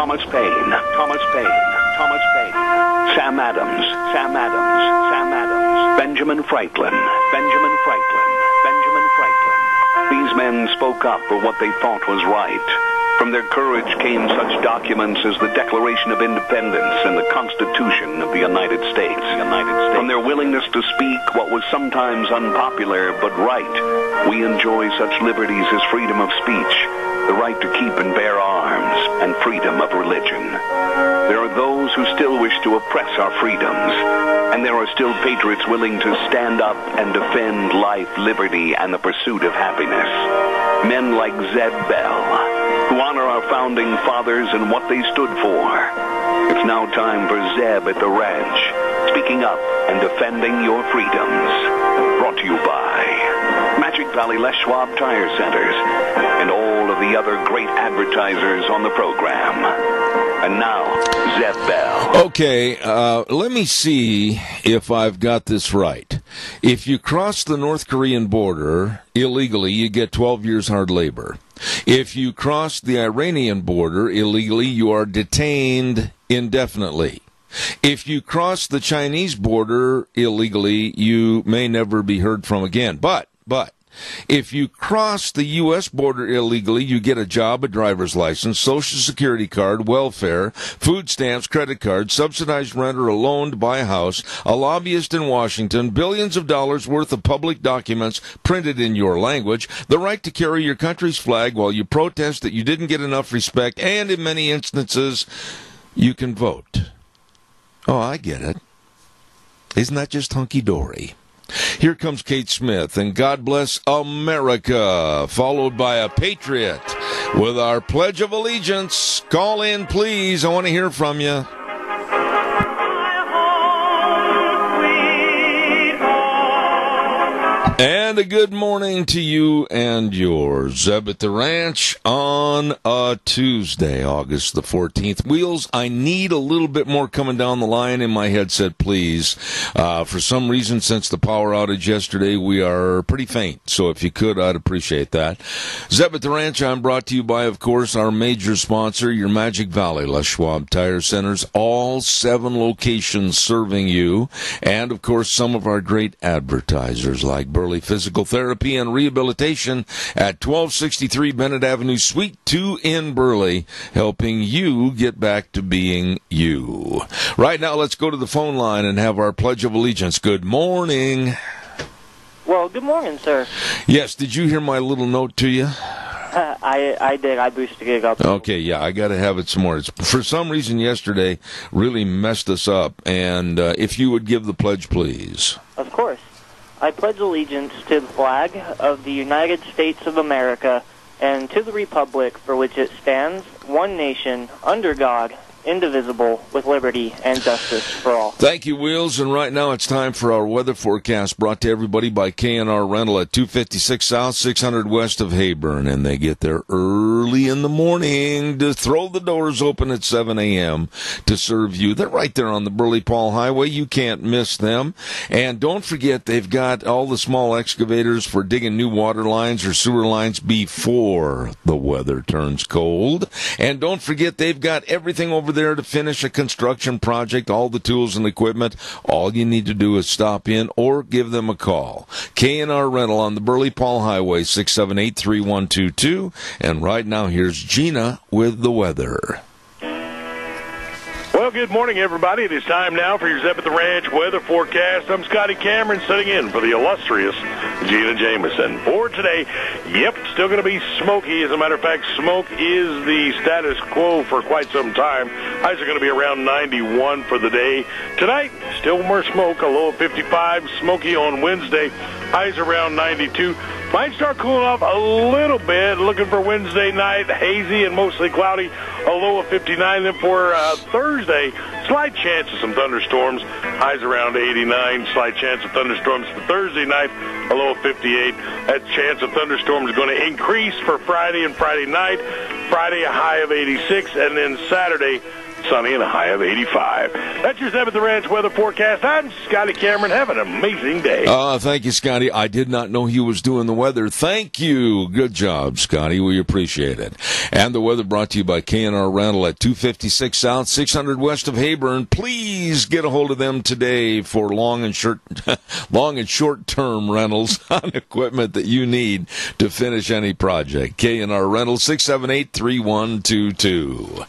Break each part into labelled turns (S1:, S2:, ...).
S1: Thomas Paine, Thomas Paine, Thomas Paine, Sam Adams, Sam Adams, Sam Adams, Benjamin Franklin, Benjamin Franklin, Benjamin Franklin. These men spoke up for what they thought was right. From their courage came such documents as the Declaration of Independence and the Constitution of the United States. From their willingness to speak what was sometimes unpopular but right, we enjoy such liberties as freedom of speech, the right to keep and bear arms, and freedom of religion. There are those who still wish to oppress our freedoms, and there are still patriots willing to stand up and defend life, liberty, and the pursuit of happiness. Men like Zeb Bell, who honor our founding fathers and what they stood for. It's now time for Zeb at the Ranch, speaking up and defending your freedoms. Brought to you by Magic Valley Les Schwab Tire Centers and all of the other great advertisers on the program. And now, Zeb Bell.
S2: Okay, let me see if I've got this right. If you cross the North Korean border illegally, you get 12 years hard labor. If you cross the Iranian border illegally, you are detained indefinitely. If you cross the Chinese border illegally, you may never be heard from again. But, if you cross the U.S. border illegally, you get a job, a driver's license, Social Security card, welfare, food stamps, credit card, subsidized rent or a loan to buy a house, a lobbyist in Washington, billions of dollars worth of public documents printed in your language, the right to carry your country's flag while you protest that you didn't get enough respect, and in many instances, you can vote. Oh, I get it. Isn't that just hunky-dory? Here comes Kate Smith and God Bless America, followed by a patriot with our Pledge of Allegiance. Call in, please. I want to hear from you. And a good morning to you and yours. Zeb at the Ranch on a Tuesday, August the 14th. Wheels, I need a little bit more coming down the line in my headset, please. For some reason, since the power outage yesterday, we are pretty faint. So if you could, I'd appreciate that. Zeb at the Ranch, I'm brought to you by, of course, our major sponsor, your Magic Valley Les Schwab Tire Centers. All 7 locations serving you. And, of course, some of our great advertisers like Burley Physical Therapy and Rehabilitation at 1263 Bennett Avenue, Suite 2 in Burley, helping you get back to being you. Right now, let's go to the phone line and have our Pledge of Allegiance. Good morning.
S3: Well, good morning, sir.
S2: Yes, did you hear my little note to you?
S3: I did. I boosted it up.
S2: Okay, yeah, I got to have it some more. For some reason yesterday really messed us up, and if you would give the pledge, please.
S3: Of course. I pledge allegiance to the flag of the United States of America and to the republic for which it stands, one nation, under God, indivisible, with liberty and justice for all.
S2: Thank you, Wheels. And right now it's time for our weather forecast, brought to everybody by K&R Rental at 256 South, 600 west of Hayburn. And they get there early in the morning to throw the doors open at 7 a.m. to serve you. They're right there on the Burley-Paul Highway. You can't miss them. And don't forget, they've got all the small excavators for digging new water lines or sewer lines before the weather turns cold. And don't forget, they've got everything over there to finish a construction project, all the tools and equipment. All you need to do is stop in or give them a call. K&R Rental on the Burley-Paul Highway, 678-3122. And right now, here's Gina with the weather.
S4: Well, good morning, everybody. It is time now for your Zeb at the Ranch weather forecast. I'm Scotty Cameron, sitting in for the illustrious Gina Jameson. For today, still going to be smoky. As a matter of fact, smoke is the status quo for quite some time. Highs are going to be around 91 for the day. Tonight, still more smoke, a low of 55. Smoky on Wednesday, highs around 92. Might start cooling off a little bit. Looking for Wednesday night, hazy and mostly cloudy, a low of 59. Then for Thursday, slight chance of some thunderstorms, highs around 89. Slight chance of thunderstorms for Thursday night, a low of 58. That chance of thunderstorms is going to increase for Friday and Friday night. Friday, a high of 86, and then Saturday, sunny and a high of 85. That's your 7th Ranch weather forecast. I'm Scotty Cameron. Have an amazing day.
S2: Thank you, Scotty. I did not know he was doing the weather. Thank you. Good job, Scotty. We appreciate it. And the weather brought to you by K&R Rental at 256 South, 600 west of Heyburn. Please get a hold of them today for long and short-term rentals on equipment that you need to finish any project. K&R Rental, 678-3122.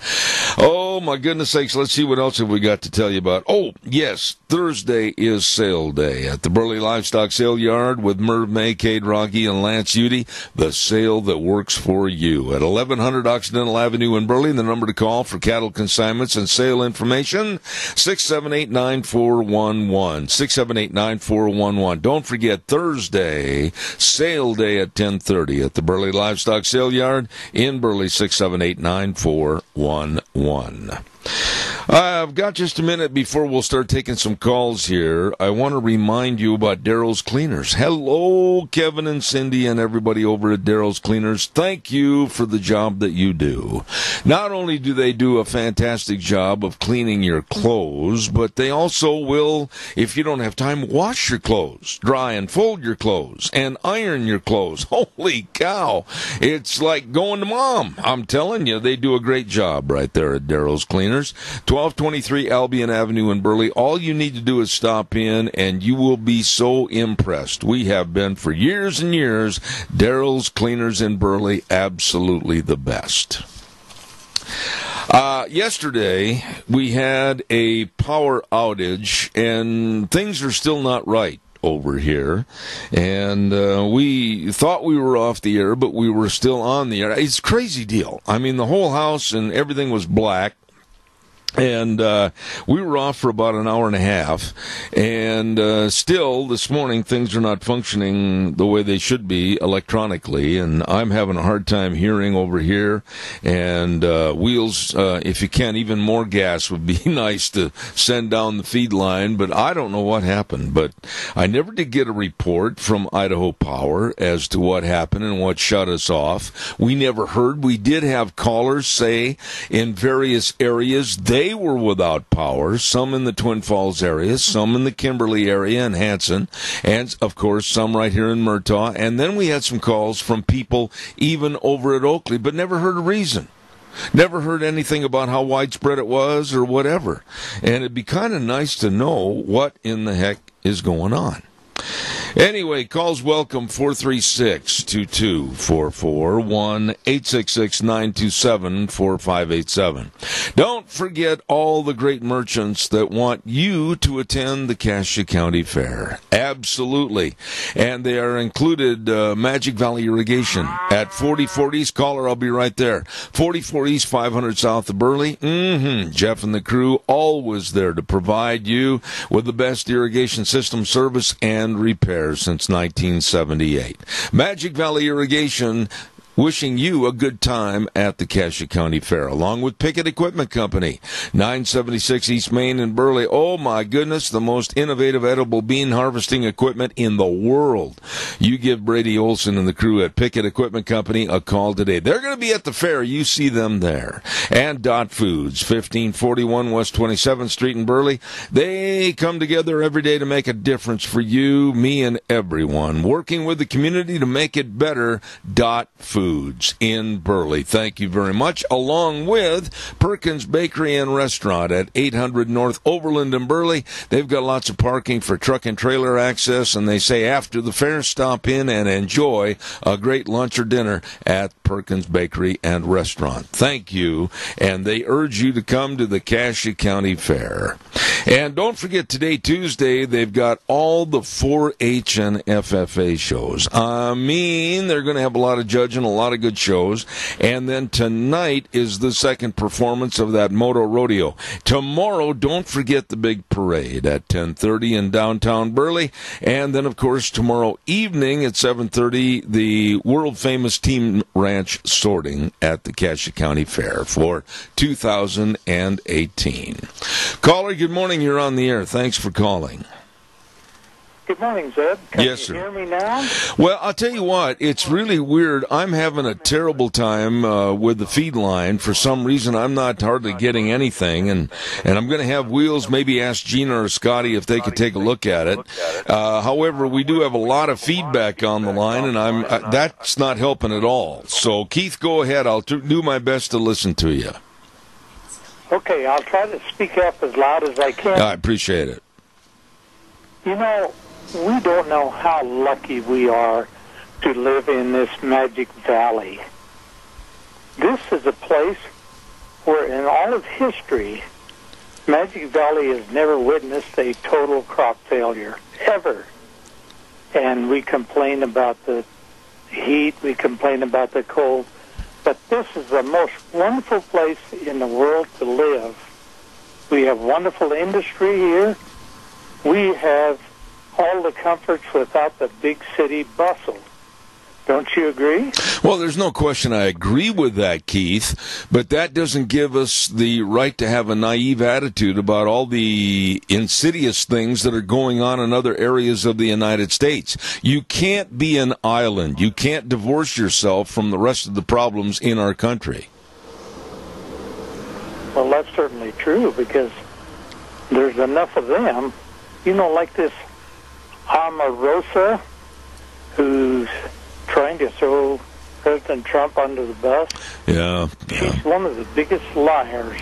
S2: Oh, my goodness sakes. Let's see what else have we got to tell you about. Oh, yes, Thursday is sale day at the Burley Livestock Sale Yard with Merv May, Cade Rocky, and Lance Udy. The sale that works for you at 1100 Occidental Avenue in Burley. The number to call for cattle consignments and sale information, 678-9411. 678-9411. Don't forget, Thursday, sale day at 10:30 at the Burley Livestock Sale Yard in Burley, 678-9411. I've got just a minute before we'll start taking some calls here. I want to remind you about Daryl's Cleaners. Hello, Kevin and Cindy and everybody over at Daryl's Cleaners. Thank you for the job that you do. Not only do they do a fantastic job of cleaning your clothes, but they also will, if you don't have time, wash your clothes, dry and fold your clothes, and iron your clothes. Holy cow. It's like going to mom. I'm telling you, they do a great job right there at Daryl's Cleaners. 1223 Albion Avenue in Burley. All you need to do is stop in, and you will be so impressed. We have been for years and years. Daryl's Cleaners in Burley, absolutely the best. Yesterday, we had a power outage, and things are still not right over here, and we thought we were off the air, but we were still on the air. It's a crazy deal. I mean, the whole house and everything was black. And we were off for about an hour and a half, and still this morning things are not functioning the way they should be electronically, and I'm having a hard time hearing over here. And Wheels, if you can, even more gas would be nice to send down the feed line, but I don't know what happened. But I never did get a report from Idaho Power as to what happened and what shut us off. We never heard. We did have callers say in various areas they were without power, some in the Twin Falls area, some in the Kimberly area and Hanson, and, of course, some right here in Murtaugh. And then we had some calls from people even over at Oakley, but never heard a reason. Never heard anything about how widespread it was or whatever. And it'd be kind of nice to know what in the heck is going on. Anyway, calls welcome, 436-2244, 1-866-927-4587. Don't forget all the great merchants that want you to attend the Cassia County Fair. Absolutely. And they are included Magic Valley Irrigation at 44 East. Caller, I'll be right there. 44 East, 500 South of Burley. Jeff and the crew always there to provide you with the best irrigation system service and repair since 1978. Magic Valley Irrigation, wishing you a good time at the Cassia County Fair, along with Pickett Equipment Company, 976 East Main in Burley. Oh, my goodness, the most innovative edible bean harvesting equipment in the world. You give Brady Olson and the crew at Pickett Equipment Company a call today. They're going to be at the fair. You see them there. And Dot Foods, 1541 West 27th Street in Burley. They come together every day to make a difference for you, me, and everyone. Working with the community to make it better. Dot Foods in Burley. Thank you very much. Along with Perkins Bakery and Restaurant at 800 North Overland in Burley. They've got lots of parking for truck and trailer access, and they say after the fair, stop in and enjoy a great lunch or dinner at Perkins Bakery and Restaurant. Thank you, and they urge you to come to the Cassia County Fair. And don't forget, today, Tuesday, they've got all the 4-H and FFA shows. I mean, they're going to have a lot of judging, a lot of good shows. And then tonight is the second performance of that Moto Rodeo. Tomorrow, don't forget the big parade at 10:30 in downtown Burley. And then, of course, tomorrow evening at 7:30, the world-famous Team Ranch sorting at the Cassia County Fair for 2018. Caller, good morning. You're on the air. Thanks for calling.
S5: Good morning, Zeb. Can
S2: Yes,
S5: you
S2: sir.
S5: hear me now?
S2: Well, I'll tell you what, it's really weird. I'm having a terrible time with the feed line. For some reason, I'm not hardly getting anything, and I'm going to have Wheels maybe ask Gina or Scotty if they could take a look at it. However, we do have a lot of feedback on the line, and that's not helping at all. So, Keith, go ahead. I'll do my best to listen to you.
S5: Okay, I'll try to speak up as loud as I can.
S2: I appreciate it.
S5: You know, we don't know how lucky we are to live in this Magic Valley. This is a place where in all of history, Magic Valley has never witnessed a total crop failure, ever. And we complain about the heat, we complain about the cold, but this is the most wonderful place in the world to live. We have wonderful industry here. We have all the comforts without the big city bustle. Don't you agree?
S2: Well, there's no question I agree with that, Keith, but that doesn't give us the right to have a naive attitude about all the insidious things that are going on in other areas of the United States. You can't be an island. You can't divorce yourself from the rest of the problems in our country.
S5: Well, that's certainly true, because there's enough of them. You know, like this Omarosa, who's trying to throw President Trump under the bus.
S2: Yeah.
S5: She's one of the biggest liars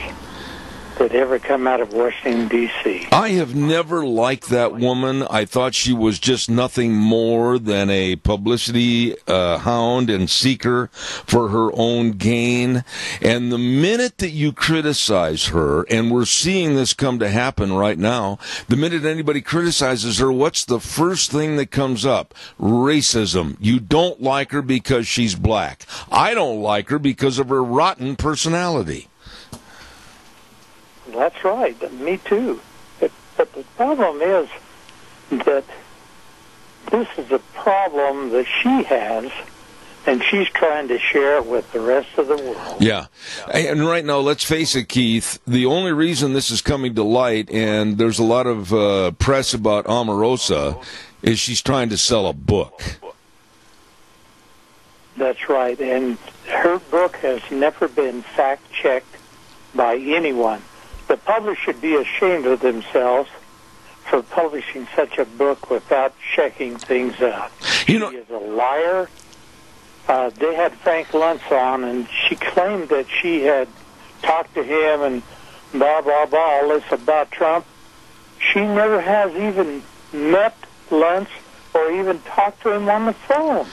S5: that ever come out of Washington, D.C.
S2: I have never liked that woman. I thought she was just nothing more than a publicity hound and seeker for her own gain. And the minute that you criticize her, and we're seeing this come to happen right now, the minute anybody criticizes her, what's the first thing that comes up? Racism. You don't like her because she's black. I don't like her because of her rotten personality.
S5: That's right. Me too. But the problem is that this is a problem that she has, and she's trying to share it with the rest of the world.
S2: Yeah. And right now, let's face it, Keith, the only reason this is coming to light, and there's a lot of press about Omarosa, is she's trying to sell a book.
S5: That's right. And her book has never been fact-checked by anyone. The publisher should be ashamed of themselves for publishing such a book without checking things out. She is a liar. They had Frank Luntz on, and she claimed that she had talked to him and blah, blah, blah, all this about Trump. She never has even met Luntz or even talked to him on the phone.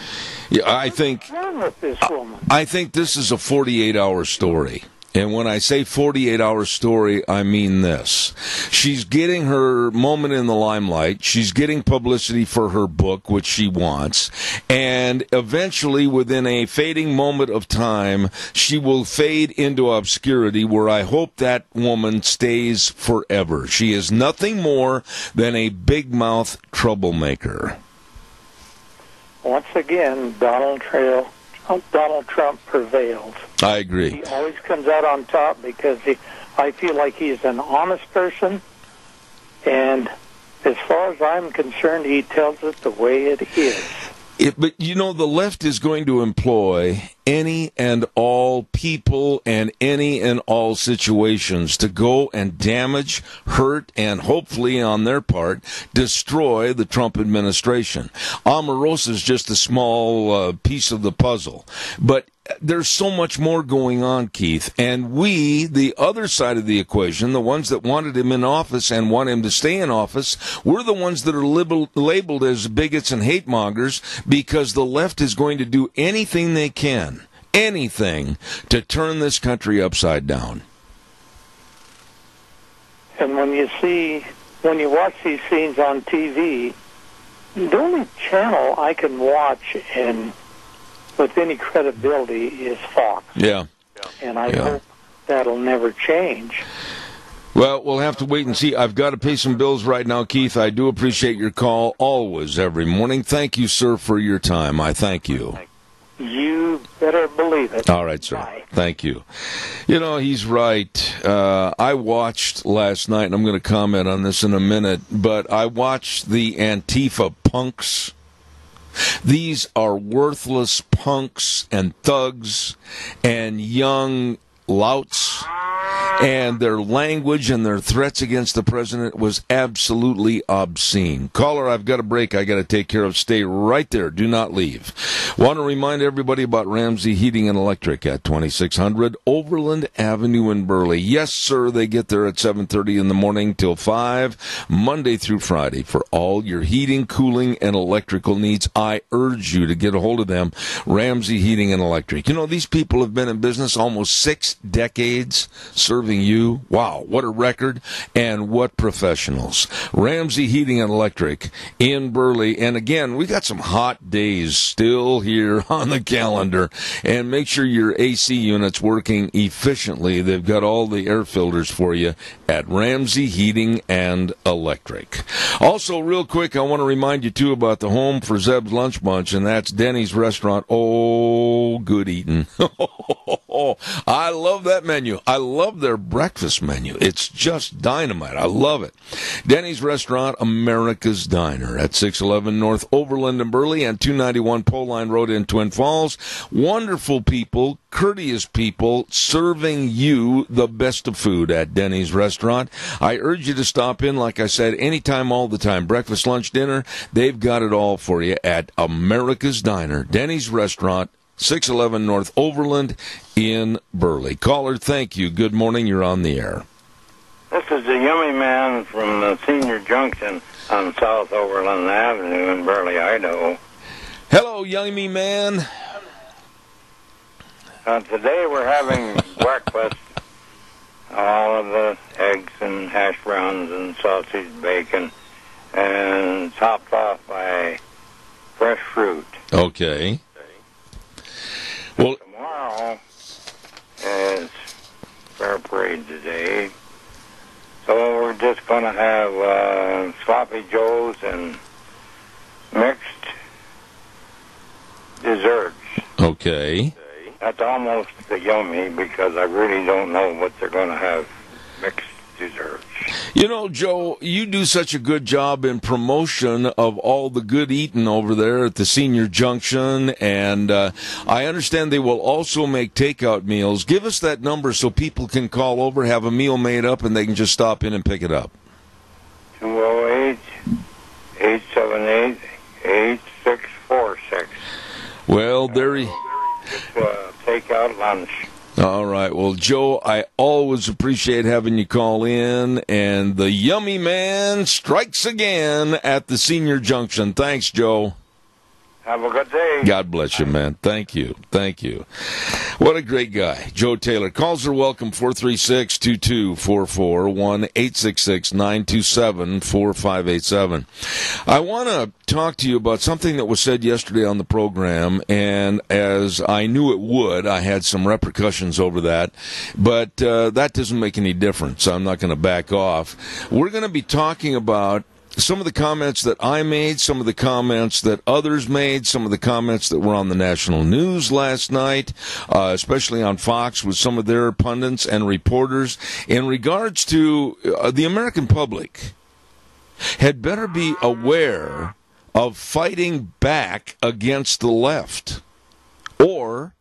S2: Yeah, I think
S5: What's wrong with this woman?
S2: I think this is a 48-hour story. And when I say 48-hour story, I mean this. She's getting her moment in the limelight. She's getting publicity for her book, which she wants. And eventually, within a fading moment of time, she will fade into obscurity, where I hope that woman stays forever. She is nothing more than a big-mouth troublemaker.
S5: Once again, Donald Trump prevails.
S2: I agree.
S5: He always comes out on top because I feel like he's an honest person, and as far as I'm concerned, he tells it the way it is.
S2: But, you know, the left is going to employ any and all people and any and all situations to go and damage, hurt, and hopefully, on their part, destroy the Trump administration. Omarosa is just a small piece of the puzzle. But there's so much more going on, Keith, and we, the other side of the equation, the ones that wanted him in office and want him to stay in office, we're the ones that are labeled as bigots and hate mongers because the left is going to do anything they can, anything, to turn this country upside down.
S5: And when you watch these scenes on TV, the only channel I can watch and with any credibility is Fox.
S2: Yeah.
S5: And I hope that'll never change.
S2: Well, we'll have to wait and see. I've got to pay some bills right now, Keith. I do appreciate your call always, every morning. Thank you, sir, for your time. I thank you.
S5: You better believe it.
S2: All right, sir.
S5: Bye.
S2: Thank you. You know, he's right. I watched last night, and I'm going to comment on this in a minute, but I watched the Antifa punks. These are worthless punks and thugs and young louts, and their language and their threats against the president was absolutely obscene. Caller, I've got a break I got to take care of. Stay right there. Do not leave. Want to remind everybody about Ramsey Heating and Electric at 2600 Overland Avenue in Burley. Yes, sir, they get there at 7:30 in the morning till 5, Monday through Friday, for all your heating, cooling, and electrical needs. I urge you to get a hold of them, Ramsey Heating and Electric. You know, these people have been in business almost 6 decades serving you. Wow, what a record, and what professionals. Ramsey Heating and Electric in Burley. And again, we got some hot days still here on the calendar, and make sure your AC unit's working efficiently. They've got all the air filters for you at Ramsey Heating and Electric. Also, real quick, I want to remind you too about the Home for Zeb's Lunch Bunch, and that's Denny's Restaurant. Oh, good eating. I love that menu. I love their breakfast menu. It's just dynamite. I love it. Denny's Restaurant, America's Diner at 611 North Overland in Burley and 291 Pole Line Road in Twin Falls. Wonderful people, courteous people, serving you the best of food at Denny's Restaurant. I urge you to stop in, like I said, anytime, all the time. Breakfast, lunch, dinner, they've got it all for you at America's Diner, Denny's Restaurant, 611 North Overland in Burley. Caller, thank you. Good morning. You're on the air.
S6: This is the Yummy Man from the Senior Junction on South Overland Avenue in Burley, Idaho.
S2: Hello, Yummy Man.
S6: Today we're having breakfast. All of the eggs and hash browns and sausage, bacon, and topped off by fresh fruit.
S2: Okay. Well,
S6: tomorrow is Fair Parade today, so we're just going to have sloppy joes and mixed desserts.
S2: Okay.
S6: That's almost yummy because I really don't know what they're going to have mixed desserts.
S2: You know, Joe, you do such a good job in promotion of all the good eating over there at the Senior Junction, and I understand they will also make takeout meals. Give us that number so people can call over, have a meal made up, and they can just stop in and pick it up.
S6: 208-878-8646.
S2: Well, there
S6: Just takeout lunch.
S2: All right. Well, Joe, I always appreciate having you call in, and the Yummy Man strikes again at the Senior Junction. Thanks, Joe.
S6: Have a good day.
S2: God bless you, man. Thank you. Thank you. What a great guy. Joe Taylor. Calls are welcome, 436-2244, 1-866-927-4587. I want to talk to you about something that was said yesterday on the program, and as I knew it would, I had some repercussions over that, but that doesn't make any difference. I'm not going to back off. We're going to be talking about some of the comments that I made, some of the comments that others made, some of the comments that were on the national news last night, especially on Fox with some of their pundits and reporters, in regards to the American public had better be aware of fighting back against the left, or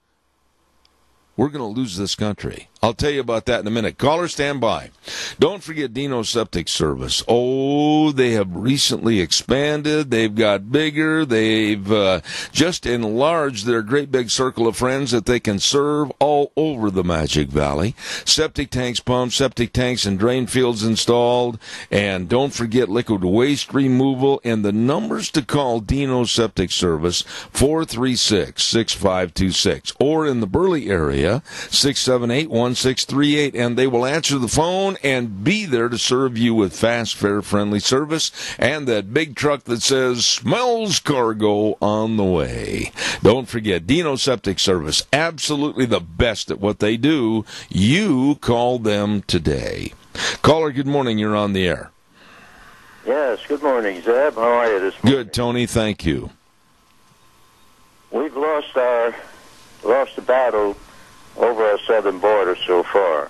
S2: we're going to lose this country. I'll tell you about that in a minute. Caller, stand by. Don't forget Dino Septic Service. Oh, they have recently expanded. They've got bigger. They've just enlarged their great big circle of friends that they can serve all over the Magic Valley. Septic tanks, pumps, septic tanks, and drain fields installed. And don't forget liquid waste removal. And the numbers to call Dino Septic Service, 436-6526. Or in the Burley area, 678-1638, and they will answer the phone and be there to serve you with fast, fair, friendly service and that big truck that says smells cargo on the way. Don't forget Dino Septic Service, absolutely the best at what they do. You call them today. Caller, good morning. You're on the air.
S7: Yes, good morning, Zeb. How are you this morning?
S2: Good, Tony. Thank you.
S7: We've lost our lost the battle over our southern border so far.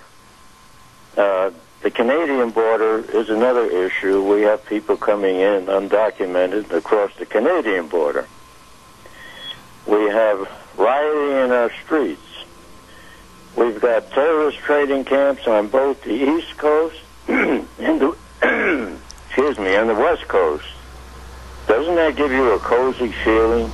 S7: The Canadian border is another issue. We have people coming in undocumented across the Canadian border. We have rioting in our streets. We've got terrorist trading camps on both the East Coast and the, and the West Coast. Doesn't that give you a cozy feeling?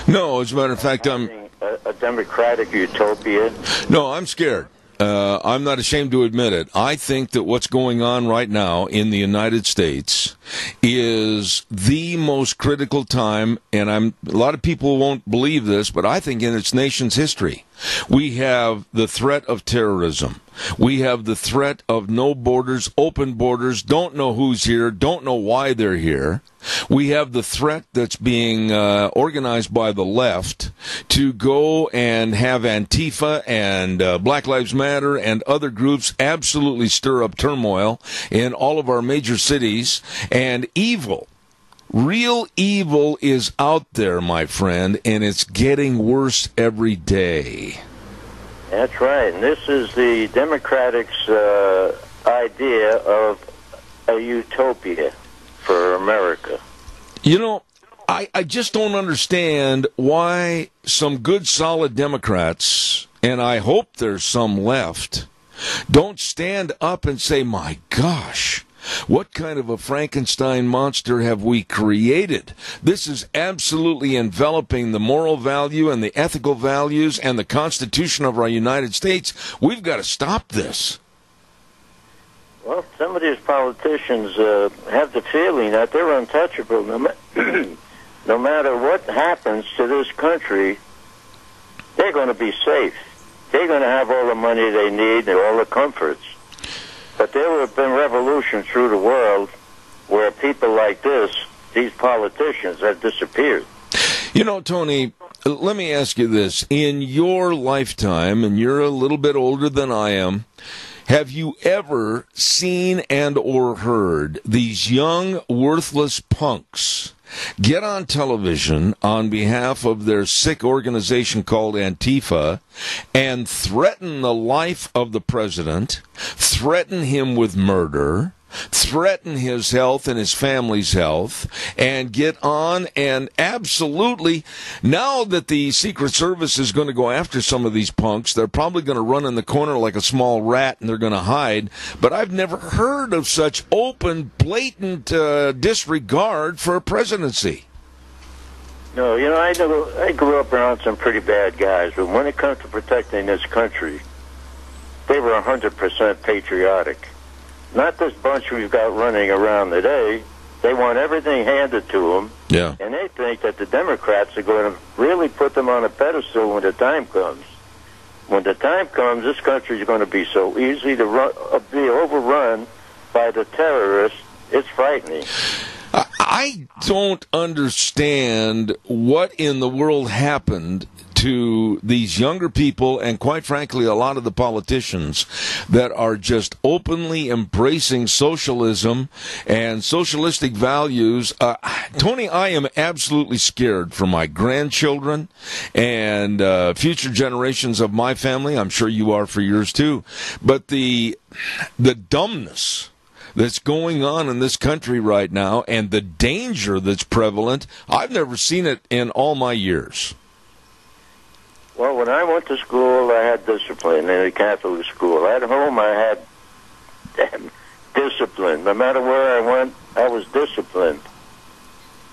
S2: No, as a matter of fact,
S7: a democratic utopia?
S2: No, I'm scared. I'm not ashamed to admit it. I think that what's going on right now in the United States is the most critical time, and a lot of people won't believe this, but I think in its nation's history. We have the threat of terrorism. We have the threat of no borders, open borders, don't know who's here, don't know why they're here. We have the threat that's being organized by the left to go and have Antifa and Black Lives Matter and other groups absolutely stir up turmoil in all of our major cities. And evil, real evil is out there, my friend, and it's getting worse every day.
S7: That's right. And this is the Democrats' idea of a utopia for America.
S2: You know, I just don't understand why some good, solid Democrats, and I hope there's some left, don't stand up and say, my gosh, what kind of a Frankenstein monster have we created? This is absolutely enveloping the moral value and the ethical values and the Constitution of our United States. We've got to stop this.
S7: Well, some of these politicians have the feeling that they're untouchable. No matter what happens to this country, they're going to be safe. They're going to have all the money they need and all the comforts. But there have been revolutions through the world where people like this, these politicians, have disappeared.
S2: You know, Tony, let me ask you this. In your lifetime, and you're a little bit older than I am, have you ever seen and or heard these young, worthless punks get on television on behalf of their sick organization called Antifa and threaten the life of the president, threaten him with murder, threaten his health and his family's health, and get on and absolutely, now that the Secret Service is going to go after some of these punks, they're probably going to run in the corner like a small rat and they're going to hide. But I've never heard of such open, blatant disregard for a presidency.
S7: No, you know, I grew up around some pretty bad guys, but when it comes to protecting this country, they were 100% patriotic. Not this bunch we've got running around today. They want everything handed to them.
S2: Yeah.
S7: And they think that the Democrats are going to really put them on a pedestal when the time comes. When the time comes, this country is going to be so easy to be overrun by the terrorists. It's frightening.
S2: I don't understand what in the world happened to these younger people and, quite frankly, a lot of the politicians that are just openly embracing socialism and socialistic values. Tony, I am absolutely scared for my grandchildren and future generations of my family. I'm sure you are for yours, too. But the dumbness that's going on in this country right now and the danger that's prevalent, I've never seen it in all my years.
S7: Well, when I went to school, I had discipline in a Catholic school. At home, I had discipline. No matter where I went, I was disciplined.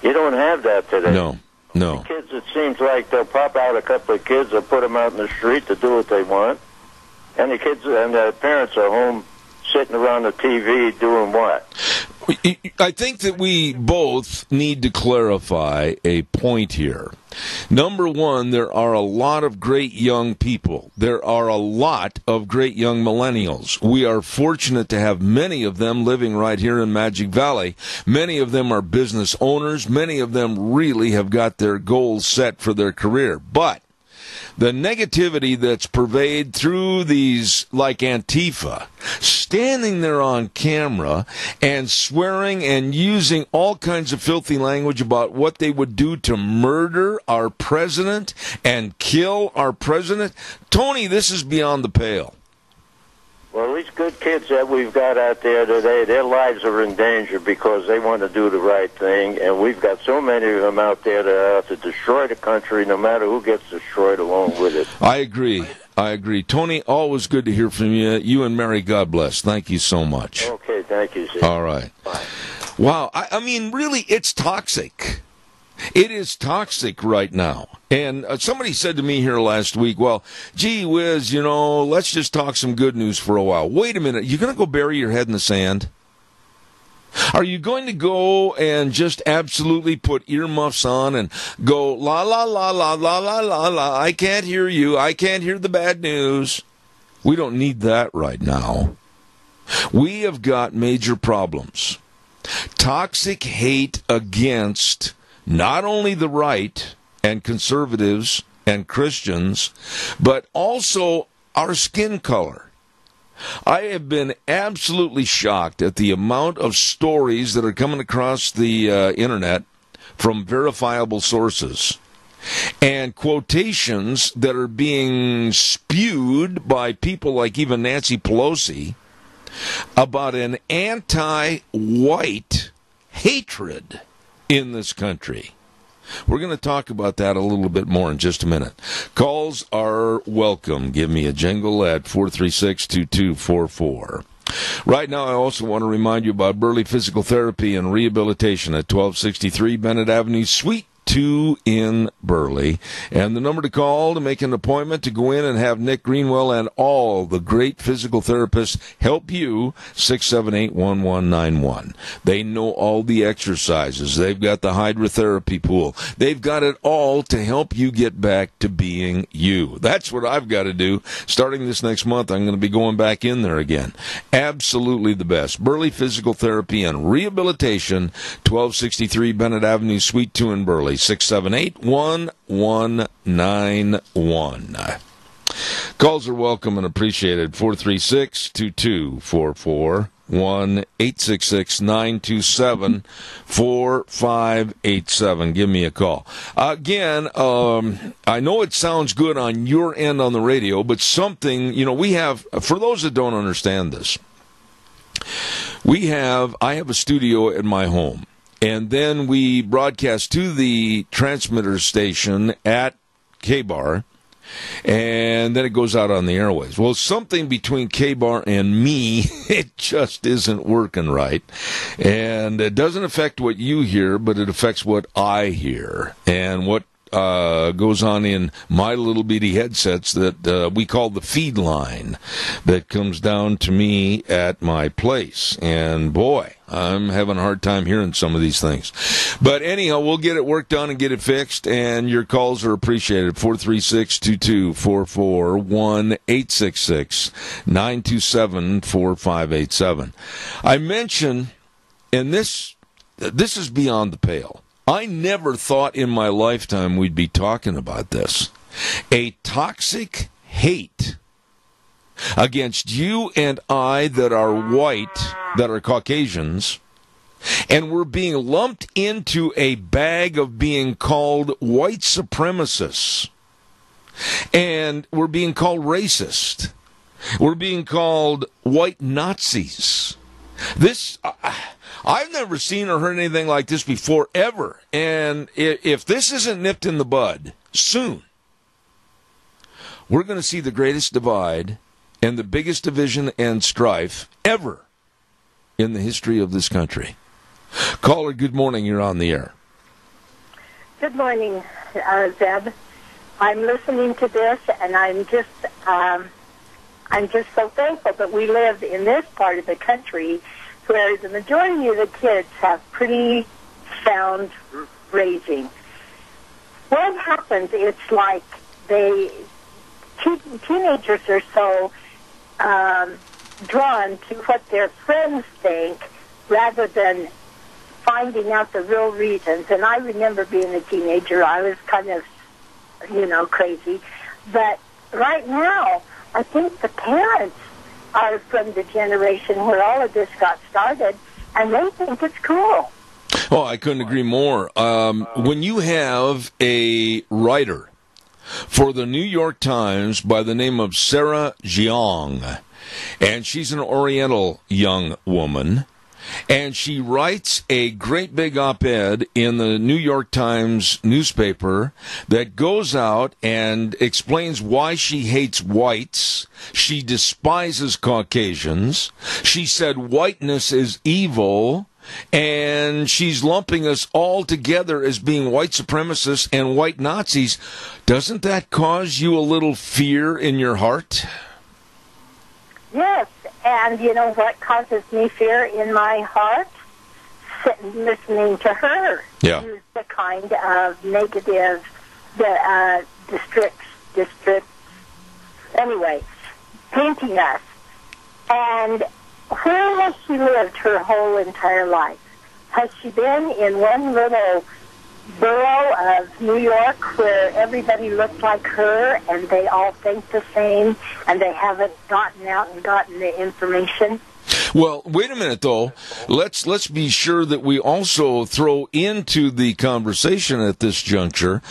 S7: You don't have that today.
S2: No.
S7: The kids, it seems like they'll pop out a couple of kids, they'll put them out in the street to do what they want, and the kids and their parents are home sitting around the TV doing what?
S2: I think that we both need to clarify a point here. Number one, there are a lot of great young people. There are a lot of great young millennials. We are fortunate to have many of them living right here in Magic Valley. Many of them are business owners. Many of them really have got their goals set for their career. But the negativity that's pervaded through these, like Antifa, standing there on camera and swearing and using all kinds of filthy language about what they would do to murder our president and kill our president. Tony, this is beyond the pale.
S7: Well, these good kids that we've got out there today, their lives are in danger because they want to do the right thing, and we've got so many of them out there that have to destroy the country no matter who gets destroyed along with it.
S2: I agree. Tony, always good to hear from you. You and Mary, God bless. Thank you so much.
S7: Okay, thank you, sir.
S2: All right.
S7: Bye.
S2: Wow, I mean, really, it's toxic. It is toxic right now. And somebody said to me here last week, well, gee whiz, let's just talk some good news for a while. Wait a minute, you're going to go bury your head in the sand? Are you going to go and just absolutely put earmuffs on and go, la, la, la, la, la, la, la, la, I can't hear you, I can't hear the bad news? We don't need that right now. We have got major problems. Toxic hate against not only the right and conservatives and Christians, but also our skin color. I have been absolutely shocked at the amount of stories that are coming across the internet from verifiable sources and quotations that are being spewed by people like even Nancy Pelosi about an anti-white hatred in this country. We're going to talk about that a little bit more in just a minute. Calls are welcome. Give me a jingle at 436-2244. Right now, I also want to remind you about Burley Physical Therapy and Rehabilitation at 1263 Bennett Avenue, Suite 2 in Burley. And the number to call to make an appointment to go in and have Nick Greenwell and all the great physical therapists help you, 678-1191. They know all the exercises. They've got the hydrotherapy pool. They've got it all to help you get back to being you. That's what I've got to do. Starting this next month, I'm going to be going back in there again. Absolutely the best. Burley Physical Therapy and Rehabilitation, 1263 Bennett Avenue, Suite 2 in Burley. 678-1191. Calls are welcome and appreciated. 436-2244. 1-866-927-4587. Give me a call. Again, I know it sounds good on your end on the radio, but something, we have, for those that don't understand this, I have a studio at my home. And then we broadcast to the transmitter station at K-Bar, and then it goes out on the airways. Well, something between K-Bar and me, it just isn't working right. And it doesn't affect what you hear, but it affects what I hear and what goes on in my little bitty headsets that we call the feed line that comes down to me at my place. And boy, I'm having a hard time hearing some of these things. But anyhow, we'll get it worked on and get it fixed, and your calls are appreciated. 436-2244, 1-866-927-4587. I mentioned, and this is beyond the pale, I never thought in my lifetime we'd be talking about this. A toxic hate against you and I that are white, that are Caucasians, and we're being lumped into a bag of being called white supremacists. And we're being called racist. We're being called white Nazis. This... I've never seen or heard anything like this before, ever. And if this isn't nipped in the bud soon, we're going to see the greatest divide and the biggest division and strife ever in the history of this country. Caller, good morning. You're on the air.
S8: Good morning, Zeb. I'm listening to this, and I'm just so thankful that we live in this part of the country where the majority of the kids have pretty sound raising. What happens, it's like teenagers are so drawn to what their friends think rather than finding out the real reasons. And I remember being a teenager, I was kind of, crazy. But right now, I think the parents are from the generation where all of this got started, and they think it's cool.
S2: Oh, I couldn't agree more. When you have a writer for the New York Times by the name of Sarah Jeong, and she's an Oriental young woman, and she writes a great big op-ed in the New York Times newspaper that goes out and explains why she hates whites. She despises Caucasians. She said whiteness is evil, and she's lumping us all together as being white supremacists and white Nazis. Doesn't that cause you a little fear in your heart?
S8: Yes, and you know what causes me fear in my heart? Sitting listening to her use the kind of negative districts, anyway, painting us. And where has she lived her whole entire life? Has she been in one little borough of New York where everybody looks like her and they all think the same and they haven't gotten out and gotten the information?
S2: Well, wait a minute, though. Let's be sure that we also throw into the conversation at this juncture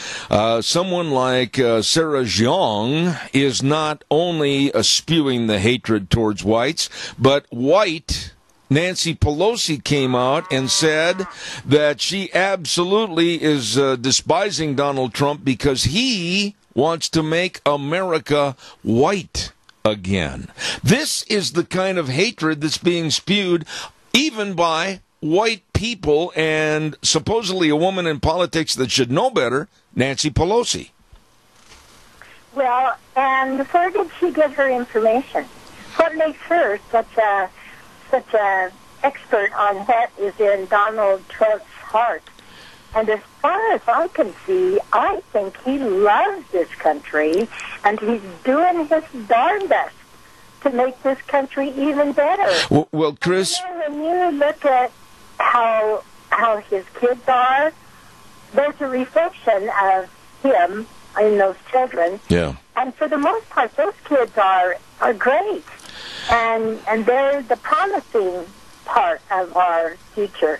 S2: someone like Sarah Jeong is not only spewing the hatred towards whites, but white Nancy Pelosi came out and said that she absolutely is despising Donald Trump because he wants to make America white again. This is the kind of hatred that's being spewed even by white people and supposedly a woman in politics that should know better, Nancy Pelosi.
S8: Well, and where did she get her information? What makes her such a expert on what is in Donald Trump's heart? And as far as I can see, I think he loves this country, and he's doing his darn best to make this country even better.
S2: Well, Chris,
S8: when you look at how his kids are, there's a reflection of him in those children.
S2: Yeah.
S8: And for the most part, those kids are great. And they're the promising part of our future.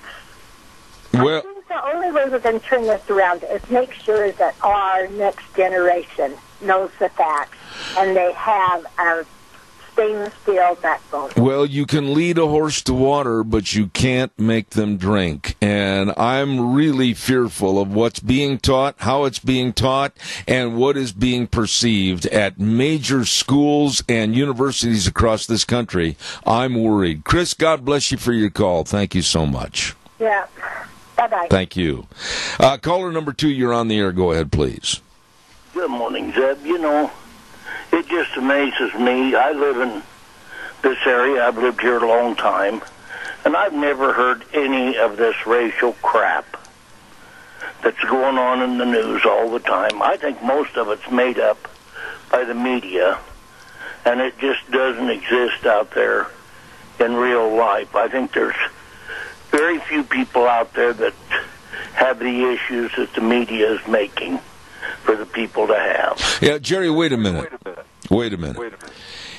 S2: Well,
S8: I think the only way we're going to turn this around is make sure that our next generation knows the facts and they have a stainless steel backbone.
S2: Well, you can lead a horse to water, but you can't make them drink. And I'm really fearful of what's being taught, how it's being taught, and what is being perceived at major schools and universities across this country. I'm worried. Chris, God bless you for your call. Thank you so much.
S8: Yeah. Bye-bye.
S2: Thank you. Caller number 2, you're on the air. Go ahead, please.
S9: Good morning, Zeb. You know, it just amazes me. I live in this area. I've lived here a long time, and I've never heard any of this racial crap that's going on in the news all the time. I think most of it's made up by the media, and it just doesn't exist out there in real life. I think there's very few people out there that have the issues that the media is making for the people to have.
S2: Yeah, Jerry, wait a minute.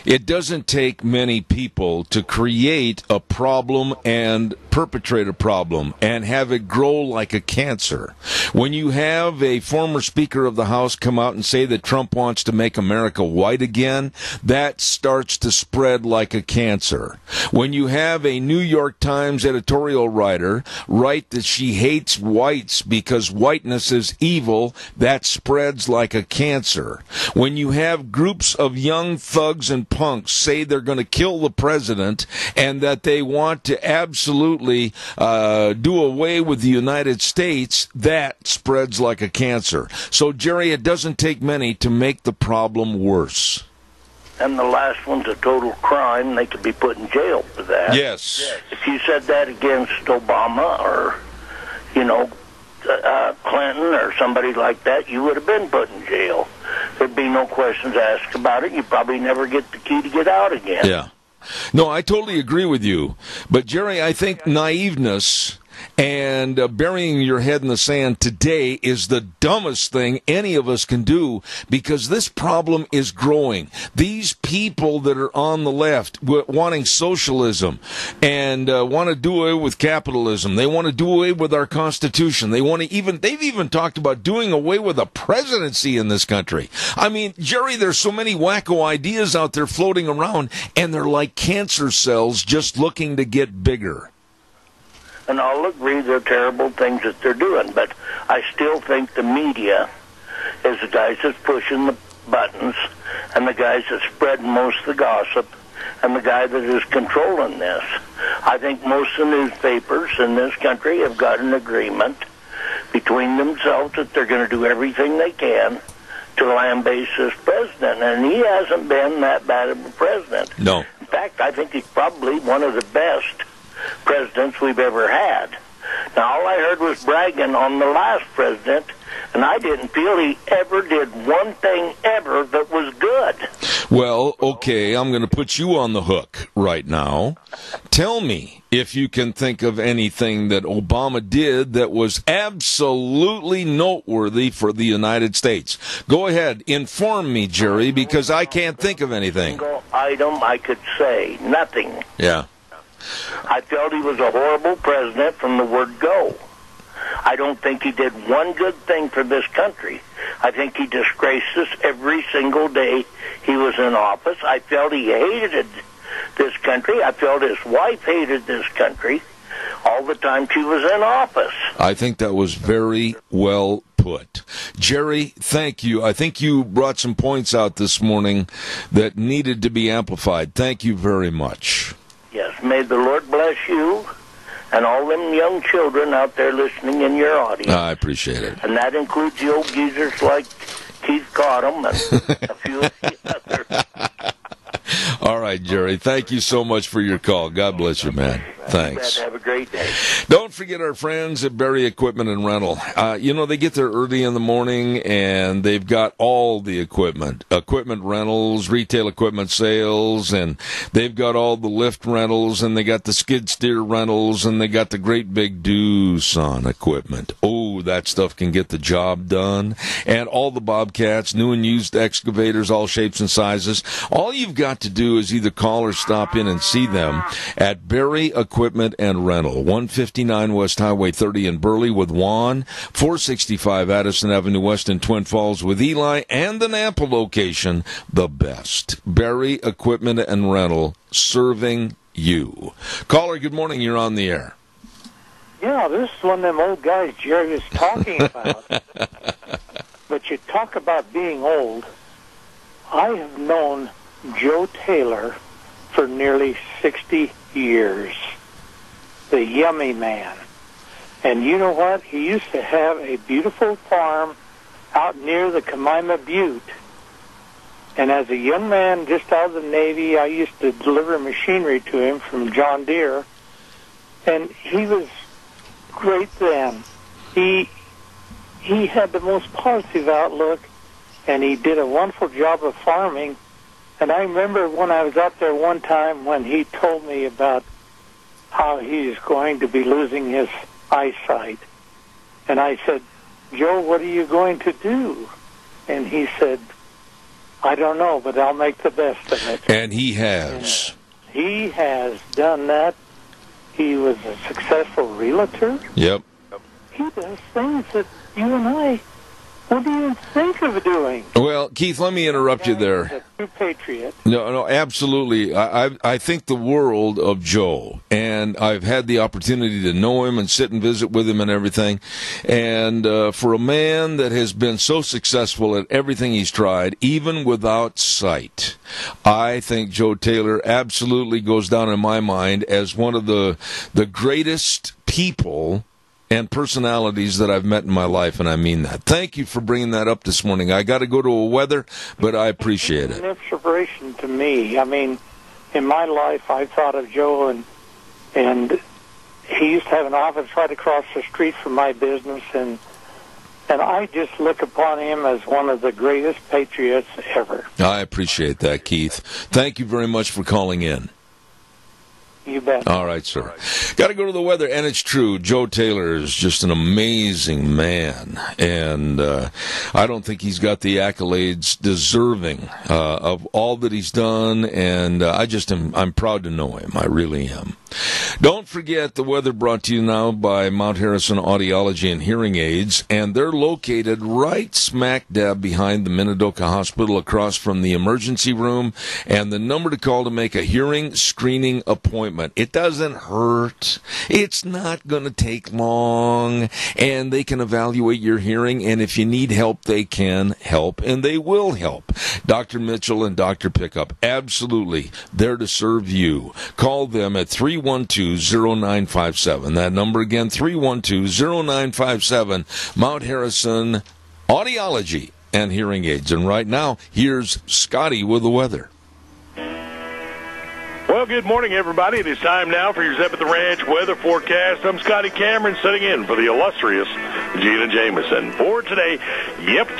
S2: It doesn't take many people to create a problem and perpetrate a problem and have it grow like a cancer. When you have a former Speaker of the House come out and say that Trump wants to make America white again, that starts to spread like a cancer. When you have a New York Times editorial writer write that she hates whites because whiteness is evil, that spreads like a cancer. When you have groups of young thugs and punks say they're going to kill the president and that they want to absolutely do away with the United States, that spreads like a cancer. So, Jerry, it doesn't take many to make the problem worse.
S9: And the last one's a total crime. They could be put in jail for that.
S2: Yes.
S9: If you said that against Obama or, you know, Clinton or somebody like that, you would have been put in jail. There'd be no questions asked about it. You probably never get the key to get out again.
S2: Yeah. No, I totally agree with you. But, Jerry, I think naiveness And burying your head in the sand today is the dumbest thing any of us can do, because this problem is growing. These people that are on the left wanting socialism and want to do away with capitalism. They want to do away with our Constitution. They've even talked about doing away with a presidency in this country. I mean, Jerry, there's so many wacko ideas out there floating around, and they're like cancer cells just looking to get bigger.
S9: And I'll agree they're terrible things that they're doing, but I still think the media is the guys that's pushing the buttons and the guys that spread most of the gossip and the guy that is controlling this. I think most of the newspapers in this country have got an agreement between themselves that they're going to do everything they can to lambaste this president, and he hasn't been that bad of a president.
S2: No.
S9: In fact, I think he's probably one of the best presidents we've ever had. Now, all I heard was bragging on the last president, and I didn't feel he ever did one thing ever that was good.
S2: Well, okay, I'm going to put you on the hook right now. Tell me if you can think of anything that Obama did that was absolutely noteworthy for the United States. Go ahead, inform me, Jerry, because I can't think of anything.
S9: Single item I could say, nothing.
S2: Yeah.
S9: I felt he was a horrible president from the word go. I don't think he did one good thing for this country. I think he disgraced us every single day he was in office. I felt he hated this country. I felt his wife hated this country all the time she was in office.
S2: I think that was very well put. Jerry, thank you. I think you brought some points out this morning that needed to be amplified. Thank you very much.
S9: Yes, may the Lord bless you and all them young children out there listening in your audience.
S2: I appreciate it.
S9: And that includes the old geezers like Keith Cottom and a few of the others.
S2: All right, Jerry. Thank you so much for your call. God bless you, man. Thanks.
S9: Have a great day.
S2: Don't forget our friends at Berry Equipment and Rental. They get there early in the morning, and they've got all the equipment rentals, retail equipment sales, and they've got all the lift rentals, and they got the skid steer rentals, and they got the great big Doosan equipment. Oh, that stuff can get the job done. And all the Bobcats, new and used excavators, all shapes and sizes. All you've got to do is either call or stop in and see them at Berry Equipment and Rental, 159 West Highway 30 in Burley with Juan, 465 Addison Avenue West in Twin Falls with Eli, and the Nampa location, the best. Berry Equipment and Rental, serving you. Caller, good morning. You're on the air.
S5: Yeah, this is one of them old guys Jerry was talking about. But you talk about being old. I have known Joe Taylor for nearly 60 years. The yummy man. And you know what? He used to have a beautiful farm out near the Kaimana Butte. And as a young man just out of the Navy, I used to deliver machinery to him from John Deere. And he was great then. He had the most positive outlook, and he did a wonderful job of farming. And I remember when I was out there one time when he told me about how he's going to be losing his eyesight. And I said, Joe, what are you going to do? And he said, I don't know, but I'll make the best of it.
S2: And he has.
S5: And he has done that. He was a successful realtor.
S2: Yep.
S5: He does things that you and I wouldn't even think of doing.
S2: Well, Keith, let me interrupt you there.
S5: He's a true patriot.
S2: No, absolutely. I think the world of Joe, and I've had the opportunity to know him and sit and visit with him and everything. And for a man that has been so successful at everything he's tried, even without sight, I think Joe Taylor absolutely goes down in my mind as one of the greatest people and personalities that I've met in my life, and I mean that. Thank you for bringing that up this morning. I got to go to a weather, but I appreciate it.
S5: It's an inspiration to me. I mean, in my life, I thought of Joe, and he used to have an office right across the street from my business, and I just look upon him as one of the greatest patriots ever.
S2: I appreciate that, Keith. Thank you very much for calling in.
S5: You bet.
S2: All right, sir. Got to go to the weather, and it's true. Joe Taylor is just an amazing man, and I don't think he's got the accolades deserving of all that he's done, and I'm proud to know him. I really am. Don't forget the weather brought to you now by Mount Harrison Audiology and Hearing Aids, and they're located right smack dab behind the Minidoka Hospital across from the emergency room, and the number to call to make a hearing screening appointment. It doesn't hurt. It's not going to take long, and they can evaluate your hearing, and if you need help, they can help, and they will help. Dr. Mitchell and Dr. Pickup, absolutely, there to serve you. Call them at 312-0957. That number again, 312-0957, Mount Harrison Audiology and Hearing Aids. And right now, here's Scotty with the weather.
S4: Well, good morning, everybody. It is time now for your Zeb at the Ranch weather forecast. I'm Scotty Cameron, sitting in for the illustrious Gina Jameson. For today,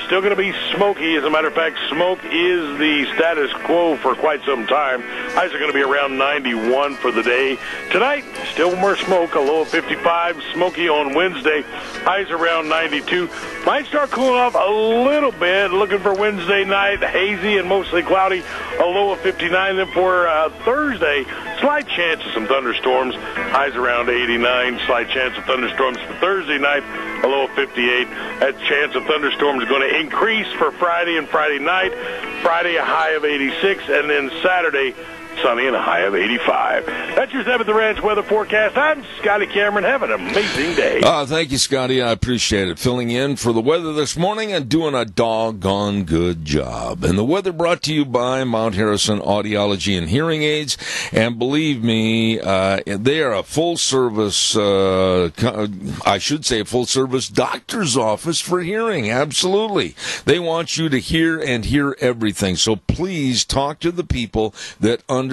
S4: still going to be smoky. As a matter of fact, smoke is the status quo for quite some time. Highs are going to be around 91 for the day. Tonight, still more smoke, a low of 55. Smoky on Wednesday, highs around 92. Might start cooling off a little bit. Looking for Wednesday night, hazy and mostly cloudy, a low of 59. Then for Thursday, slight chance of some thunderstorms, highs around 89. Slight chance of thunderstorms for Thursday night, a low of 58. That chance of thunderstorms is going to increase for Friday and Friday night. Friday, a high of 86, and then Saturday, sunny and a high of 85. That's your Zeb at the Ranch weather forecast. I'm Scotty Cameron. Have an amazing day.
S2: Thank you, Scotty. I appreciate it. Filling in for the weather this morning and doing a doggone good job. And the weather brought to you by Mount Harrison Audiology and Hearing Aids. And believe me, they are a full-service, I should say a full-service doctor's office for hearing. Absolutely. They want you to hear and hear everything. So please talk to the people that understand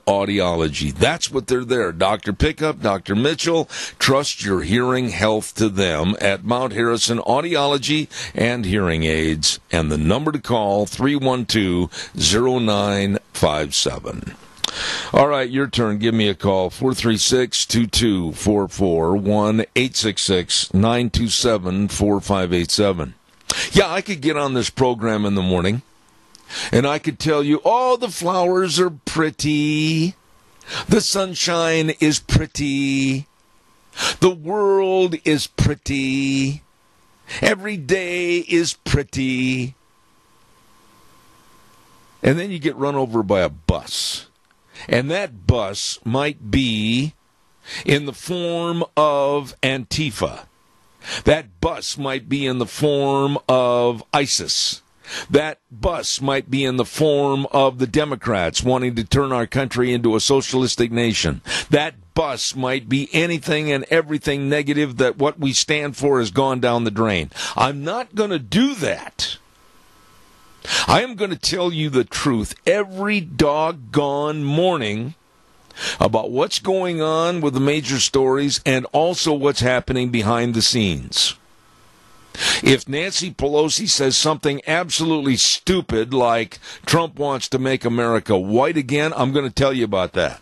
S2: audiology. That's what they're there. Dr. Pickup, Dr. Mitchell, trust your hearing health to them at Mount Harrison Audiology and Hearing Aids. And the number to call, 312-0957. All right, your turn. Give me a call, 436-2244, 1-866-927-4587. Yeah, I could get on this program in the morning, and I could tell you, oh, the flowers are pretty. The sunshine is pretty. The world is pretty. Every day is pretty. And then you get run over by a bus. And that bus might be in the form of Antifa. That bus might be in the form of ISIS. That bus might be in the form of the Democrats wanting to turn our country into a socialistic nation. That bus might be anything and everything negative that what we stand for has gone down the drain. I'm not going to do that. I am going to tell you the truth every doggone morning about what's going on with the major stories and also what's happening behind the scenes. If Nancy Pelosi says something absolutely stupid like Trump wants to make America white again, I'm going to tell you about that.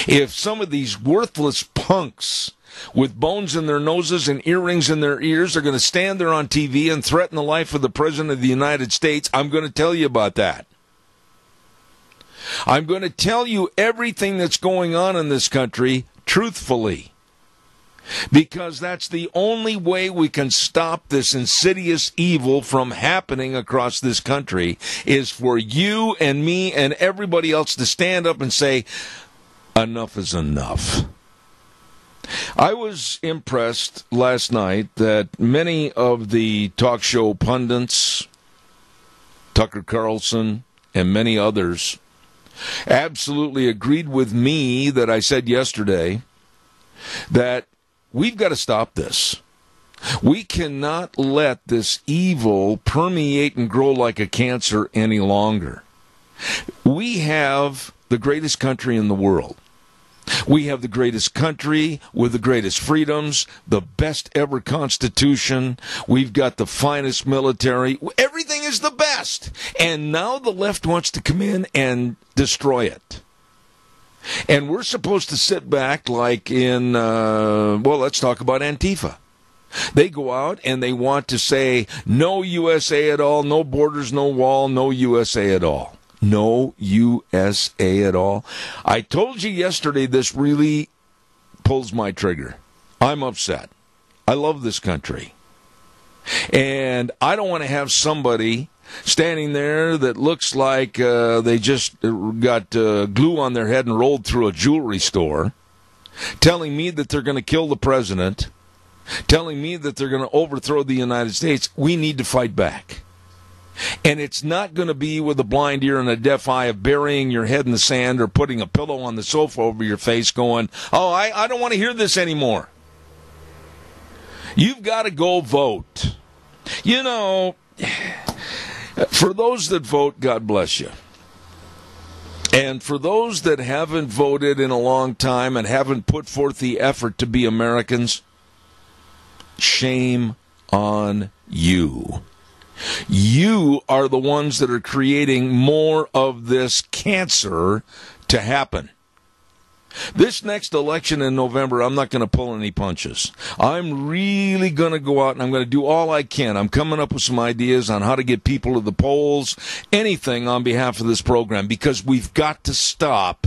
S2: If some of these worthless punks with bones in their noses and earrings in their ears are going to stand there on TV and threaten the life of the President of the United States, I'm going to tell you about that. I'm going to tell you everything that's going on in this country truthfully. Because that's the only way we can stop this insidious evil from happening across this country is for you and me and everybody else to stand up and say, enough is enough. I was impressed last night that many of the talk show pundits, Tucker Carlson and many others, absolutely agreed with me that I said yesterday that we've got to stop this. We cannot let this evil permeate and grow like a cancer any longer. We have the greatest country in the world. We have the greatest country with the greatest freedoms, the best ever constitution. We've got the finest military. Everything is the best. And now the left wants to come in and destroy it. And we're supposed to sit back like in, let's talk about Antifa. They go out and they want to say, no USA at all, no borders, no wall, no USA at all. No USA at all. I told you yesterday this really pulls my trigger. I'm upset. I love this country. And I don't want to have somebody standing there that looks like they just got glue on their head and rolled through a jewelry store, telling me that they're going to kill the president, telling me that they're going to overthrow the United States. We need to fight back. And it's not going to be with a blind ear and a deaf eye of burying your head in the sand or putting a pillow on the sofa over your face going, I don't want to hear this anymore. You've got to go vote. You know, for those that vote, God bless you. And for those that haven't voted in a long time and haven't put forth the effort to be Americans, shame on you. You are the ones that are creating more of this cancer to happen. This next election in November, I'm not going to pull any punches. I'm really going to go out and I'm going to do all I can. I'm coming up with some ideas on how to get people to the polls, anything on behalf of this program, because we've got to stop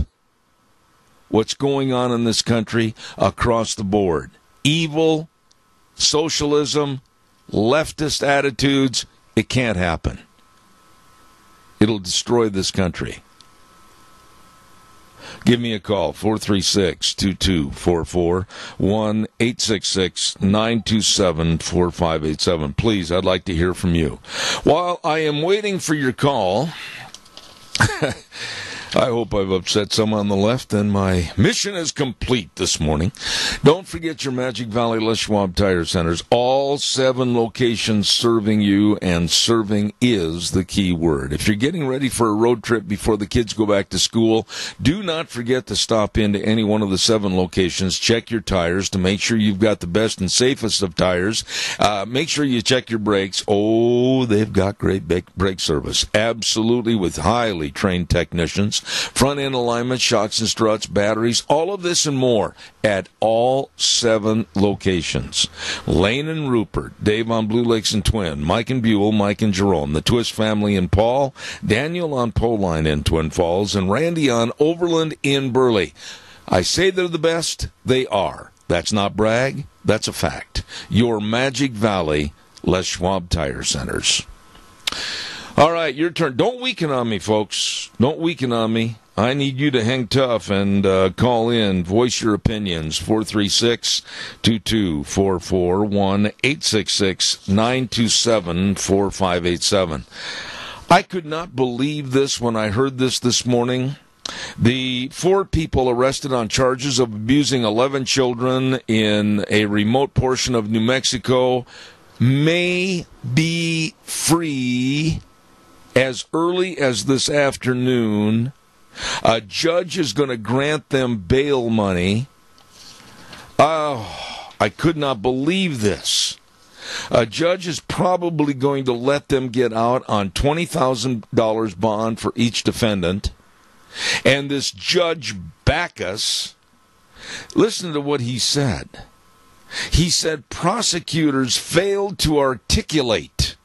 S2: what's going on in this country across the board. Evil, socialism, leftist attitudes. It can't happen. It'll destroy this country. Give me a call, 436-2244, 1-866-927-4587. Please, I'd like to hear from you. While I am waiting for your call, I hope I've upset someone on the left, and my mission is complete this morning. Don't forget your Magic Valley Les Schwab Tire Centers. All 7 locations serving you, and serving is the key word. If you're getting ready for a road trip before the kids go back to school, do not forget to stop into any one of the 7 locations. Check your tires to make sure you've got the best and safest of tires. Make sure you check your brakes. Oh, they've got great brake service. Absolutely, with highly trained technicians. Front-end alignment, shocks and struts, batteries, all of this and more at all 7 locations. Lane and Rupert, Dave on Blue Lakes and Twin, Mike and Buell, Mike and Jerome, the Twist family in Paul, Daniel on Poline in Twin Falls, and Randy on Overland in Burley. I say they're the best. They are. That's not brag. That's a fact. Your Magic Valley Les Schwab Tire Centers. All right, your turn. Don't weaken on me, folks. Don't weaken on me. I need you to hang tough and call in. Voice your opinions. 436-2244, 1-866-927-4587. I could not believe this when I heard this morning. The 4 people arrested on charges of abusing 11 children in a remote portion of New Mexico may be free as early as this afternoon. A judge is going to grant them bail money. Oh, I could not believe this. A judge is probably going to let them get out on $20,000 bond for each defendant. And this Judge Backus, listen to what he said. He said prosecutors failed to articulate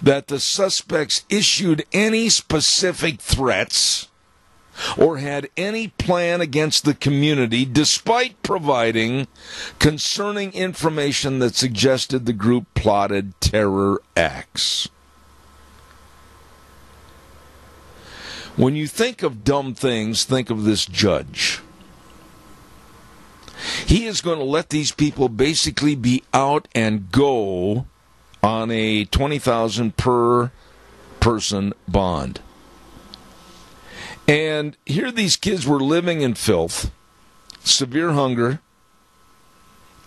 S2: that the suspects issued any specific threats or had any plan against the community, despite providing concerning information that suggested the group plotted terror acts. When you think of dumb things, think of this judge. He is going to let these people basically be out and go on a $20,000 per person bond. And here these kids were living in filth, severe hunger,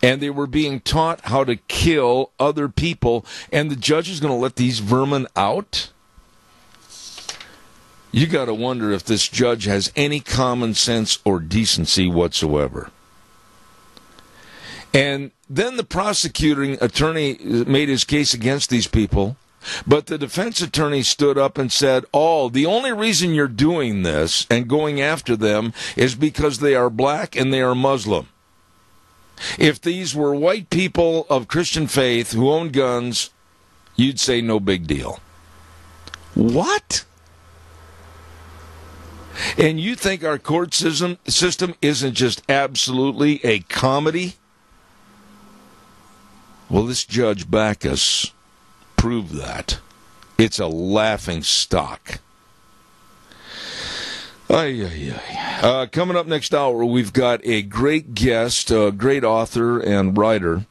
S2: and they were being taught how to kill other people, and the judge is going to let these vermin out? You got to wonder if this judge has any common sense or decency whatsoever. And then the prosecuting attorney made his case against these people, But the defense attorney stood up and said, the only reason you're doing this and going after them is because they are black and they are Muslim. If these were white people of Christian faith who own guns, you'd say no big deal. What? And you think our court system isn't just absolutely a comedy? Well, this Judge Backus proved that. It's a laughing stock. Coming up next hour, we've got a great guest, a great author and writer,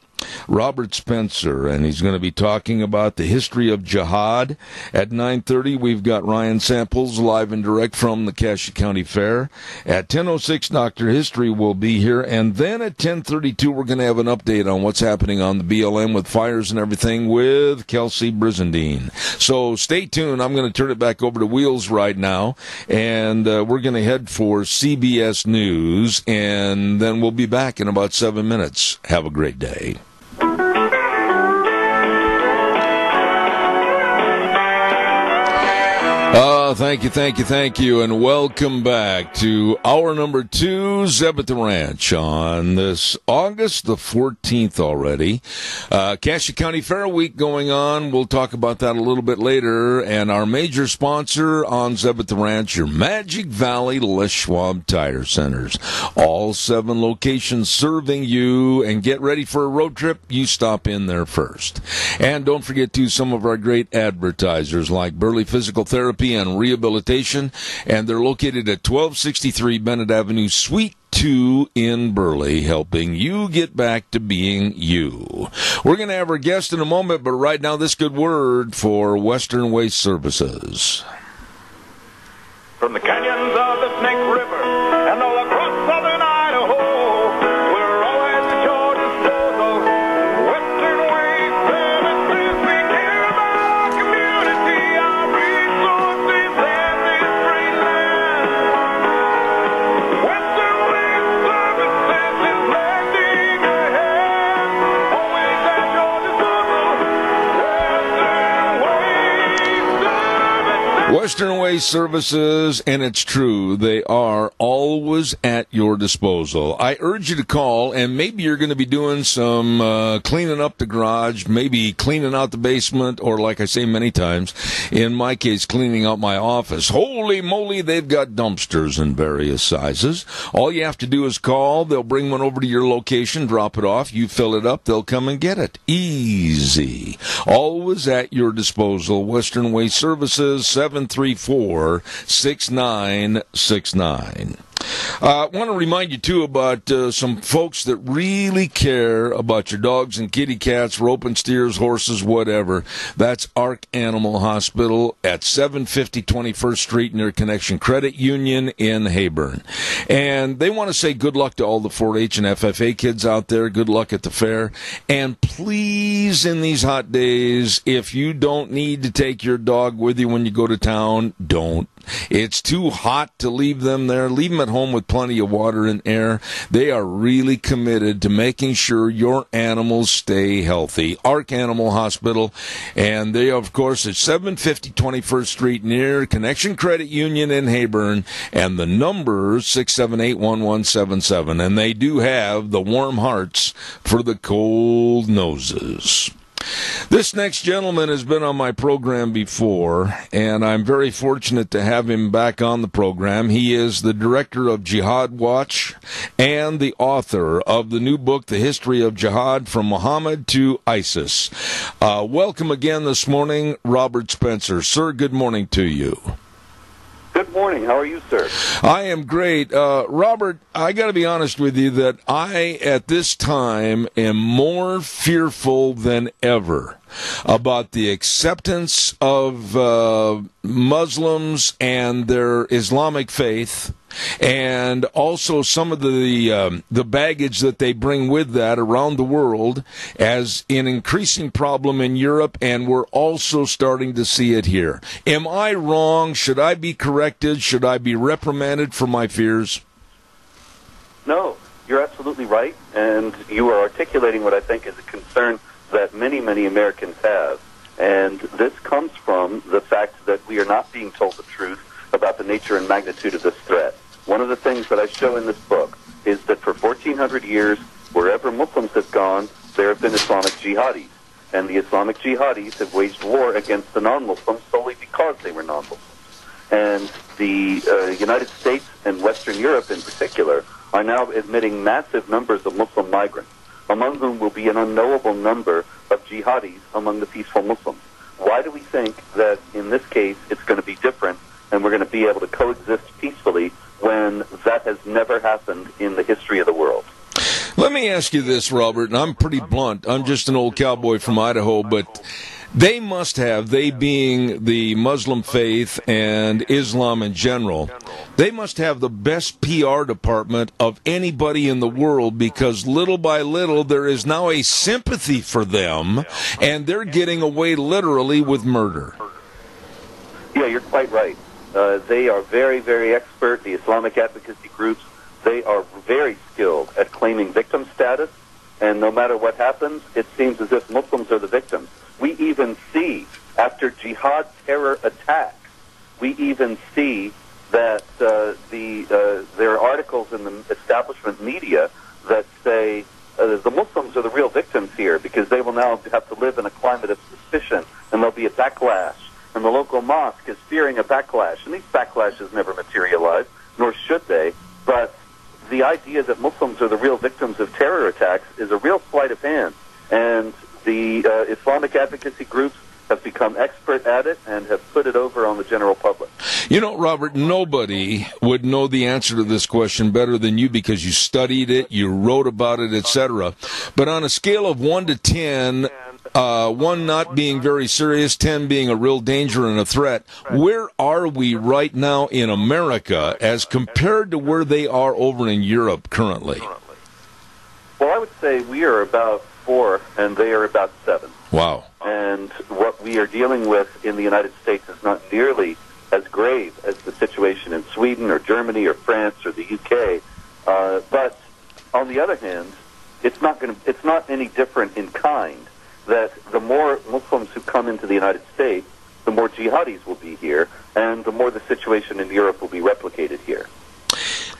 S2: Robert Spencer, and he's going to be talking about the history of jihad. At 9:30, we've got Ryan Samples live and direct from the Cassia County Fair. At 10:06, Dr. History will be here, and then at 10:32, we're going to have an update on what's happening on the BLM with fires and everything with Kelsey Brizendine. So stay tuned. I'm going to turn it back over to Wheels right now, and we're going to head for CBS News, and then we'll be back in about 7 minutes. Have a great day. Thank you, and welcome back to hour number 2, Zeb at the Ranch, on this August the 14th already. Cassia County Fair Week going on. We'll talk about that a little bit later. And our major sponsor on Zeb at the Ranch, your Magic Valley Les Schwab Tire Centers. All 7 locations serving you, and get ready for a road trip. You stop in there first. And don't forget to some of our great advertisers like Burley Physical Therapy and Rehabilitation, and they're located at 1263 Bennett Avenue, Suite 2 in Burley, helping you get back to being you. We're going to have our guest in a moment, but right now this good word for Western Waste Services.
S10: From the canyons of the Snake River and all across southern Idaho, we're always at your disposal. Western Waste Services, we care about our community, our resources, and this great land. Western Waste Services is lending a hand, always at your disposal.
S2: Western Waste Services, and it's true, they are always at your disposal. I urge you to call, and maybe you're going to be doing some cleaning up the garage, maybe cleaning out the basement, or like I say many times, in my case, cleaning out my office. Holy moly, they've got dumpsters in various sizes. All you have to do is call. They'll bring one over to your location, drop it off, you fill it up, they'll come and get it. Easy. Always at your disposal. Western Waste Services, 734-6969. I want to remind you, too, about some folks that really care about your dogs and kitty cats, roping steers, horses, whatever. That's Ark Animal Hospital at 750 21st Street near Connection Credit Union in Heyburn. And they want to say good luck to all the 4-H and FFA kids out there. Good luck at the fair. And please, in these hot days, if you don't need to take your dog with you when you go to town, don't. It's too hot to leave them there. Leave them at home with plenty of water and air. They are really committed to making sure your animals stay healthy. Ark Animal Hospital, and they, of course, at 750 21st Street near Connection Credit Union in Heyburn, and the number 678-1177. And they do have the warm hearts for the cold noses. This next gentleman has been on my program before, and I'm very fortunate to have him back on the program. He is the director of Jihad Watch and the author of the new book, The History of Jihad from Muhammad to ISIS. Welcome again this morning, Robert Spencer. Sir, good morning to you.
S11: Good morning. How are you, sir?
S2: I am great. Robert, I got to be honest with you that I, at this time, am more fearful than ever about the acceptance of Muslims and their Islamic faith, and also some of the baggage that they bring with that around the world as an increasing problem in Europe, and we're also starting to see it here. Am I wrong? Should I be corrected? Should I be reprimanded for my fears?
S11: No, you're absolutely right, and you are articulating what I think is a concern that many, many Americans have. And this comes from the fact that we are not being told the truth about the nature and magnitude of this threat. One of the things that I show in this book is that for 1,400 years, wherever Muslims have gone, there have been Islamic jihadis. And the Islamic jihadis have waged war against the non-Muslims solely because they were non-Muslims. And the United States and Western Europe in particular are now admitting massive numbers of Muslim migrants, among whom will be an unknowable number of jihadis among the peaceful Muslims. Why do we think that in this case it's going to be different and we're going to be able to coexist peacefully when that has never happened in the history of the world?
S2: Let me ask you this, Robert, and I'm pretty blunt. I'm just an old cowboy from Idaho, but they must have, they being the Muslim faith and Islam in general, they must have the best PR department of anybody in the world, because little by little there is now a sympathy for them, and they're getting away literally with murder.
S11: Yeah, you're quite right. They are very, very expert, the Islamic advocacy groups. They are very skilled at claiming victim status, and no matter what happens, it seems as if Muslims are the victims. We even see, after jihad terror attacks, we even see that there are articles in the establishment media that say the Muslims are the real victims here because they will now have to live in a climate of suspicion, and there'll be a backlash, and the local mosque is fearing a backlash. And these backlashes never materialize, nor should they, but the idea that Muslims are the real victims of terror attacks is a real sleight of hand, and the Islamic advocacy groups have become expert at it and have put it over on the general public.
S2: You know, Robert, nobody would know the answer to this question better than you because you studied it, you wrote about it, etc. But on a scale of 1 to 10, 1 not being very serious, 10 being a real danger and a threat, where are we right now in America as compared to where they are over in Europe currently?
S11: Well, I would say we are about 4 and they are about 7.
S2: Wow.
S11: And what we are dealing with in the United States is not nearly as grave as the situation in Sweden or Germany or France or the UK. But on the other hand, it's not any different in kind. That the more Muslims who come into the United States, the more jihadis will be here, and the more the situation in Europe will be replicated here.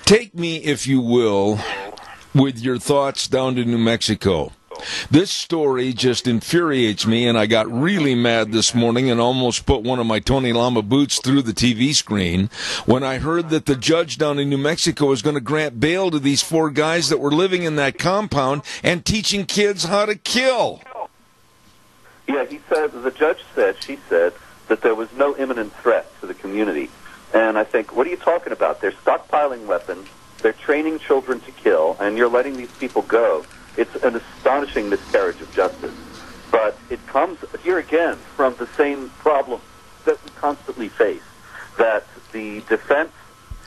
S2: Take me, if you will, with your thoughts down to New Mexico. This story just infuriates me, and I got really mad this morning and almost put one of my Tony Lama boots through the TV screen when I heard that the judge down in New Mexico is going to grant bail to these 4 guys that were living in that compound and teaching kids how to kill.
S11: Yeah, the judge said that there was no imminent threat to the community. And I think, what are you talking about? They're stockpiling weapons, they're training children to kill, and you're letting these people go. It's an astonishing miscarriage of justice. But it comes, here again, from the same problem that we constantly face, that the defense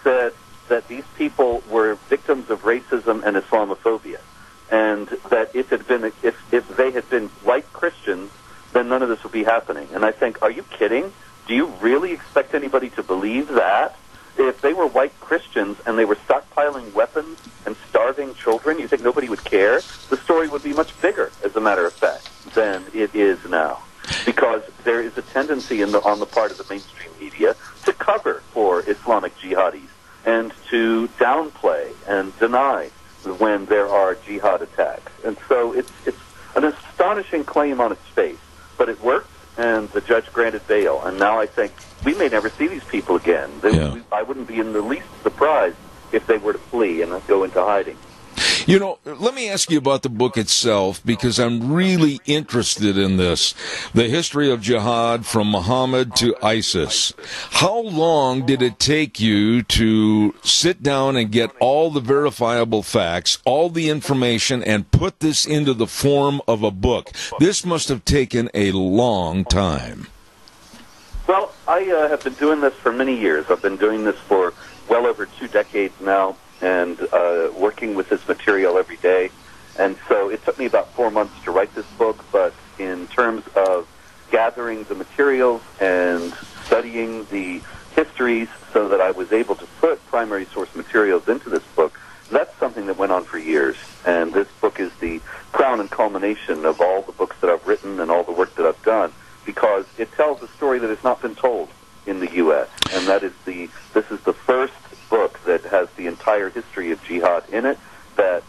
S11: said that these people were victims of racism and Islamophobia, and that if they had been white Christians, then none of this would be happening. And I think, are you kidding? Do you really expect anybody to believe that? If they were white Christians and they were stockpiling weapons and starving children, you think nobody would care? The story would be much bigger, as a matter of fact, than it is now. Because there is a tendency on the part of the mainstream media to cover for Islamic jihadis and to downplay and deny when there are jihad attacks. And so it's an astonishing claim on its face. But it worked, and the judge granted bail. And now I think we may never see these people again. I wouldn't be in the least surprised if they were to flee and go into hiding.
S2: You know, let me ask you about the book itself, because I'm really interested in this. The history of jihad from Muhammad to ISIS. How long did it take you to sit down and get all the verifiable facts, all the information, and put this into the form of a book? This must have taken a long time.
S11: Well, I have been doing this for many years. I've been doing this for well over 2 decades now, and working with this material every day. And so it took me about 4 months to write this book, but in terms of gathering the materials and studying the histories so that I was able to put primary source materials into this book, that's something that went on for years. And this book is the crown and culmination of all the books that I've written and all the work that I've done, because that's not been told in the U.S., and this is the first book that has the entire history of jihad in it, that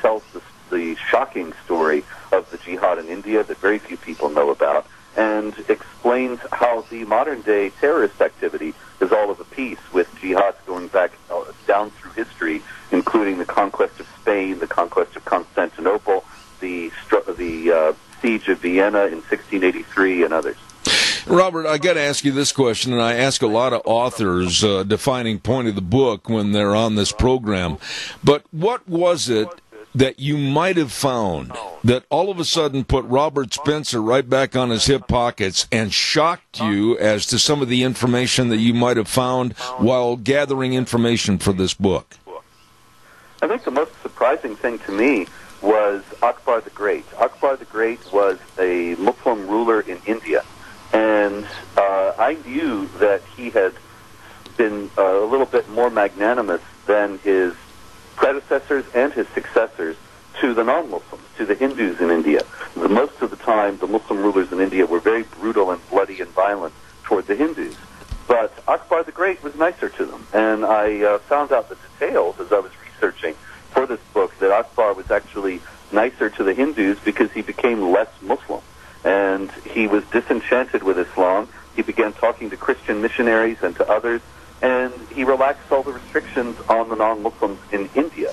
S11: tells the shocking story of the jihad in India that very few people know about, and explains how the modern-day terrorist activity is all of a piece with jihads going back down through history, including the conquest of Spain, the conquest of Constantinople, the siege of Vienna in 1683, and others.
S2: Robert, I got to ask you this question, and I ask a lot of authors defining point of the book when they're on this program. But what was it that you might have found that all of a sudden put Robert Spencer right back on his hip pockets and shocked you as to some of the information that you might have found while gathering information for this book?
S11: I think the most surprising thing to me was Akbar the Great. Akbar the Great was a Muslim ruler in India, and I knew that he had been a little bit more magnanimous than his predecessors and his successors to the non-Muslims, to the Hindus in India. Most of the time, the Muslim rulers in India were very brutal and bloody and violent toward the Hindus. But Akbar the Great was nicer to them, and I found out the details as I was researching for this book that Akbar was actually nicer to the Hindus because he became less Muslim, and he was disenchanted with Islam. He began talking to Christian missionaries and to others, and he relaxed all the restrictions on the non-Muslims in India.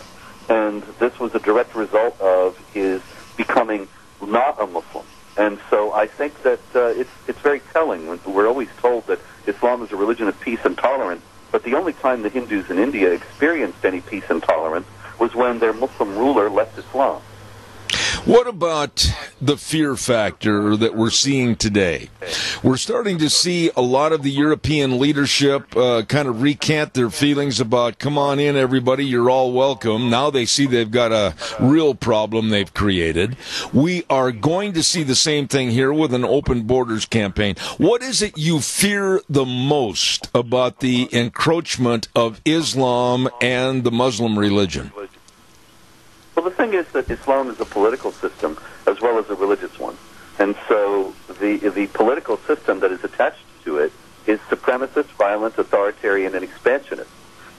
S11: And this was a direct result of his becoming not a Muslim. And so I think that it's very telling. We're always told that Islam is a religion of peace and tolerance, but the only time the Hindus in India experienced any peace and tolerance was when their Muslim ruler left Islam.
S2: What about the fear factor that we're seeing today? We're starting to see a lot of the European leadership kind of recant their feelings about, come on in, everybody, you're all welcome. Now they see they've got a real problem they've created. We are going to see the same thing here with an open borders campaign. What is it you fear the most about the encroachment of Islam and the Muslim religion?
S11: Well, the thing is that Islam is a political system as well as a religious one. And so the political system that is attached to it is supremacist, violent, authoritarian, and expansionist.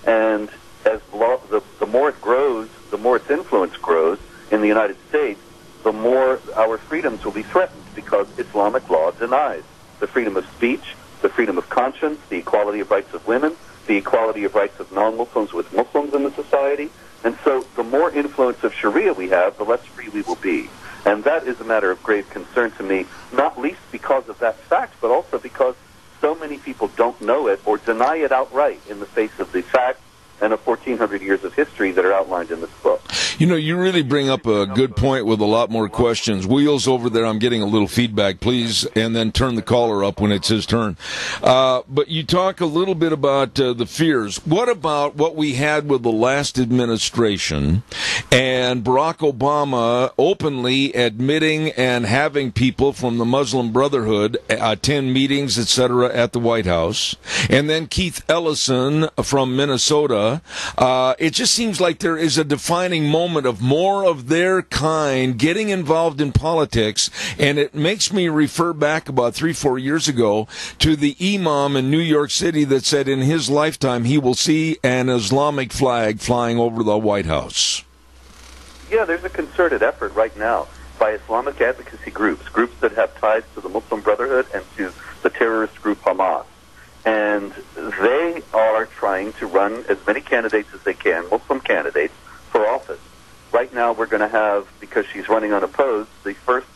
S11: And as the more it grows, the more its influence grows in the United States, the more our freedoms will be threatened, because Islamic law denies the freedom of speech, the freedom of conscience, the equality of rights of women, the equality of rights of non-Muslims with Muslims in the society. And so the more influence of Sharia we have, the less free we will be. And that is a matter of grave concern to me, not least because of that fact, but also because so many people don't know it or deny it outright in the face of the facts and of 1,400 years of history that are outlined in this book.
S2: You know, you really bring up a good point with a lot more questions. Wheels over there, I'm getting a little feedback, please, and then turn the caller up when it's his turn. But you talk a little bit about the fears. What about what we had with the last administration and Barack Obama openly admitting and having people from the Muslim Brotherhood attend meetings, etc., at the White House, and then Keith Ellison from Minnesota? It just seems like there is a defining moment of more of their kind getting involved in politics, and it makes me refer back about 3-4 years ago to the imam in New York City that said in his lifetime he will see an Islamic flag flying over the White House.
S11: Yeah, there's a concerted effort right now by Islamic advocacy groups that have ties to the Muslim Brotherhood and to the terrorist group Hamas. And they are trying to run as many candidates as they can, Muslim candidates, for office. Right now we're going to have, because she's running unopposed, the first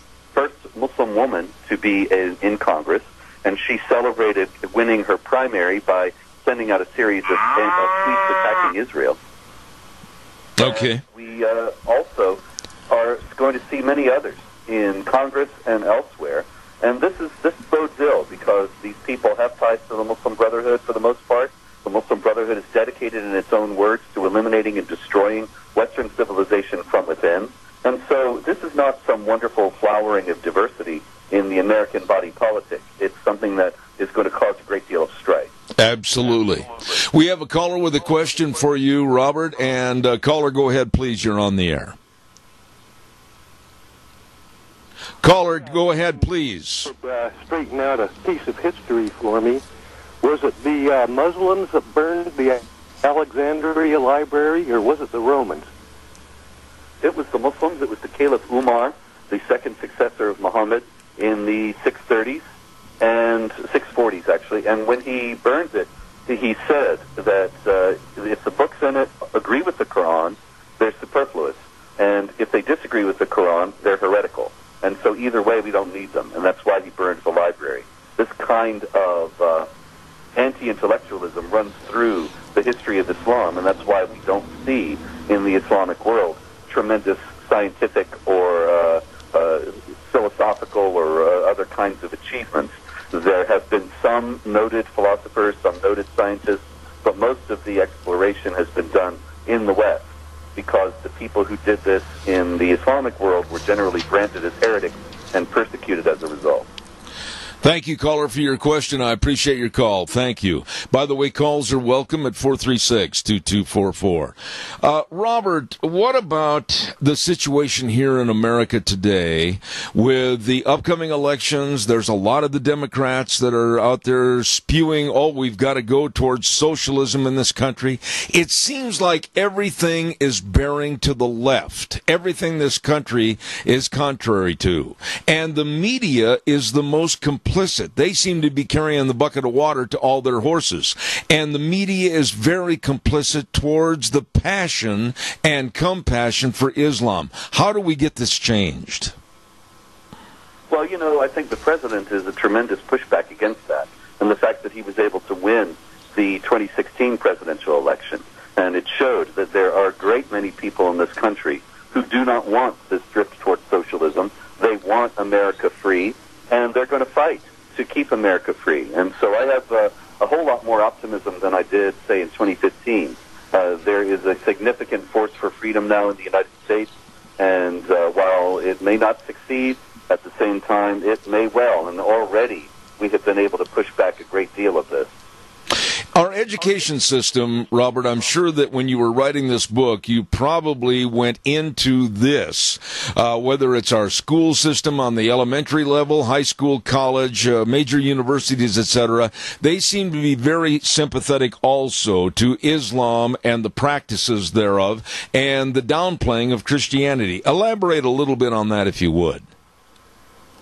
S11: Muslim woman to be in Congress, and she celebrated winning her primary by sending out a series of tweets attacking Israel.
S2: Okay.
S11: And we also are going to see many others in Congress and elsewhere. And this bodes ill, because these people have ties to the Muslim Brotherhood for the most part. The Muslim Brotherhood is dedicated, in its own words, to eliminating and destroying Western civilization from within. And so this is not some wonderful flowering of diversity in the American body politic. It's something that is going to cause a great deal of strife.
S2: Absolutely. We have a caller with a question for you, Robert. And caller, go ahead, please. You're on the air. Caller, go ahead, please.
S12: Straighten out a piece of history for me. Was it the Muslims that burned the Alexandria Library, or was it the Romans?
S11: It was the Muslims. It was the Caliph Umar, the second successor of Muhammad, in the 630s and 640s, actually. And when he burned it, he said that if the books in it agree with the Quran, they're superfluous. And if they disagree with the Quran, they're heretical. And so either way, we don't need them. And that's why he burned the library. This kind of anti-intellectualism runs through the history of Islam, and that's why we don't see in the Islamic world tremendous scientific or philosophical or other kinds of achievements. There have been some noted philosophers, some noted scientists, but most of the exploration has been done in the West, because the people who did this in the Islamic world were generally branded as heretics and persecuted as a result.
S2: Thank you, caller, for your question. I appreciate your call. Thank you. By the way, calls are welcome at 436-2244. Robert, what about the situation here in America today with the upcoming elections? There's a lot of the Democrats that are out there spewing, we've got to go towards socialism in this country. It seems like everything is bearing to the left. Everything this country is contrary to. And the media is the most complicit. They seem to be carrying the bucket of water to all their horses. And the media is very complicit towards the passion and compassion for Islam. How do we get this changed?
S11: Well, I think the president is a tremendous pushback against that, and the fact that he was able to win the 2016 presidential election. And it showed that there are a great many people in this country who do not want this drift towards socialism. They want America free, and they're going to fight to keep America free. And so I have a whole lot more optimism than I did, say, in 2015. There is a significant force for freedom now in the United States, and while it may not succeed, at the same time, it may well. And already we have been able to push back a great deal of this.
S2: Our education system, Robert, I'm sure that when you were writing this book, you probably went into this, whether it's our school system on the elementary level, high school, college, major universities, etc. They seem to be very sympathetic also to Islam and the practices thereof and the downplaying of Christianity. Elaborate a little bit on that, if you would.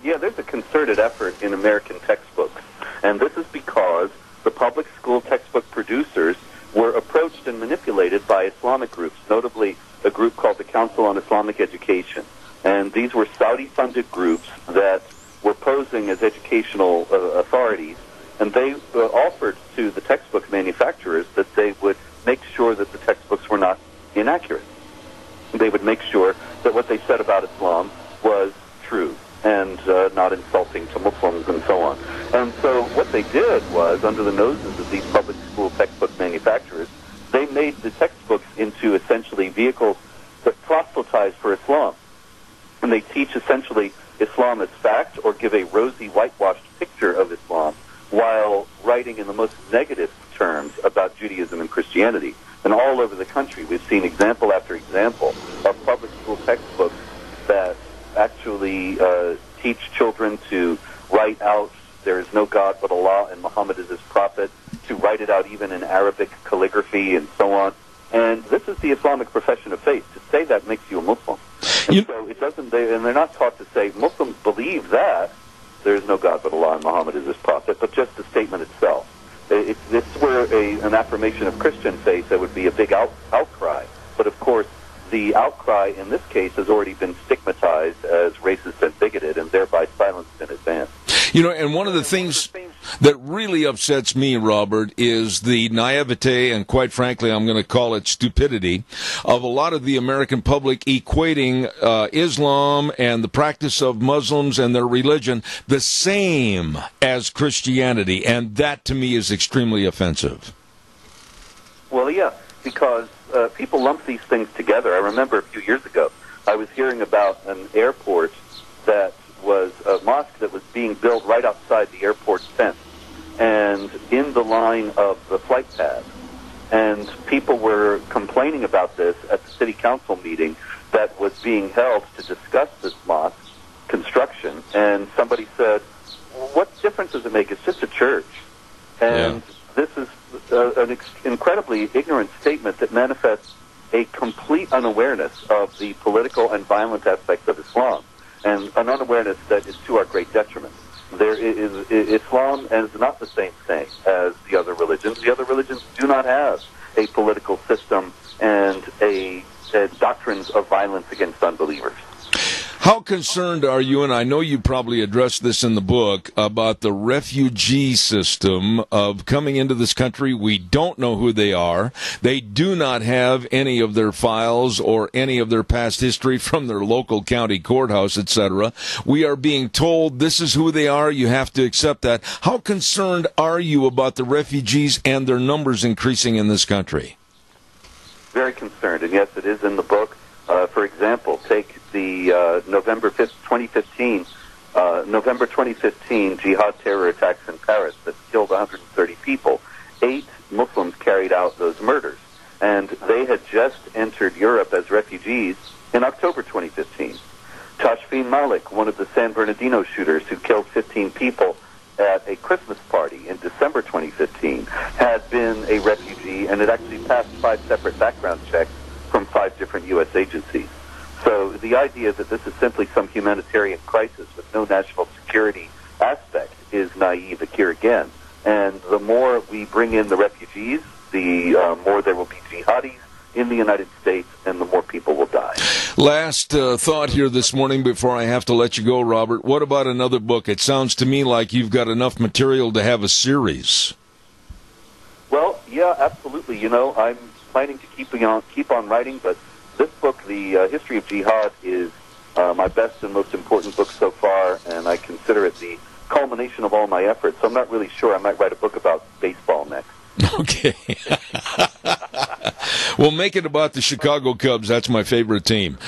S11: Yeah, there's a concerted effort in American textbooks, and this is because the public school textbook producers were approached and manipulated by Islamic groups, notably a group called the Council on Islamic Education. And these were Saudi-funded groups that were posing as educational authorities, and they offered to the textbook manufacturers that they would make sure that the textbooks were not inaccurate. They would make sure that what they said about Islam was true and not insulting to Muslims and so on. And so what they did was, under the noses of these public school textbook manufacturers, they made the textbooks into essentially vehicles that proselytize for Islam. And they teach essentially Islam as fact or give a rosy whitewashed picture of Islam while writing in the most negative terms about Judaism and Christianity. And all over the country, we've seen example after example of public school textbooks that actually teach children to write out there is no God but Allah and Muhammad is his prophet, to write it out even in Arabic calligraphy and so on. And this is the Islamic profession of faith. To say that makes you a Muslim. And so it doesn't, and they're not taught to say Muslims believe that there is no God but Allah and Muhammad is his prophet, but just the statement itself. If this were an affirmation of Christian faith, there would be a big outcry. But of course, the outcry in this case has already been stigmatized as racist and bigoted and thereby silenced in advance.
S2: And one of the things that really upsets me, Robert, is the naivete and, quite frankly, I'm going to call it stupidity of a lot of the American public equating Islam and the practice of Muslims and their religion the same as Christianity, and that to me is extremely offensive.
S11: Well, yeah, because people lump these things together. I remember a few years ago, I was hearing about an airport that was a mosque that was being built right outside the airport fence and in the line of the flight path. And people were complaining about this at the city council meeting that was being held to discuss this mosque construction. a ignorant statement that manifests a complete unawareness of the political and violent aspects of Islam, and an unawareness that is to our great detriment. There is Islam is not the same thing as the other religions. The other religions do not have a political system and a doctrines of violence against unbelievers.
S2: How concerned are you, and I know you probably addressed this in the book, about the refugee system of coming into this country? We don't know who they are. They do not have any of their files or any of their past history from their local county courthouse, etc. We are being told this is who they are. You have to accept that. How concerned are you about the refugees and their numbers increasing in this country?
S11: Very concerned, and yes, it is in the book. For example, take the November 2015 jihad terror attacks in Paris that killed 130 people. 8 Muslims carried out those murders, and they had just entered Europe as refugees in October 2015. Tashfeen Malik, one of the San Bernardino shooters who killed 15 people at a Christmas party in December 2015, had been a refugee and had actually passed 5 separate background checks from 5 different U.S. agencies. So the idea that this is simply some humanitarian crisis with no national security aspect is naive here again. And the more we bring in the refugees, the more there will be jihadis in the United States, and the more people will die.
S2: Last thought here this morning before I have to let you go, Robert. What about another book? It sounds to me like you've got enough material to have a series.
S11: Well, yeah, absolutely. You know, I'm planning to keep on writing, but this book, The History of Jihad, is my best and most important book so far, and I consider it the culmination of all my efforts. So I'm not really sure. I might write a book about baseball next.
S2: Okay. We'll make it about the Chicago Cubs. That's my favorite team.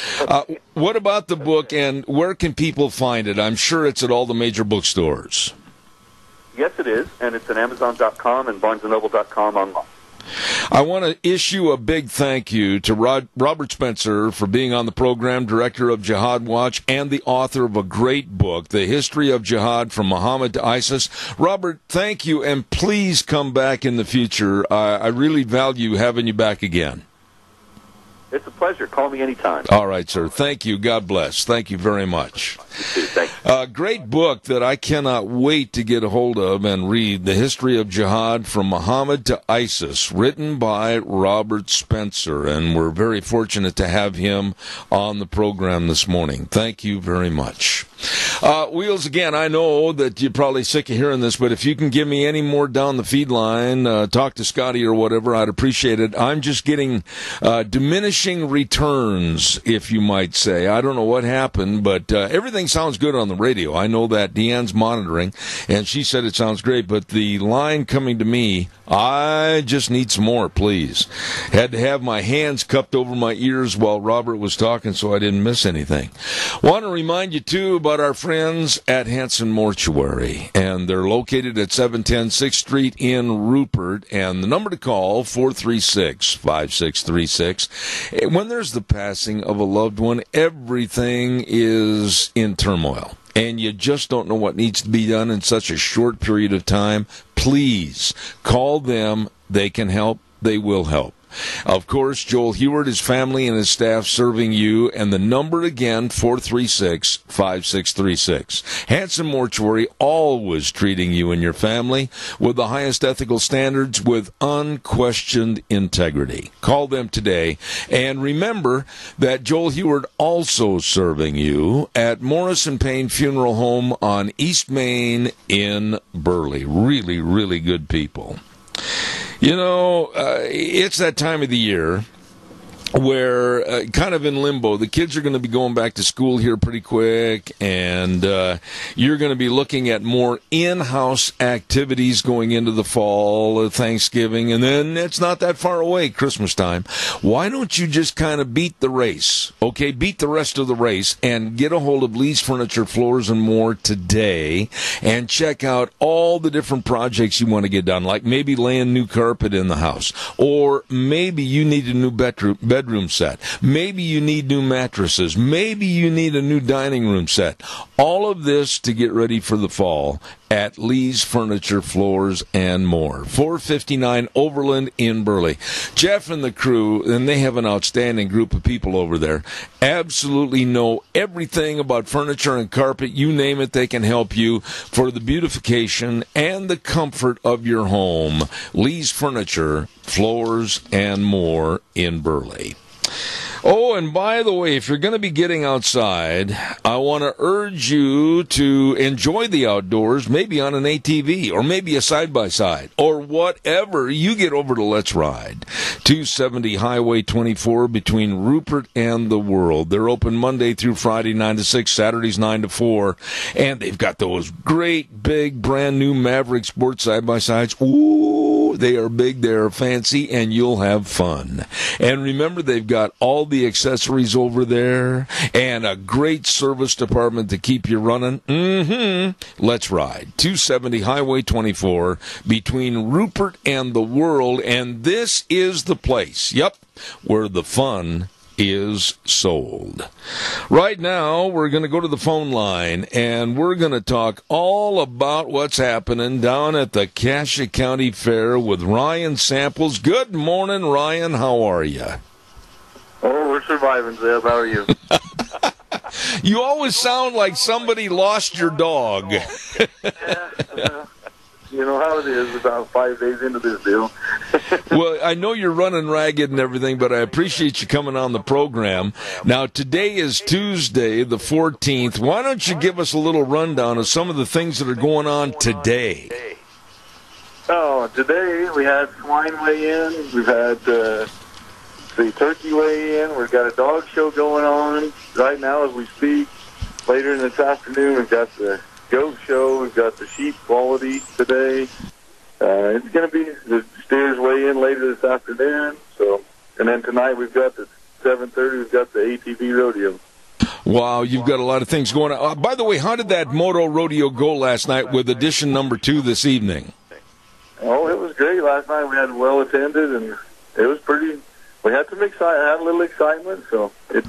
S2: What about the book, and where can people find it? I'm sure it's at all the major bookstores.
S11: Yes, it is, and it's at Amazon.com and BarnesandNoble.com online.
S2: I want to issue a big thank you to Robert Spencer for being on the program, director of Jihad Watch, and the author of a great book, The History of Jihad from Muhammad to ISIS. Robert, thank you, and please come back in the future. I really value having you back again.
S11: It's a pleasure. Call me anytime.
S2: All right, sir. Thank you. God bless. Thank you very much.
S11: You too. Thanks.
S2: Great book that I cannot wait to get a hold of and read, The History of Jihad from Muhammad to ISIS, written by Robert Spencer, and we're very fortunate to have him on the program this morning. Thank you very much. Wheels, again, I know that you're probably sick of hearing this, but if you can give me any more down the feed line, talk to Scotty or whatever, I'd appreciate it. I'm just getting diminishing returns, if you might say. I don't know what happened, but everything sounds good on the radio. I know that Deanne's monitoring, and she said it sounds great, but the line coming to me, I just need some more, please. Had to have my hands cupped over my ears while Robert was talking so I didn't miss anything. Want to remind you, too, about our friends at Hanson Mortuary, and they're located at 710 6th Street in Rupert, and the number to call, 436-5636. When there's the passing of a loved one, everything is in turmoil, and you just don't know what needs to be done in such a short period of time. Please call them. They can help. They will help. Of course, Joel Heward, his family, and his staff serving you. And the number again, 436-5636. Hanson Mortuary, always treating you and your family with the highest ethical standards with unquestioned integrity. Call them today. And remember that Joel Heward also serving you at Morrison Payne Funeral Home on East Main in Burley. Really, really good people. You know, it's that time of the year where kind of in limbo. The kids are going to be going back to school here pretty quick, and you're going to be looking at more in-house activities going into the fall, Thanksgiving, and then it's not that far away, Christmas time. Why don't you just kind of beat the race, okay? Beat the rest of the race and get a hold of Lee's Furniture, Floors, and More today and check out all the different projects you want to get done, like maybe laying new carpet in the house, or maybe you need a new bedroom bedroom set. Maybe you need new mattresses. Maybe you need a new dining room set. All of this to get ready for the fall at Lee's Furniture, Floors, and More. 459 Overland in Burley. Jeff and the crew, and they have an outstanding group of people over there, absolutely know everything about furniture and carpet. You name it, they can help you for the beautification and the comfort of your home. Lee's Furniture, Floors, and More in Burley. Oh, and by the way, if you're going to be getting outside, I want to urge you to enjoy the outdoors, maybe on an ATV or maybe a side-by-side or whatever. You get over to Let's Ride. 270 Highway 24 between Rupert and the World. They're open Monday through Friday, 9 to 6, Saturdays, 9 to 4. And they've got those great, big, brand-new Maverick Sports side-by-sides. Ooh, they are big, they are fancy, and you'll have fun. And remember, they've got all the accessories over there and a great service department to keep you running. Let's Ride. 270 Highway 24 between Rupert and the World, and this is the place, where the fun is sold. Right now, we're going to go to the phone line, and we're going to talk all about what's happening down at the Cassia County Fair with Ryan Samples. Good morning, Ryan. How are you?
S13: Oh, we're surviving, Zeb. How are you?
S2: You always sound like somebody lost your dog.
S13: You know how it is about 5 days into this deal.
S2: Well, I know you're running ragged and everything, but I appreciate you coming on the program. Now, today is Tuesday, the 14th. Why don't you give us a little rundown of some of the things that are going on today?
S13: Oh, today we had swine weigh in. We've had the turkey weigh in. We've got a dog show going on right now as we speak. Later in this afternoon, we've got the goat show. We've got the sheep quality today. It's going to be the steers weigh in later this afternoon. So, and then tonight we've got the 7:30. We've got the ATV rodeo.
S2: Wow, you've got a lot of things going on. By the way, how did that moto rodeo go last night with edition number 2 this evening?
S13: Oh, it was great last night. We had it well attended, and it was pretty. We had some had a little excitement. So it's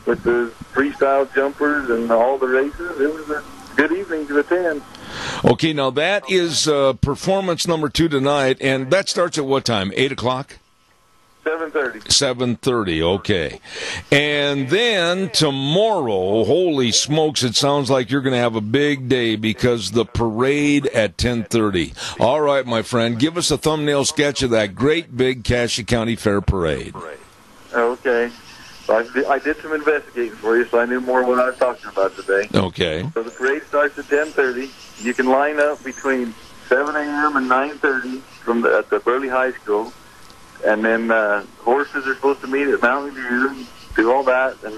S13: with the freestyle jumpers and all the races. It was a good evening to attend.
S2: Okay, now that is performance number 2 tonight, and that starts at what time? 8 o'clock?
S13: 7:30.
S2: 7:30, okay. And then tomorrow, holy smokes, it sounds like you're going to have a big day because the parade at 10:30. All right, my friend, give us a thumbnail sketch of that great big Cassia County Fair parade.
S13: Okay. I did some investigating for you, so I knew more what I was talking about today.
S2: Okay.
S13: So the parade starts at 10:30. You can line up between 7 a.m. and 9:30 at the Burley High School. And then horses are supposed to meet at Mountain View, do all that. And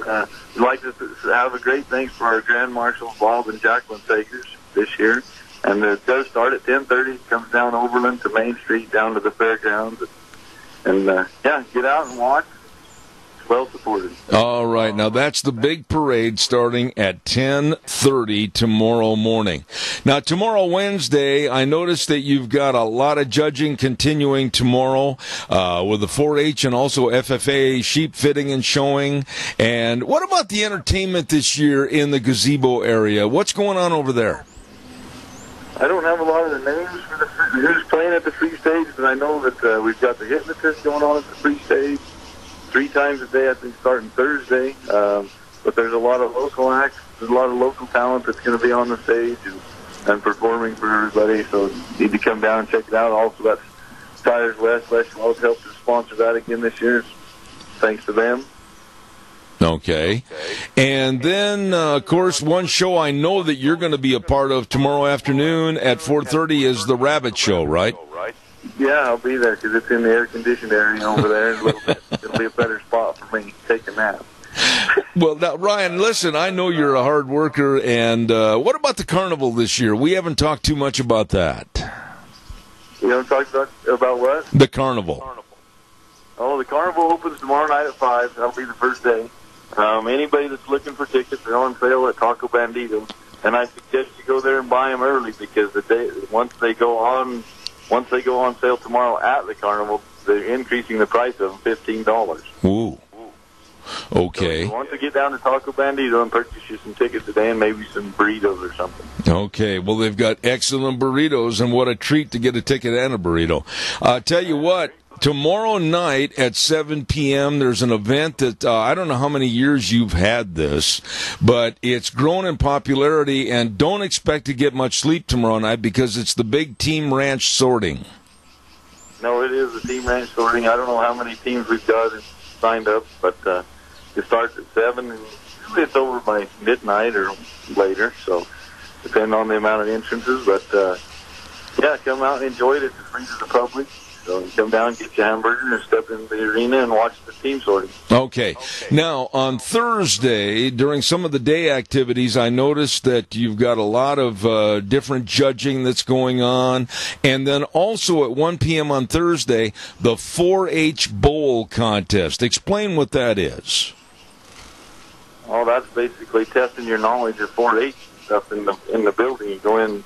S13: we'd like to have a great thanks for our Grand Marshals, Bob and Jacqueline Takers, this year. And it does start at 10:30. It comes down Overland to Main Street, down to the fairgrounds. And get out and watch. Well supported.
S2: All right, now that's the big parade starting at 10:30 tomorrow morning. Now, tomorrow, Wednesday, I noticed that you've got a lot of judging continuing tomorrow with the 4-H and also FFA sheep fitting and showing. And what about the entertainment this year in the gazebo area? What's going on over there?
S13: I don't have a lot of the names for who's playing at the free stage, but I know that we've got the hypnotist going on at the free stage 3 times a day, I think, starting Thursday. But there's a lot of local acts. There's a lot of local talent that's going to be on the stage and performing for everybody. So you need to come down and check it out. Also, that's Tires West. Les Schwab helped to sponsor that again this year. Thanks to them.
S2: Okay. And then, of course, one show I know that you're going to be a part of tomorrow afternoon at 4:30 is the Rabbit Show, right?
S13: Yeah, I'll be there because it's in the air-conditioned area over there. It'll be a better spot for me taking that.
S2: Well, now, Ryan, listen, I know you're a hard worker, and what about the carnival this year? We haven't talked too much about that.
S13: You haven't talked about what?
S2: The carnival.
S13: Oh, the carnival opens tomorrow night at 5. That'll be the first day. Anybody that's looking for tickets, they're on sale at Taco Bandito, and I suggest you go there and buy them early because once they go on sale tomorrow at the carnival, they're increasing the price of them $15.
S2: Ooh. Okay.
S13: So if you want to get down to Taco Bandito and purchase you some tickets today and maybe some burritos or something.
S2: Okay. Well, they've got excellent burritos, and what a treat to get a ticket and a burrito. Tell you what, tomorrow night at 7 p.m., there's an event that I don't know how many years you've had this, but it's grown in popularity, and don't expect to get much sleep tomorrow night because it's the big Team Ranch sorting.
S13: No, it is the Team Ranch sorting. I don't know how many teams we've got signed up, but it starts at 7, and usually it's over by midnight or later, so depending on the amount of entrances. But, yeah, come out and enjoy it. It's free to the public. So you come down, get your hamburger, and step into the arena and watch the team sorting.
S2: Okay. Now, on Thursday, during some of the day activities, I noticed that you've got a lot of different judging that's going on. And then also at 1 p.m. on Thursday, the 4-H Bowl contest. Explain what that is.
S13: Well, that's basically testing your knowledge of 4-H stuff in the building. You go in,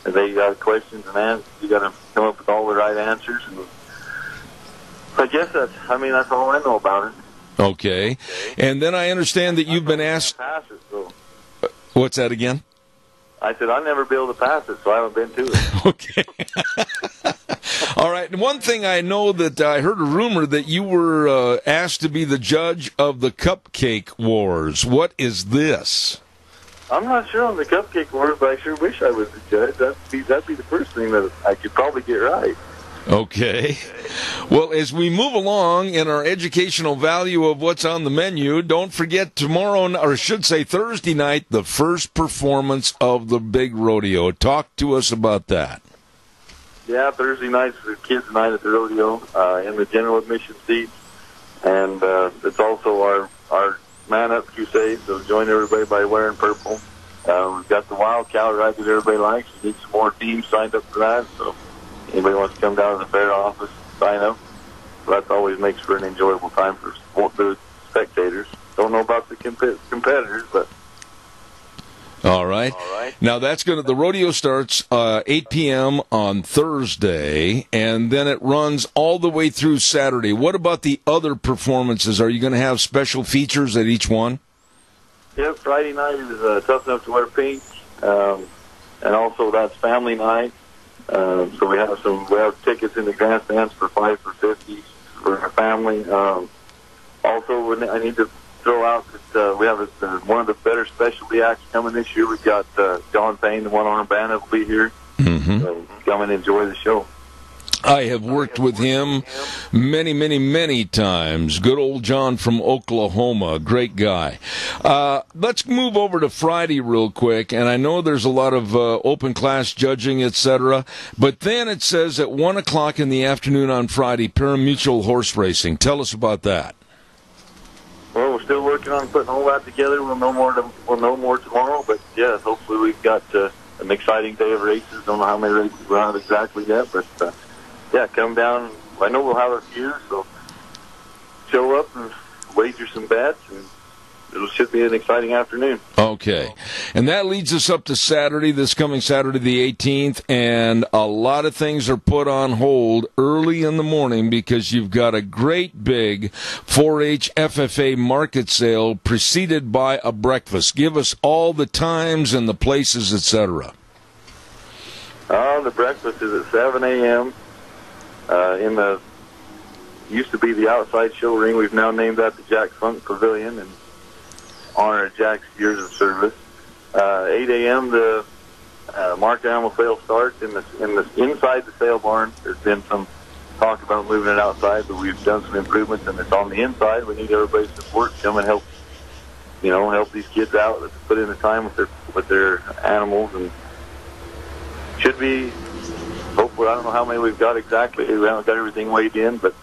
S13: and they got questions and answers. You got to come up with all the right answers. And I guess that's all I know about it.
S2: Okay. And then I understand that you've been asked.
S13: Pass it, so.
S2: What's that again?
S13: I said I'll never be able to pass it, so I haven't been to it.
S2: Okay. All right. One thing I know that I heard a rumor that you were asked to be the judge of the Cupcake Wars. What is this?
S13: I'm not sure on the Cupcake Wars, but I sure wish I was the judge. That'd be the first thing that I could probably get right.
S2: Okay. Well, as we move along in our educational value of what's on the menu, don't forget tomorrow, or I should say Thursday night, the first performance of the big rodeo. Talk to us about that.
S13: Yeah, Thursday night's the kids' night at the rodeo in the general admission seats, and it's also our Man Up Crusade, so join everybody by wearing purple. We've got the Wild Cow ride that everybody likes. We need some more teams signed up for that, so anybody wants to come down to the fair office, sign up. So that always makes for an enjoyable time for the spectators. Don't know about the competitors, but...
S2: All right. Now the rodeo starts 8 p.m. on Thursday, and then it runs all the way through Saturday. What about the other performances? Are you going to have special features at each one?
S13: Yeah, Friday night is Tough Enough to Wear Pink, and also that's family night. So we have tickets in the grandstands for 5 for 50 for our family. Also, I need to throw out that we have one of the better specialty acts coming this year. We've got John Payne, the one-arm bandit, will be here.
S2: Mm-hmm.
S13: So come and enjoy the show.
S2: I have worked with him many, many, many times. Good old John from Oklahoma. Great guy. Let's move over to Friday real quick. And I know there's a lot of open class judging, etc. But then it says at 1 o'clock in the afternoon on Friday, pari-mutuel horse racing. Tell us about that.
S13: Well, we're still working on putting all that together. We'll know more tomorrow. But, yeah, hopefully we've got an exciting day of races. Don't know how many races we'll have exactly yet, but... yeah, come down. I know we'll have a few, so show up and wager some bets, and it should be an exciting afternoon.
S2: Okay. And that leads us up to Saturday, this coming Saturday the 18th, and a lot of things are put on hold early in the morning because you've got a great big 4-H FFA market sale preceded by a breakfast. Give us all the times and the places, etc.
S13: The breakfast is at 7 a.m. Used to be the outside show ring. We've now named that the Jack Funk Pavilion in honor of Jack's years of service. 8 a.m. the marked animal sale starts inside the sale barn. There's been some talk about moving it outside, but we've done some improvements and it's on the inside. We need everybody's support to come and help these kids out, put in the time with their animals, and should be. Hopefully, I don't know how many we've got exactly. We haven't got everything weighed in, but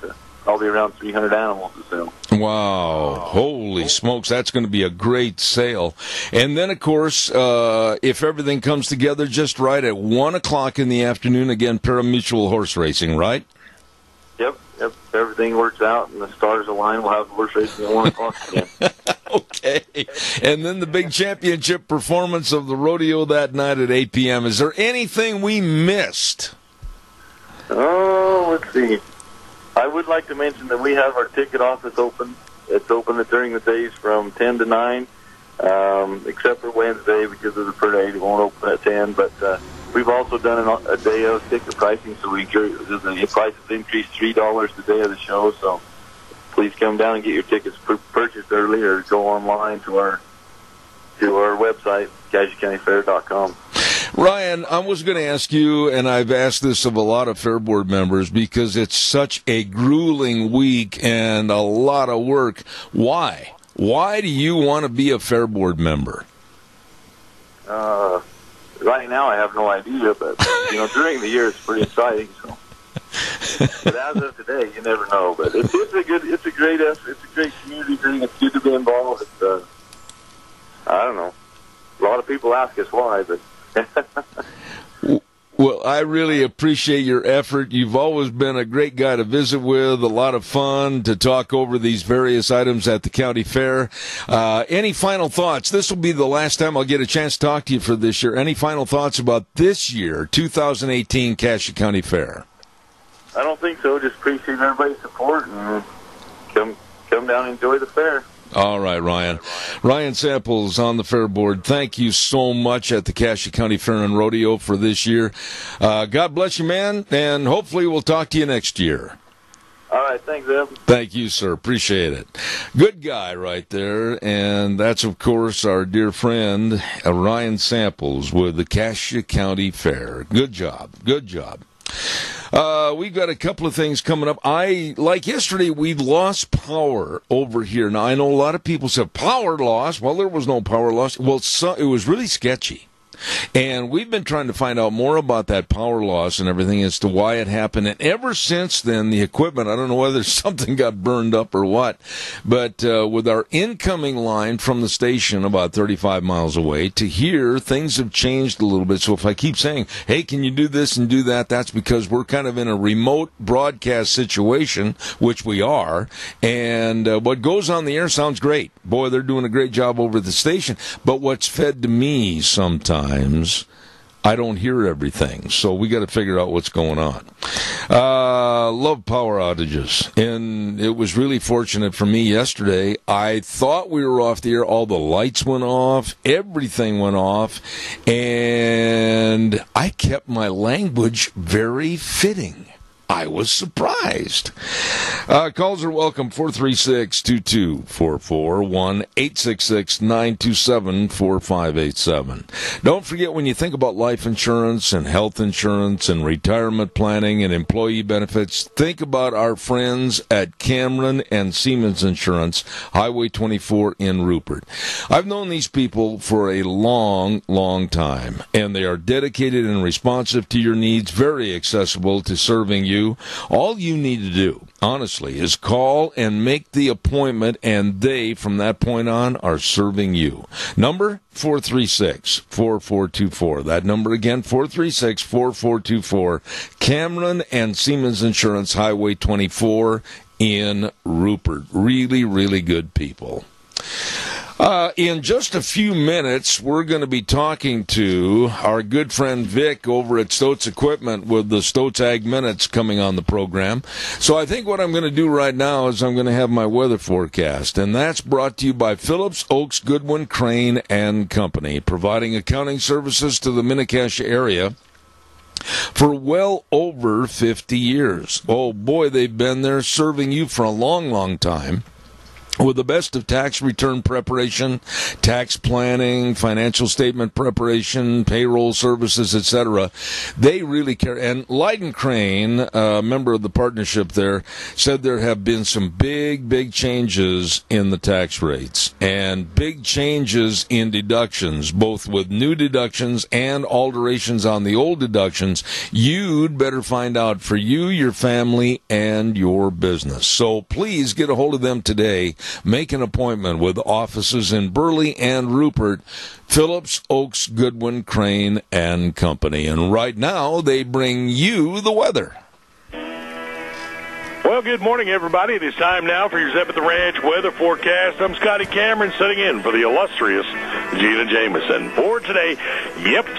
S13: probably around 300 animals to sell.
S2: Wow. Holy smokes, that's going to be a great sale. And then, of course, if everything comes together just right, at 1 o'clock in the afternoon, again, pari-mutuel horse racing, right?
S13: Yep. If everything works out and the stars align, we'll have horse racing at 1 o'clock again.
S2: Okay. And then the big championship performance of the rodeo that night at 8 p.m. Is there anything we missed?
S13: Oh, let's see. I would like to mention that we have our ticket office open. It's open during the days from 10 to 9, except for Wednesday because of the parade. It won't open at 10, but we've also done a day of ticket pricing, so the prices increased $3 the day of the show, so please come down and get your tickets purchased early or go online to our website, CashierCountyFair.com.
S2: Ryan, I was going to ask you, and I've asked this of a lot of Fair Board members, because it's such a grueling week and a lot of work. Why? Why do you want to be a Fair Board member?
S13: Right now, I have no idea, but during the year, it's pretty exciting. So, but as of today, you never know. But it's a great community thing. It's good to be involved. It's, I don't know. A lot of people ask us why, but.
S2: Well, I really appreciate your effort. You've always been a great guy to visit with, a lot of fun to talk over these various items at the county fair. Any final thoughts? This will be the last time I'll get a chance to talk to you for this year. Any final thoughts about this year, 2018 Cassia County Fair?
S13: I don't think so. Just appreciate everybody's support and come down and enjoy the fair.
S2: All right, Ryan. Ryan Samples on the Fair Board. Thank you so much at the Cassia County Fair and Rodeo for this year. God bless you, man, and hopefully we'll talk to you next year.
S13: All right, thanks, Eb.
S2: Thank you, sir. Appreciate it. Good guy right there, and that's, of course, our dear friend Ryan Samples with the Cassia County Fair. Good job. Good job. We've got a couple of things coming up. Like yesterday, we lost power over here. Now, I know a lot of people said, power loss? Well, there was no power loss. Well, it was really sketchy. And we've been trying to find out more about that power loss and everything as to why it happened. And ever since then, the equipment, I don't know whether something got burned up or what, but with our incoming line from the station about 35 miles away to here, things have changed a little bit. So if I keep saying, hey, can you do this and do that, that's because we're kind of in a remote broadcast situation, which we are. And what goes on the air sounds great. Boy, they're doing a great job over at the station. But what's fed to me sometimes, I don't hear everything, so we got to figure out what's going on. Love power outages, and it was really fortunate for me yesterday. I thought we were off the air. All the lights went off, everything went off, and I kept my language very fitting. I was surprised. Calls are welcome, 436-2244, 1-866-927-4587. Don't forget, when you think about life insurance and health insurance and retirement planning and employee benefits, think about our friends at Cameron and Siemens Insurance, Highway 24 in Rupert. I've known these people for a long, long time, and they are dedicated and responsive to your needs, very accessible to serving you. All you need to do, honestly, is call and make the appointment, and they, from that point on, are serving you. Number 436-4424. That number again, 436-4424. Cameron and Siemens Insurance, Highway 24 in Rupert. Really, really good people. In just a few minutes, we're going to be talking to our good friend Vic over at Stoats Equipment with the Stoats Ag Minutes coming on the program. So I think what I'm going to do right now is I'm going to have my weather forecast, and that's brought to you by Phillips, Oaks, Goodwin, Crane, and Company, providing accounting services to the Mini-Cassia area for well over 50 years. Oh, boy, they've been there serving you for a long, long time. With the best of tax return preparation, tax planning, financial statement preparation, payroll services, etc. They really care. And Leiden Crane, a member of the partnership there, said there have been some big changes in the tax rates and big changes in deductions, both with new deductions and alterations on the old deductions. You'd better find out for you, your family, and your business. So please get a hold of them today. Make an appointment with offices in Burley and Rupert, Phillips, Oaks, Goodwin, Crane, and Company. And right now, they bring you the weather.
S4: Well, good morning, everybody. It is time now for your Zeb at the Ranch weather forecast. I'm Scotty Cameron sitting in for the illustrious Gina Jameson. For today,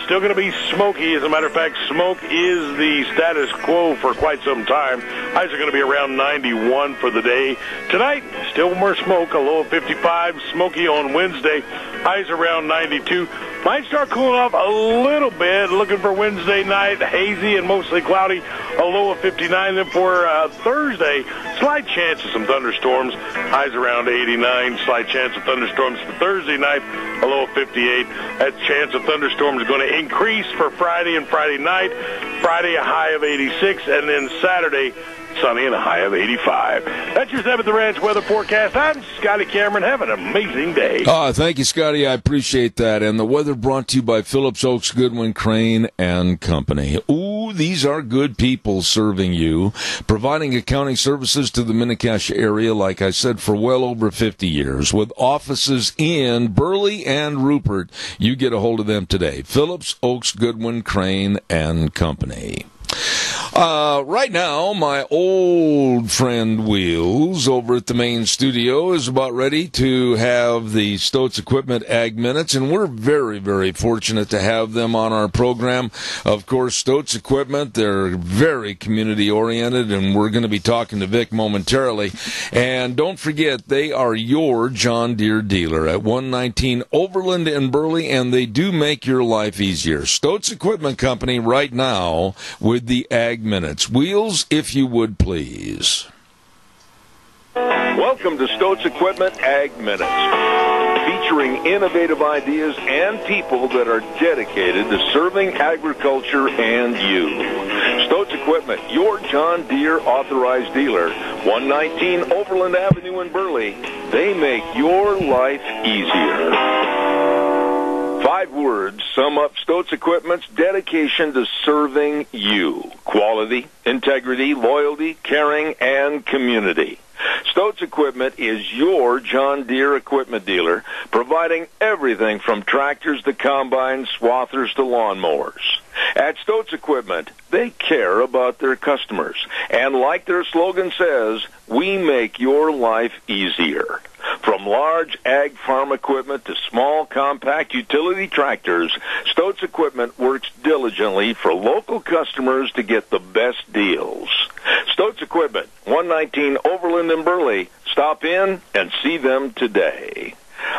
S4: still going to be smoky. As a matter of fact, smoke is the status quo for quite some time. Highs are going to be around 91 for the day. Tonight, still more smoke, a low of 55. Smoky on Wednesday, highs around 92. Might start cooling off a little bit. Looking for Wednesday night, hazy and mostly cloudy, a low of 59. Then for Thursday, slight chance of some thunderstorms, highs around 89. Slight chance of thunderstorms for Thursday night, a low of 58. That chance of thunderstorms is going to increase for Friday and Friday night. Friday, a high of 86, and then Saturday, sunny and a high of 85. That's your Zeb at the Ranch weather forecast. I'm Scotty Cameron. Have an amazing day.
S2: Thank you, Scotty. I appreciate that. And the weather brought to you by Phillips, Oaks, Goodwin, Crane, and Company. Ooh, these are good people serving you, providing accounting services to the Mini-Cache area, like I said, for well over 50 years, with offices in Burley and Rupert. You get a hold of them today. Phillips, Oaks, Goodwin, Crane, and Company. Right now, my old friend Wheels over at the main studio is about ready to have the Stoats Equipment Ag Minutes, and we're very, very fortunate to have them on our program. Of course, Stoats Equipment, they're very community-oriented, and we're going to be talking to Vic momentarily. And don't forget, they are your John Deere dealer at 119 Overland in Burley, and they do make your life easier. Stoats Equipment Company right now with the Ag Minutes. Wheels, if you would, please.
S14: Welcome to Stoats Equipment Ag Minutes, featuring innovative ideas and people that are dedicated to serving agriculture and you. Stoats Equipment, your John Deere authorized dealer, 119 Overland Avenue in Burley. They make your life easier. 5 words sum up Stoats Equipment's dedication to serving you. Quality, integrity, loyalty, caring, and community. Stoats Equipment is your John Deere equipment dealer, providing everything from tractors to combines, swathers to lawnmowers. At Stoats Equipment, they care about their customers. And like their slogan says, we make your life easier. From large ag farm equipment to small compact utility tractors, Stoats Equipment works diligently for local customers to get the best deals. Stoats Equipment, 119 Overland in Burley. Stop in and see them today.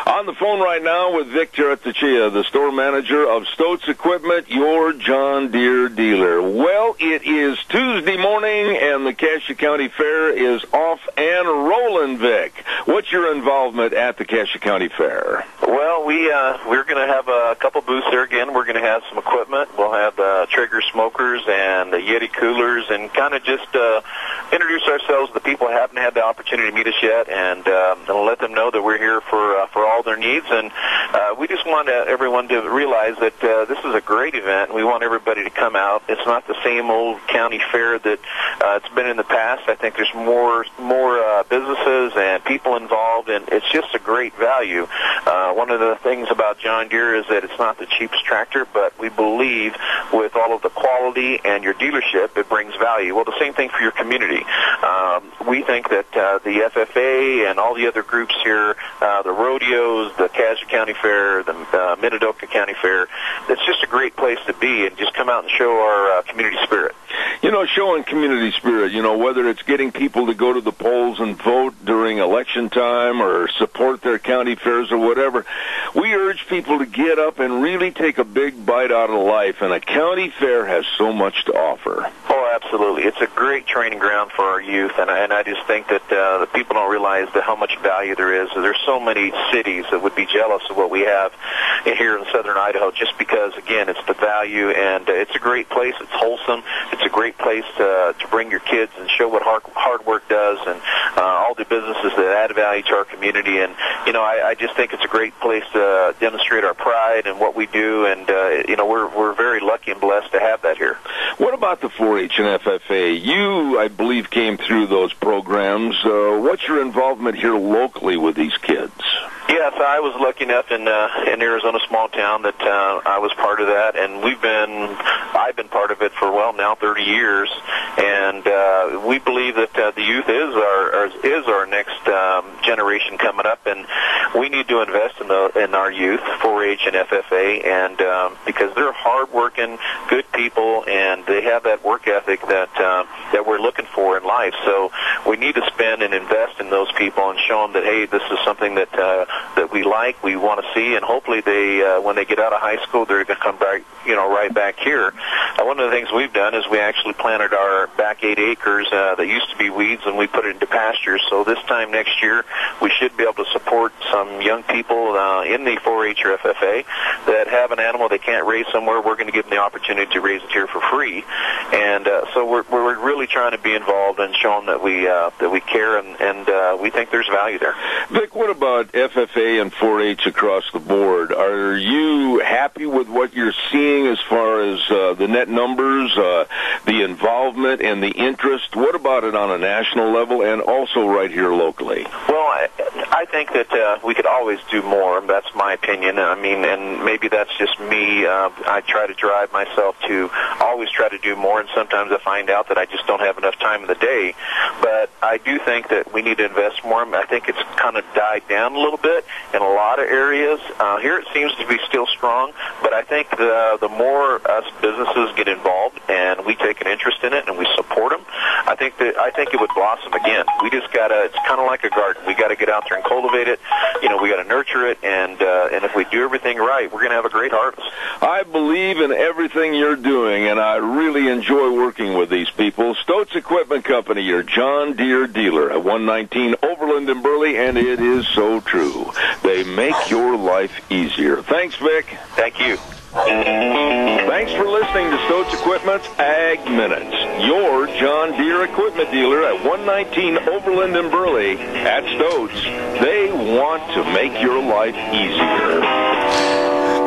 S14: On the phone right now with Vic Taratachia, the store manager of Stoats Equipment, your John Deere dealer. Well, it is Tuesday morning, and the Cassia County Fair is off and rolling, Vic. What's your involvement at the Cassia County Fair?
S15: Well, we're going to have a couple booths there again. We're going to have some equipment. We'll have Traeger smokers and Yeti coolers, and kind of just introduce ourselves to the people who haven't had the opportunity to meet us yet, and let them know that we're here for all their needs. And we just want everyone to realize that this is a great event. We want everybody to come out. It's not the same old county fair that it's been in the past. I think there's more businesses and people involved, and it's just a great value. One of the things about John Deere is that it's not the cheapest tractor, but we believe with all of the quality and your dealership, it brings value. Well, the same thing for your community. We think that the FFA and all the other groups here, the rodeos, the Cassia County Fair, the Minidoka County Fair, it's just a great place to be, and just come out and show our community spirit.
S14: You know, showing community spirit, whether it's getting people to go to the polls and vote during election time or support their county fairs or whatever, we urge people to get up and really take a big bite out of life, and a county fair has so much to offer.
S15: Oh, absolutely. It's a great training ground for our youth, and I just think that the people don't realize how much value there is. There's so many cities that would be jealous of what we have here in southern Idaho, just because, again, it's the value, and it's a great place. It's wholesome. It's a great place to bring your kids and show what hard work does, and all the businesses that add value to our community. And I just think it's a great place to demonstrate our pride and what we do, and we're very lucky and blessed to have that here.
S14: What about the 4-H and FFA? You, I believe, came through those programs. What's your involvement here locally with these kids?
S15: Yeah, Yes, I was lucky enough in Arizona, small town, that I was part of that, and I've been part of it for now 30 years, and we believe that the youth is our next generation coming up, and we need to invest in our youth, 4-H and FFA, and because they're hardworking, good people, and they have that work ethic that we're looking for in life. So we need to spend and invest in those people and show them that, hey, this is something that we like, we want to see, and hopefully they, when they get out of high school, they're going to come back, right back here. One of the things we've done is we actually planted our back 8 acres that used to be weeds, and we put it into pastures. So this time next year, we should be able to support some young people in the 4-H or FFA that have an animal they can't raise somewhere. We're going to give them the opportunity to raise it here for free, and so we're really trying to be involved and show them that we care and we think there's value there.
S14: Vic, what about FFA and 4-H across the board? Are you happy with what you're seeing as far as the net numbers, the involvement, and the interest? What about it on a national level and also right here locally?
S15: Well, I think that we could always do more. That's my opinion. I mean, and maybe that's just me. I try to drive myself to always try to do more, and sometimes I find out that I just don't have enough time in the day. But I do think that we need to invest more. I think it's kind of died down a little bit in a lot of areas. Here it seems to be still strong, but I think the more us businesses get involved and we take an interest in it and we support them, I think it would blossom again. We just it's kind of like a garden. We got to get out there and cultivate it. We got to nurture it, and if we do everything right, we're going to have a great harvest.
S14: I believe in everything you're doing, and I really enjoy working with these people. Stoats Equipment Company, your John Deere dealer at 119 Overland in Burley, and it is so true. They make your life easier. Thanks, Vic.
S15: Thank you.
S14: Thanks for listening to Stoats Equipment's Ag Minutes, your John Deere equipment dealer at 119 Overland in Burley. At Stoats, they want to make your life easier.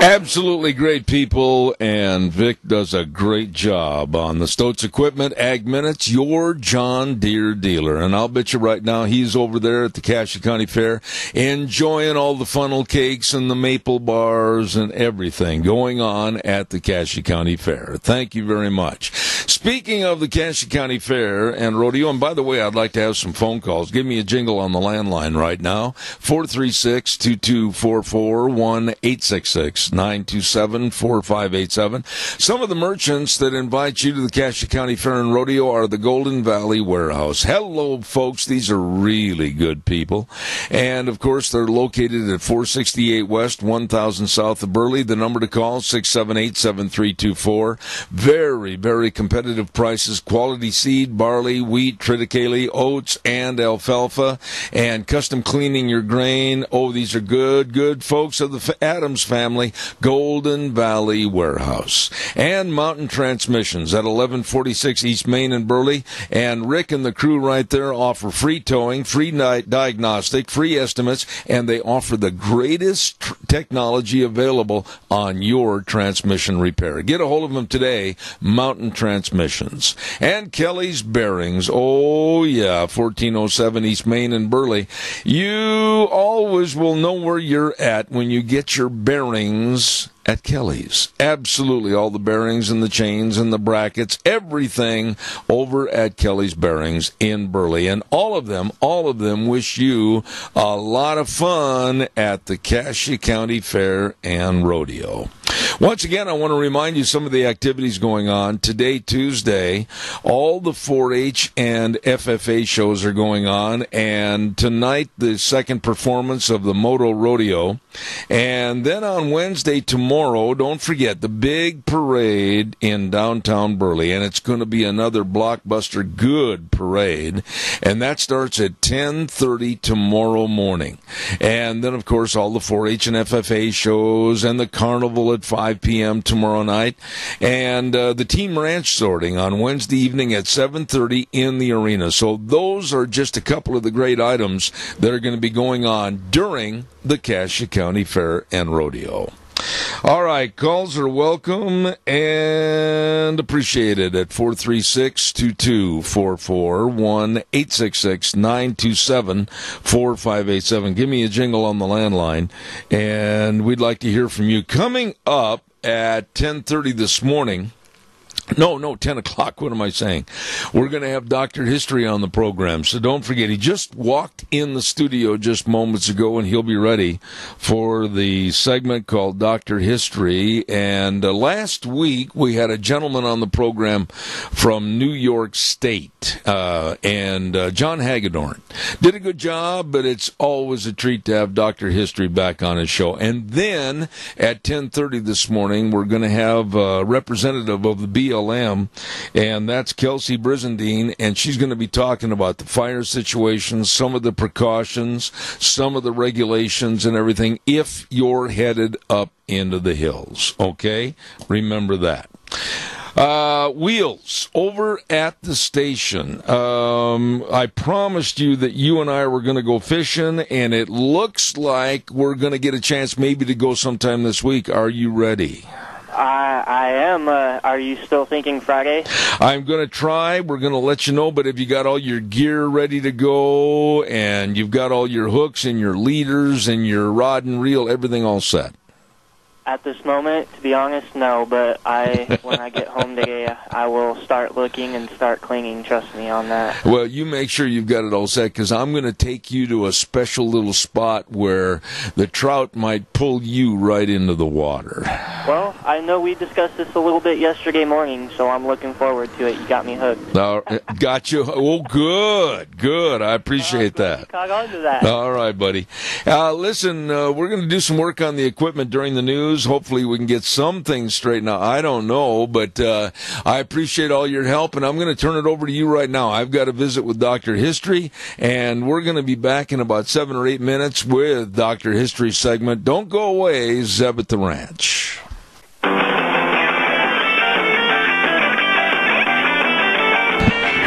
S2: Absolutely great people, and Vic does a great job on the Stoats Equipment Ag Minutes, your John Deere dealer. And I'll bet you right now he's over there at the Cassia County Fair enjoying all the funnel cakes and the maple bars and everything going on at the Cassia County Fair. Thank you very much. Speaking of the Cassia County Fair and rodeo, and by the way, I'd like to have some phone calls. Give me a jingle on the landline right now, 436-2244, 1-866-927-4587. Some of the merchants that invite you to the Cassia County Fair and Rodeo are the Golden Valley Warehouse. Hello, folks. These are really good people. And, of course, they're located at 468 West, 1000 South of Burley. The number to call, 678-7324. Very, very competitive prices. Quality seed, barley, wheat, triticale, oats, and alfalfa. And custom cleaning your grain. Oh, these are good folks of the Adams family. Golden Valley Warehouse. And Mountain Transmissions at 1146 East Main in Burley. And Rick and the crew right there offer free towing, free diagnostic, free estimates, and they offer the greatest technology available on your transmission repair. Get a hold of them today, Mountain Transmissions. And Kelly's Bearings. Oh, yeah, 1407 East Main in Burley. You always will know where you're at when you get your bearings at Kelly's. Absolutely, all the bearings and the chains and the brackets, everything over at Kelly's Bearings in Burley. And all of them wish you a lot of fun at the Cassia County Fair and Rodeo. Once again, I want to remind you some of the activities going on. Today, Tuesday, all the 4-H and FFA shows are going on. And tonight, the second performance of the Moto Rodeo. And then on Wednesday, tomorrow, don't forget the big parade in downtown Burley. And it's going to be another blockbuster good parade. And that starts at 10:30 tomorrow morning. And then, of course, all the 4-H and FFA shows and the carnival at 5 p.m. tomorrow night. And the team ranch sorting on Wednesday evening at 7:30 in the arena. So those are just a couple of the great items that are going to be going on during the Cassia County Fair and Rodeo. All right, calls are welcome and appreciated at 436-2244, 1-866-927-4587. Give me a jingle on the landline, and we'd like to hear from you. Coming up at 10:30 this morning, No, 10 o'clock. What am I saying? We're going to have Dr. History on the program, so don't forget. He just walked in the studio just moments ago, and he'll be ready for the segment called Dr. History. And last week, we had a gentleman on the program from New York State, and John Hagedorn. Did a good job, but it's always a treat to have Dr. History back on his show. And then at 10:30 this morning, we're going to have a representative of the BLM, and that's Kelsey Brizendine, and she's going to be talking about the fire situation, some of the precautions, some of the regulations and everything if you're headed up into the hills, okay? Remember that. Wheels, over at the station. I promised you that you and I were going to go fishing, and it looks like we're going to get a chance maybe to go sometime this week. Are you ready?
S3: I am. Are you still thinking Friday?
S2: I'm going to try. We're going to let you know, but have you got all your gear ready to go, and you've got all your hooks and your leaders and your rod and reel, everything all set?
S3: At this moment, to be honest, no, but when I get home today, I will start looking and start cleaning, trust me on that.
S2: Well, you make sure you've got it all set, because I'm going to take you to a special little spot where the trout might pull you right into the water.
S3: Well, I know we discussed this a little bit yesterday morning, so I'm looking forward to it. You got me hooked.
S2: Got you. Oh, good. I appreciate that.
S3: Cog on to that.
S2: All right, buddy. Listen, we're going to do some work on the equipment during the news. Hopefully we can get some things straightened out. I don't know, but I appreciate all your help, and I'm going to turn it over to you right now. I've got a visit with Dr. History, and we're going to be back in about 7 or 8 minutes with Dr. History segment. Don't go away, Zeb at the Ranch.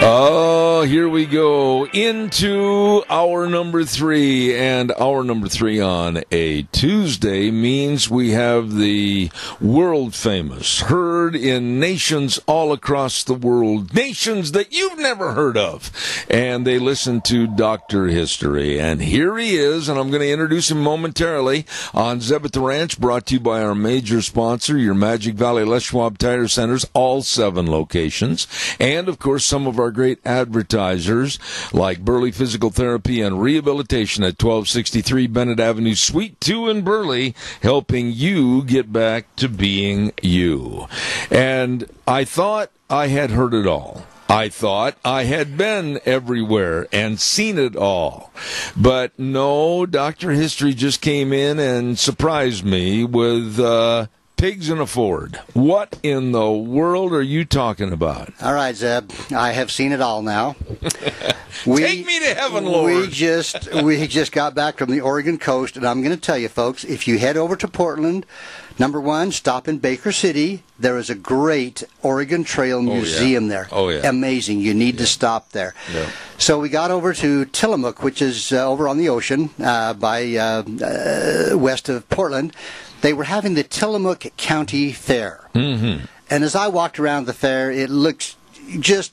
S2: Oh, here we go into hour number 3, and hour number 3 on a Tuesday means we have the world famous, heard in nations all across the world, nations that you've never heard of, and they listen to Dr. History. And here he is, and I'm going to introduce him momentarily on Zeb at the Ranch, brought to you by our major sponsor, your Magic Valley Les Schwab Tire Centers, all 7 locations, and of course some of our great advertisers like Burley Physical Therapy and Rehabilitation at 1263 Bennett Avenue, Suite 2 in Burley, helping you get back to being you. And I thought I had heard it all. I thought I had been everywhere and seen it all. But no, Dr. History just came in and surprised me with pigs in a Ford. What in the world are you talking about?
S16: All right, Zeb. I have seen it all now.
S2: Take me to heaven, Lord.
S16: We just got back from the Oregon coast, and I'm going to tell you, folks, if you head over to Portland, number 1, stop in Baker City. There is a great Oregon Trail Museum there. Oh, yeah. Amazing. You need to stop there. Yeah. So we got over to Tillamook, which is over on the ocean by west of Portland. They were having the Tillamook County Fair. Mm-hmm. And as I walked around the fair, it looks just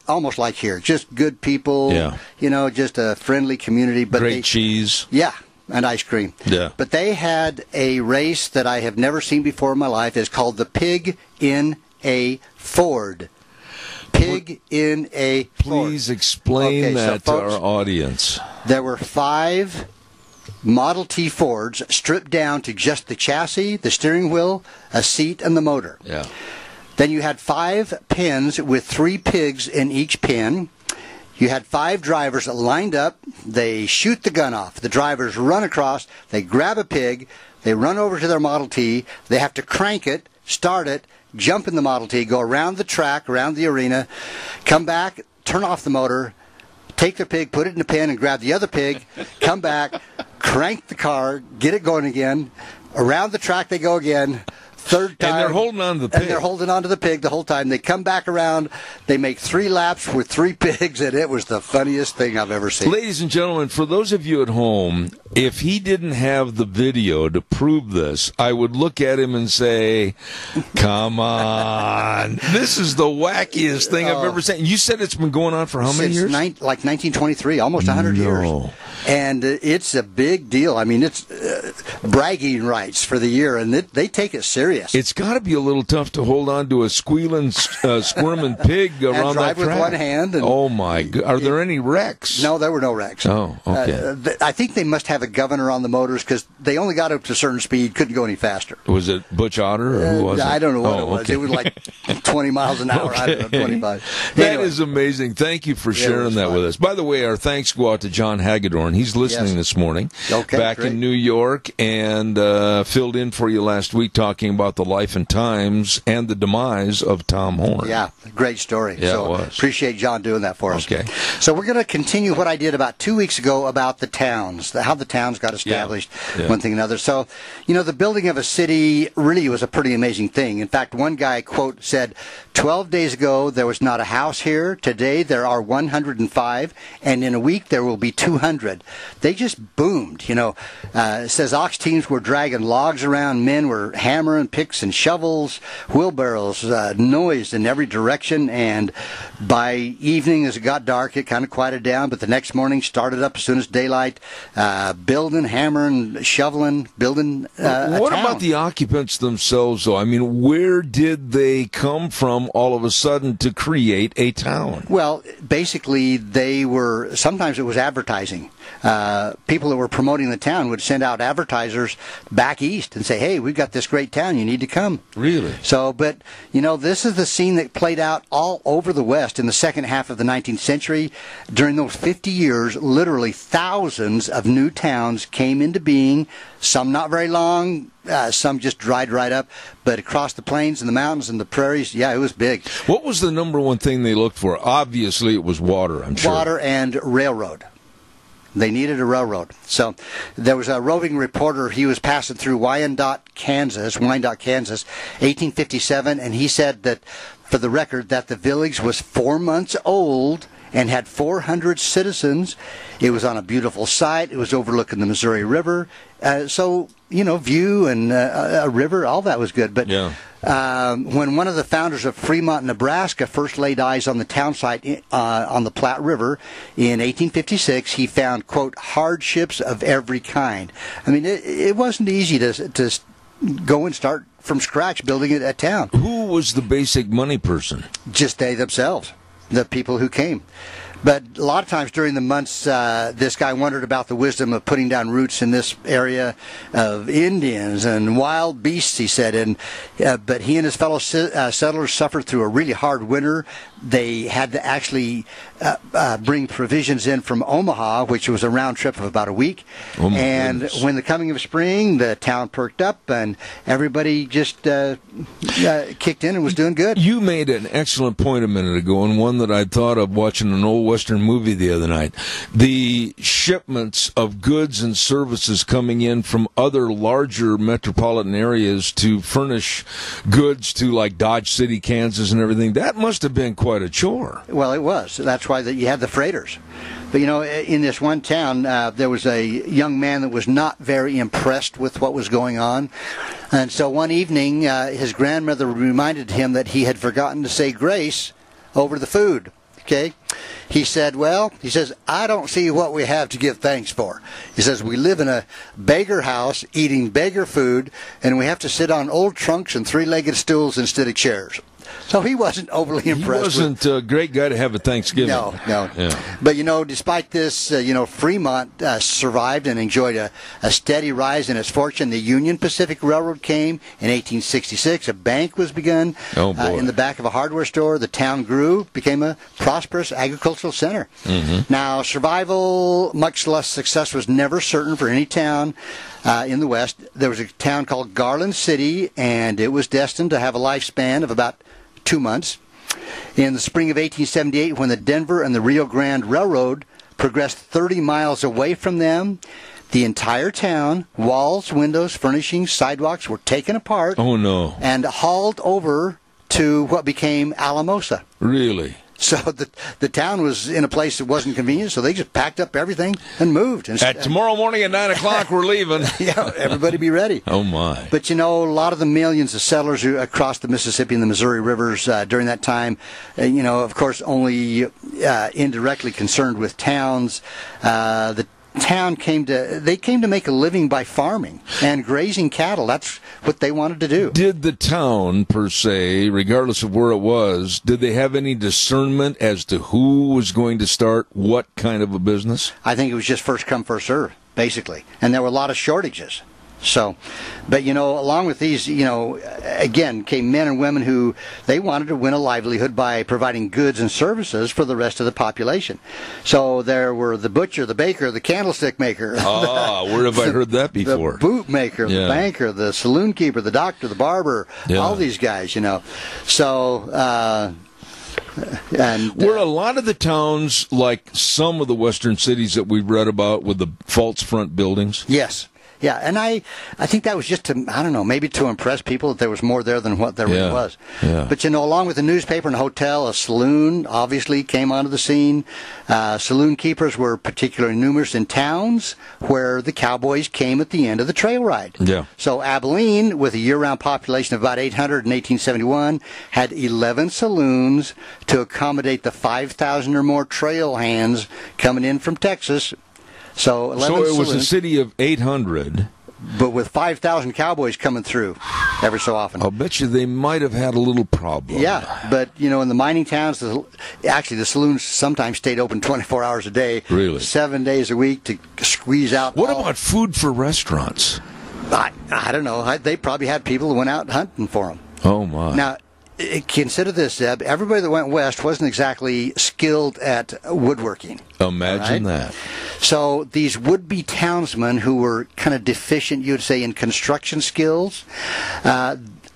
S16: almost like here. Just good people, just a friendly community. But
S2: great cheese.
S16: Yeah, and ice cream. Yeah. But they had a race that I have never seen before in my life. It's called the Pig in a Ford. Pig in a Ford.
S2: Please explain that to our audience.
S16: There were 5 Model T Fords stripped down to just the chassis, the steering wheel, a seat, and the motor. Yeah. Then you had 5 pins with 3 pigs in each pin. You had 5 drivers lined up. They shoot the gun off. The drivers run across. They grab a pig. They run over to their Model T. They have to crank it, start it, jump in the Model T, go around the track, around the arena, come back, turn off the motor, take the pig, put it in a pen, and grab the other pig, come back, crank the car, get it going again. Around the track they go again. third time.
S2: And they're holding on to the pig.
S16: And they're holding on to the pig the whole time. They come back around. They make 3 laps with 3 pigs, and it was the funniest thing I've ever seen.
S2: Ladies and gentlemen, for those of you at home, if he didn't have the video to prove this, I would look at him and say, come on. This is the wackiest thing I've ever seen. You said it's been going on for how many years?
S16: Like 1923, almost 100 years. And it's a big deal. I mean, it's bragging rights for the year, and they take it serious.
S2: It's got to be a little tough to hold on to a squealing, squirming pig around
S16: and drive
S2: that track.
S16: with one hand. And
S2: oh, my God. Are there any wrecks?
S16: No, there were no wrecks.
S2: Oh, okay.
S16: I think they must have a governor on the motors because they only got up to a certain speed, couldn't go any faster.
S2: Was it Butch Otter, or who was it?
S16: I don't know what it was.
S2: Okay.
S16: It was like 20 miles an hour. I don't know, 25.
S2: That is amazing. Thank you for sharing that with us. By the way, our thanks go out to John Hagedorn. He's listening this morning. Back in New York, and filled in for you last week talking about the life and times and the demise of Tom Horn.
S16: Yeah, great story.
S2: Yeah,
S16: so
S2: it was.
S16: Appreciate John doing that for us.
S2: Okay.
S16: So we're going to continue what I did about 2 weeks ago about the towns, how the towns got established, one thing and another. So, the building of a city really was a pretty amazing thing. In fact, one guy, quote, said, 12 days ago there was not a house here. Today there are 105, and in a week there will be 200. They just boomed. It says ox teams were dragging logs around. Men were hammering picks and shovels, wheelbarrows, noise in every direction. And by evening, as it got dark, it kind of quieted down. But the next morning started up as soon as daylight, building, hammering, shoveling, building
S2: What about the occupants themselves, though? I mean, where did they come from all of a sudden to create a town?
S16: Well, basically, sometimes it was advertising. People that were promoting the town would send out advertisers back east and say, hey, we've got this great town, you need to come.
S2: Really?
S16: So, but, this is the scene that played out all over the West in the second half of the 19th century. During those 50 years, literally thousands of new towns came into being, some not very long, some just dried right up, but across the plains and the mountains and the prairies, it was big.
S2: What was the number one thing they looked for? Obviously, it was water, I'm sure.
S16: Water and railroad. They needed a railroad. So there was a roving reporter. He was passing through Wyandotte, Kansas, 1857, and he said that, for the record, that the village was 4 months old and had 400 citizens. It was on a beautiful site. It was overlooking the Missouri River. View and a river, all that was good. But when one of the founders of Fremont, Nebraska, first laid eyes on the town site on the Platte River in 1856, he found, quote, hardships of every kind. I mean, it wasn't easy to go and start from scratch building a town.
S2: Who was the basic money person?
S16: Just they themselves, the people who came. But a lot of times during the months, this guy wondered about the wisdom of putting down roots in this area of Indians and wild beasts, he said. But he and his fellow settlers suffered through a really hard winter. They had to actually bring provisions in from Omaha, which was a round trip of about a week. And when the coming of spring, the town perked up and everybody just kicked in and was doing good.
S2: You made an excellent point a minute ago, and one that I thought of watching an old Western movie the other night. The shipments of goods and services coming in from other larger metropolitan areas to furnish goods to like Dodge City, Kansas and everything, that must have been quite a chore.
S16: Well, it was. That's why you had the freighters. But, in this one town, there was a young man that was not very impressed with what was going on. And so one evening, his grandmother reminded him that he had forgotten to say grace over the food. Okay? He says, I don't see what we have to give thanks for. He says, we live in a beggar house eating beggar food, and we have to sit on old trunks and three-legged stools instead of chairs. So he wasn't overly impressed.
S2: He wasn't a great guy to have a Thanksgiving.
S16: No.
S2: Yeah.
S16: But, despite this, Fremont survived and enjoyed a steady rise in its fortune. The Union Pacific Railroad came in 1866. A bank was begun in the back of a hardware store. The town grew, became a prosperous agricultural center. Mm-hmm. Now, survival, much less success, was never certain for any town. In the West, there was a town called Garland City, and it was destined to have a lifespan of about 2 months. In the spring of 1878, when the Denver and the Rio Grande Railroad progressed 30 miles away from them, The entire town, walls, windows, furnishings, sidewalks were taken apart.
S2: Oh, no.
S16: And hauled over to what became Alamosa.
S2: Really?
S16: So the town was in a place that wasn't convenient, so they just packed up everything and moved. And
S2: tomorrow morning at 9 o'clock, we're leaving.
S16: Yeah, everybody be ready.
S2: Oh, my.
S16: But, a lot of the millions of settlers who across the Mississippi and the Missouri rivers during that time, of course, only indirectly concerned with towns. The town came to make a living by farming and grazing cattle. That's what they wanted to do.
S2: Did the town, per se, regardless of where it was, did they have any discernment as to who was going to start what kind of a business?
S16: I think it was just first come, first served, basically. And there were a lot of shortages. So, but along with these, again, came men and women who they wanted to win a livelihood by providing goods and services for the rest of the population. So there were the butcher, the baker, the candlestick maker.
S2: Where have I heard that before?
S16: The boot maker, the banker, the saloon keeper, the doctor, the barber, all these guys, So,
S2: were a lot of the towns like some of the western cities that we've read about with the false front buildings?
S16: Yes. Yeah, and I think that was just to, maybe to impress people that there was more there than what there really was.
S2: Yeah.
S16: But, along with the newspaper and hotel, a saloon obviously came onto the scene. Saloon keepers were particularly numerous in towns where the cowboys came at the end of the trail ride.
S2: Yeah.
S16: So Abilene, with a year-round population of about 800 in 1871, had 11 saloons to accommodate the 5,000 or more trail hands coming in from Texas. So
S2: it was a city of 800.
S16: But with 5,000 cowboys coming through every so often.
S2: I'll bet you they might have had a little problem.
S16: Yeah, but, in the mining towns, the saloons sometimes stayed open 24 hours a day.
S2: Really? 7
S16: days a week to squeeze out.
S2: What about food for restaurants?
S16: I don't know. They probably had people who went out hunting for them.
S2: Oh, my.
S16: Now, consider this, Zeb. Everybody that went west wasn't exactly skilled at woodworking.
S2: Imagine that.
S16: So these would-be townsmen who were kind of deficient, you would say, in construction skills,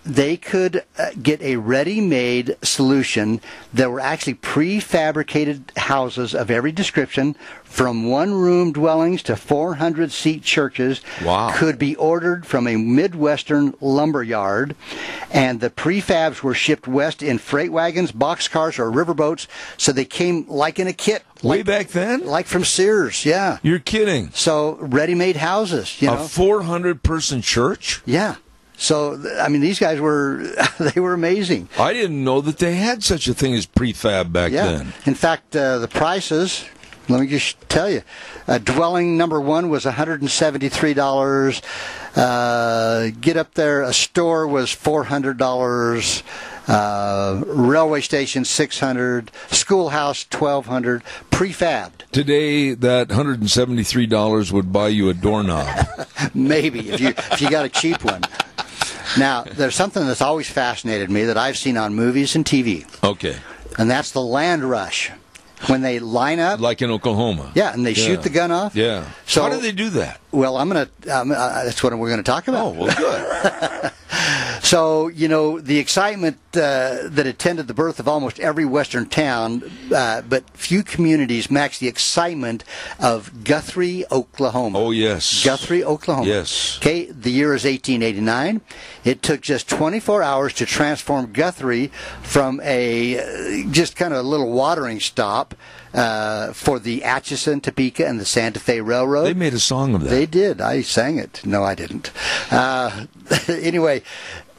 S16: they could get a ready-made solution. There were actually prefabricated houses of every description, from one-room dwellings to 400-seat churches.
S2: Wow.
S16: Could be ordered from a Midwestern lumber yard, and the prefabs were shipped west in freight wagons, boxcars, or riverboats, so they came like in a kit.
S2: Way back then?
S16: Like from Sears, yeah.
S2: You're kidding.
S16: So ready-made houses,
S2: A 400-person church?
S16: Yeah. So, these guys they were amazing.
S2: I didn't know that they had such a thing as prefab back then.
S16: In fact, the prices, let me just tell you, dwelling number one was $173. Get up there, a store was $400. Railway station $600, schoolhouse $1,200, prefabbed.
S2: Today, that $173 would buy you a doorknob.
S16: Maybe if you got a cheap one. Now, there's something that's always fascinated me that I've seen on movies and TV.
S2: Okay.
S16: And that's the land rush. When they line up.
S2: Like in Oklahoma.
S16: Yeah, and they shoot the gun off.
S2: Yeah.
S16: So,
S2: how do they do that?
S16: Well, that's what we're going to talk about.
S2: Oh, well, good.
S16: So, the excitement that attended the birth of almost every Western town, but few communities match the excitement of Guthrie, Oklahoma.
S2: Oh, yes.
S16: Guthrie, Oklahoma.
S2: Yes.
S16: Okay, the year is 1889. It took just 24 hours to transform Guthrie from a just kind of a little watering stop for the Atchison, Topeka, and the Santa Fe Railroad.
S2: They made a song of that.
S16: They did. I sang it. No, I didn't. Anyway,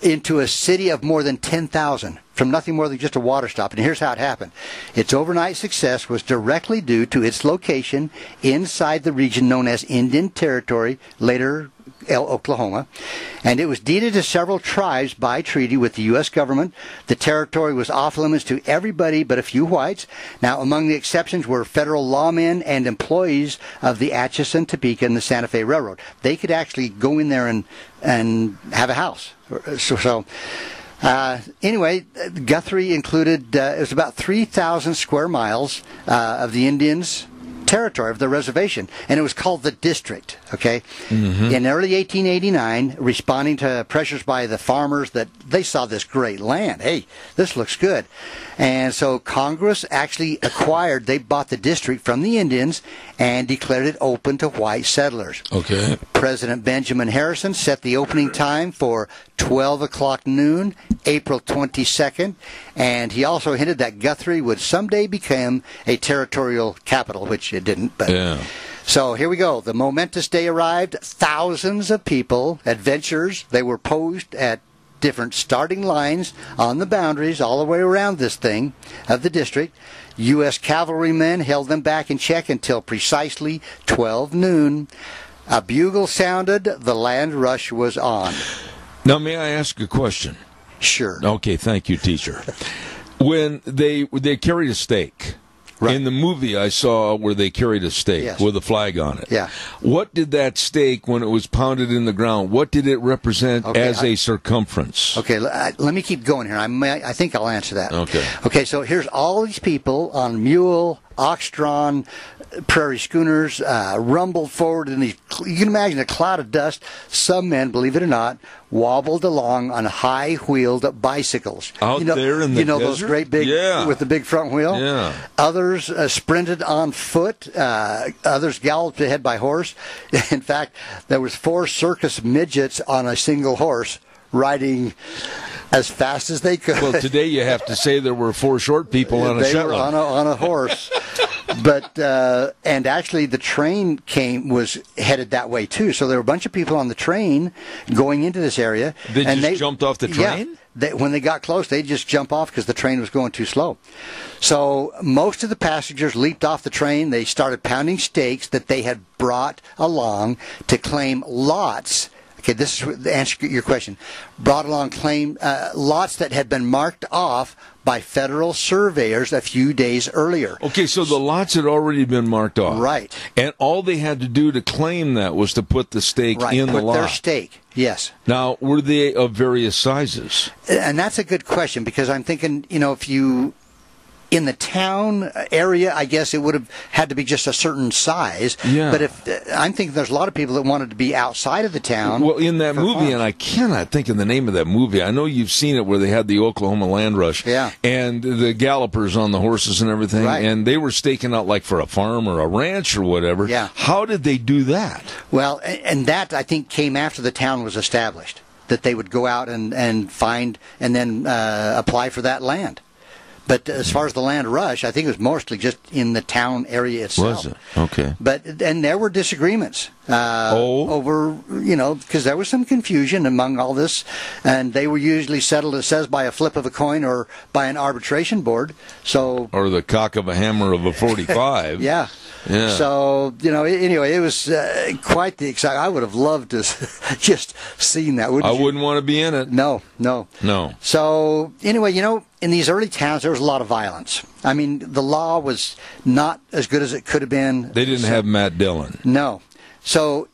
S16: into a city of more than 10,000 from nothing more than just a water stop. And here's how it happened. Its overnight success was directly due to its location inside the region known as Indian Territory, later Oklahoma, and it was deeded to several tribes by treaty with the U.S. government. The territory was off limits to everybody but a few whites. Now, among the exceptions were federal lawmen and employees of the Atchison, Topeka, and the Santa Fe Railroad. They could actually go in there and have a house. Anyway, Guthrie included, it was about 3,000 square miles of the Indians' territory of the reservation, and it was called the district. Okay, in early 1889, responding to pressures by the farmers that they saw this great land. Hey, this looks good, and so Congress actually they bought the district from the Indians and declared it open to white settlers.
S2: Okay.
S16: President Benjamin Harrison set the opening time for 12 o'clock noon, April 22nd, and he also hinted that Guthrie would someday become a territorial capital, which it didn't. But
S2: yeah.
S16: So here we go. The momentous day arrived. Thousands of people, adventurers, they were posed at different starting lines on the boundaries all the way around this thing of the district. U.S. cavalrymen held them back in check until precisely 12 noon. A bugle sounded. The land rush was on.
S2: Now, may I ask a question?
S16: Sure.
S2: Okay, thank you, teacher. When they carried a stake. Right. In the movie I saw where they carried a stake
S16: yes.
S2: with a flag on it.
S16: Yeah.
S2: What did that stake, when it was pounded in the ground, what did it represent as a circumference?
S16: Okay, let me keep going here. I think I'll answer that.
S2: Okay.
S16: Okay, so here's all these people on mule, ox-drawn, prairie schooners, rumbled forward in these, you can imagine a cloud of dust. Some men, believe it or not, wobbled along on high-wheeled bicycles.
S2: Out there in the
S16: You know
S2: desert?
S16: those great big, with the big front wheel?
S2: Yeah.
S16: Others sprinted on foot. Others galloped ahead by horse. In fact, there was 4 circus midgets on a single horse riding as fast as they could.
S2: Well, today you have to say there were 4 short people on a Shetland.
S16: They were on a horse. But and actually the train was headed that way too. So there were a bunch of people on the train going into this area.
S2: They jumped off the train?
S16: Yeah. When they got close, they'd just jump off because the train was going too slow. So most of the passengers leaped off the train. They started pounding stakes that they had brought along to claim lots. Okay, this is the answer to your question. Brought along lots that had been marked off by federal surveyors a few days earlier.
S2: Okay, so the lots had already been marked off.
S16: Right.
S2: And all they had to do to claim that was to put the stake in the lot.
S16: Their stake, yes.
S2: Now, were they of various sizes? And
S16: that's a good question, because I'm thinking, if you... In the town area, I guess it would have had to be just a certain size.
S2: Yeah.
S16: But I'm thinking there's a lot of people that wanted to be outside of the town.
S2: Well, in that movie,
S16: farms.
S2: and I cannot think of the name of that movie. I know you've seen it where they had the Oklahoma land rush.
S16: Yeah.
S2: And the gallopers on the horses and everything.
S16: Right.
S2: And they were staking out like for a farm or a ranch or whatever.
S16: Yeah.
S2: How did they do that?
S16: Well, and that, I think, came after the town was established. That they would go out and find and then apply for that land. But as far as the land rush, I think it was mostly just in the town area itself.
S2: Was it? Okay.
S16: And there were disagreements over, because there was some confusion among all this, and they were usually settled, it says, by a flip of a coin or by an arbitration board. So
S2: or the cock of a hammer of a 45.
S16: Yeah.
S2: Yeah.
S16: So, anyway, it was quite the exciting. I would have loved to just seen that.
S2: I wouldn't want to be in it.
S16: No. So, anyway, in these early towns, there was a lot of violence. I mean, the law was not as good as it could have been.
S2: They didn't have Matt Dillon.
S16: No. So,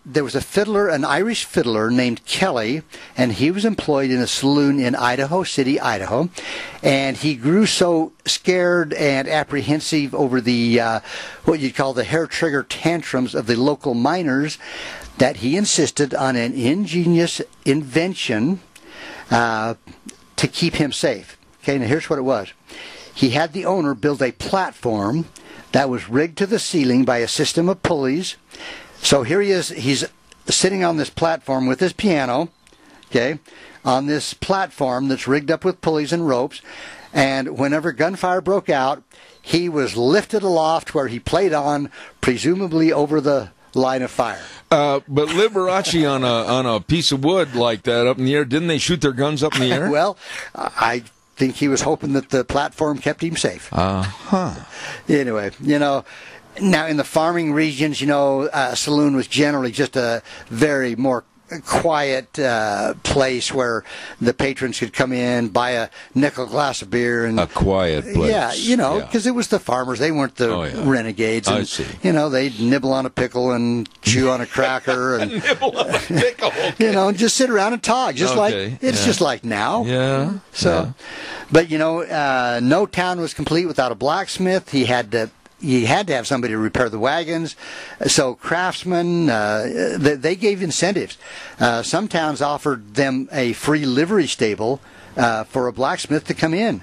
S16: there was a fiddler, an Irish fiddler named Kelly, and he was employed in a saloon in Idaho City, Idaho. And he grew so scared and apprehensive over the, what you'd call the hair-trigger tantrums of the local miners, that he insisted on an ingenious invention to keep him safe. Okay, now here's what it was. He had the owner build a platform that was rigged to the ceiling by a system of pulleys. So here he is, he's sitting on this platform with his piano, okay, on this platform that's rigged up with pulleys and ropes, and whenever gunfire broke out, he was lifted aloft where he played on, presumably over the line of fire.
S2: But Liberace on a piece of wood like that up in the air, didn't they shoot their guns up in the air?
S16: Well, I think he was hoping that the platform kept him safe. Anyway, now in the farming regions, a saloon was generally just a very more quiet place where the patrons could come in, buy a nickel glass of beer, and
S2: a quiet place.
S16: Yeah, because it was the farmers; they weren't the renegades. And,
S2: I see.
S16: They'd nibble on a pickle and chew on a cracker, and
S2: nibble on a pickle.
S16: just sit around and talk, just just like now.
S2: Yeah.
S16: So, but no town was complete without a blacksmith. He had to have somebody to repair the wagons. So craftsmen, they gave incentives. Some towns offered them a free livery stable for a blacksmith to come in.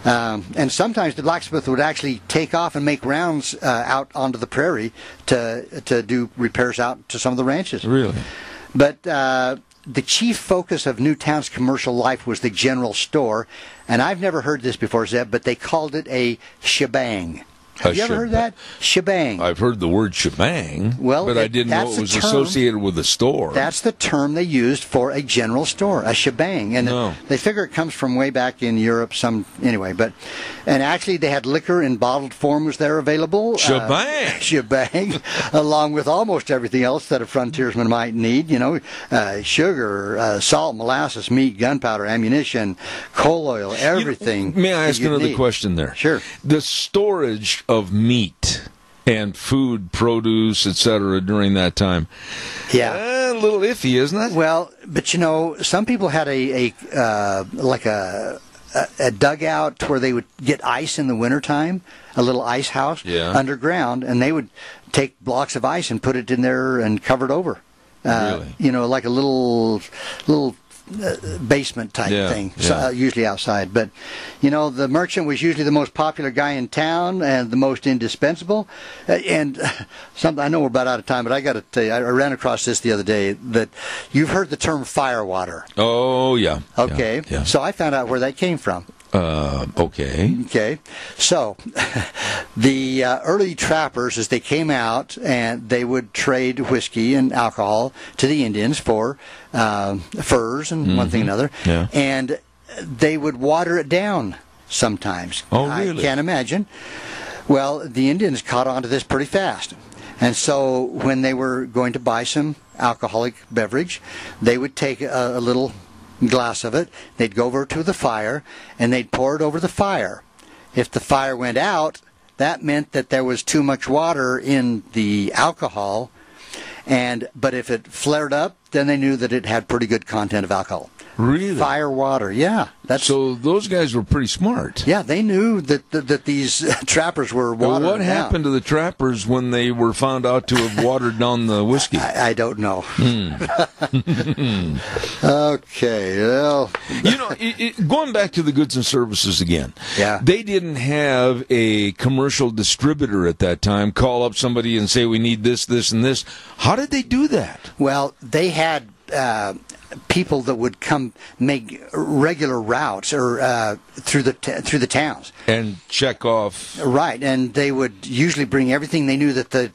S16: And sometimes the blacksmith would actually take off and make rounds out onto the prairie to do repairs out to some of the ranches.
S2: Really?
S16: But the chief focus of Newtown's commercial life was the general store. And I've never heard this before, Zeb, but they called it a shebang. Have you ever heard that? Shebang.
S2: I've heard the word shebang, but I didn't know it was associated with a store.
S16: That's the term they used for a general store, a shebang. And they figure it comes from way back in Europe, and actually they had liquor in bottled form was there available.
S2: Shebang!
S16: Shebang, along with almost everything else that a frontiersman might need, sugar, salt, molasses, meat, gunpowder, ammunition, coal oil, everything.
S2: May I ask another question there?
S16: Sure.
S2: The storage of meat and food, produce, etc. during that time.
S16: Yeah.
S2: A little iffy, isn't it?
S16: Well, but some people had a dugout where they would get ice in the wintertime, a little ice house underground, and they would take blocks of ice and put it in there and cover it over.
S2: Really?
S16: Like a little basement type thing, usually outside. But, the merchant was usually the most popular guy in town and the most indispensable. And something, I know we're about out of time, but I got to tell you, I ran across this the other day, that you've heard the term firewater.
S2: Oh, yeah.
S16: Okay.
S2: Yeah.
S16: So I found out where that came from.
S2: Okay.
S16: Okay. So, the early trappers, as they came out, and they would trade whiskey and alcohol to the Indians for furs and one thing and another.
S2: Yeah.
S16: And they would water it down sometimes.
S2: Oh, really?
S16: I can't imagine. Well, the Indians caught on to this pretty fast. And so, when they were going to buy some alcoholic beverage, they would take a little glass of it, they'd go over to the fire, and they'd pour it over the fire. If the fire went out, that meant that there was too much water in the alcohol, but if it flared up, then they knew that it had pretty good content of alcohol.
S2: Really?
S16: Fire water, yeah.
S2: So those guys were pretty smart.
S16: Yeah, they knew that these trappers were watering
S2: What happened to the trappers when they were found out to have watered down the whiskey?
S16: I don't know. Okay, well...
S2: going back to the goods and services again.
S16: Yeah.
S2: They didn't have a commercial distributor at that time call up somebody and say, we need this, this, and this. How did they do that?
S16: Well, they had... people that would come make regular routes or through the towns
S2: and check off.
S16: Right, and they would usually bring everything they knew that the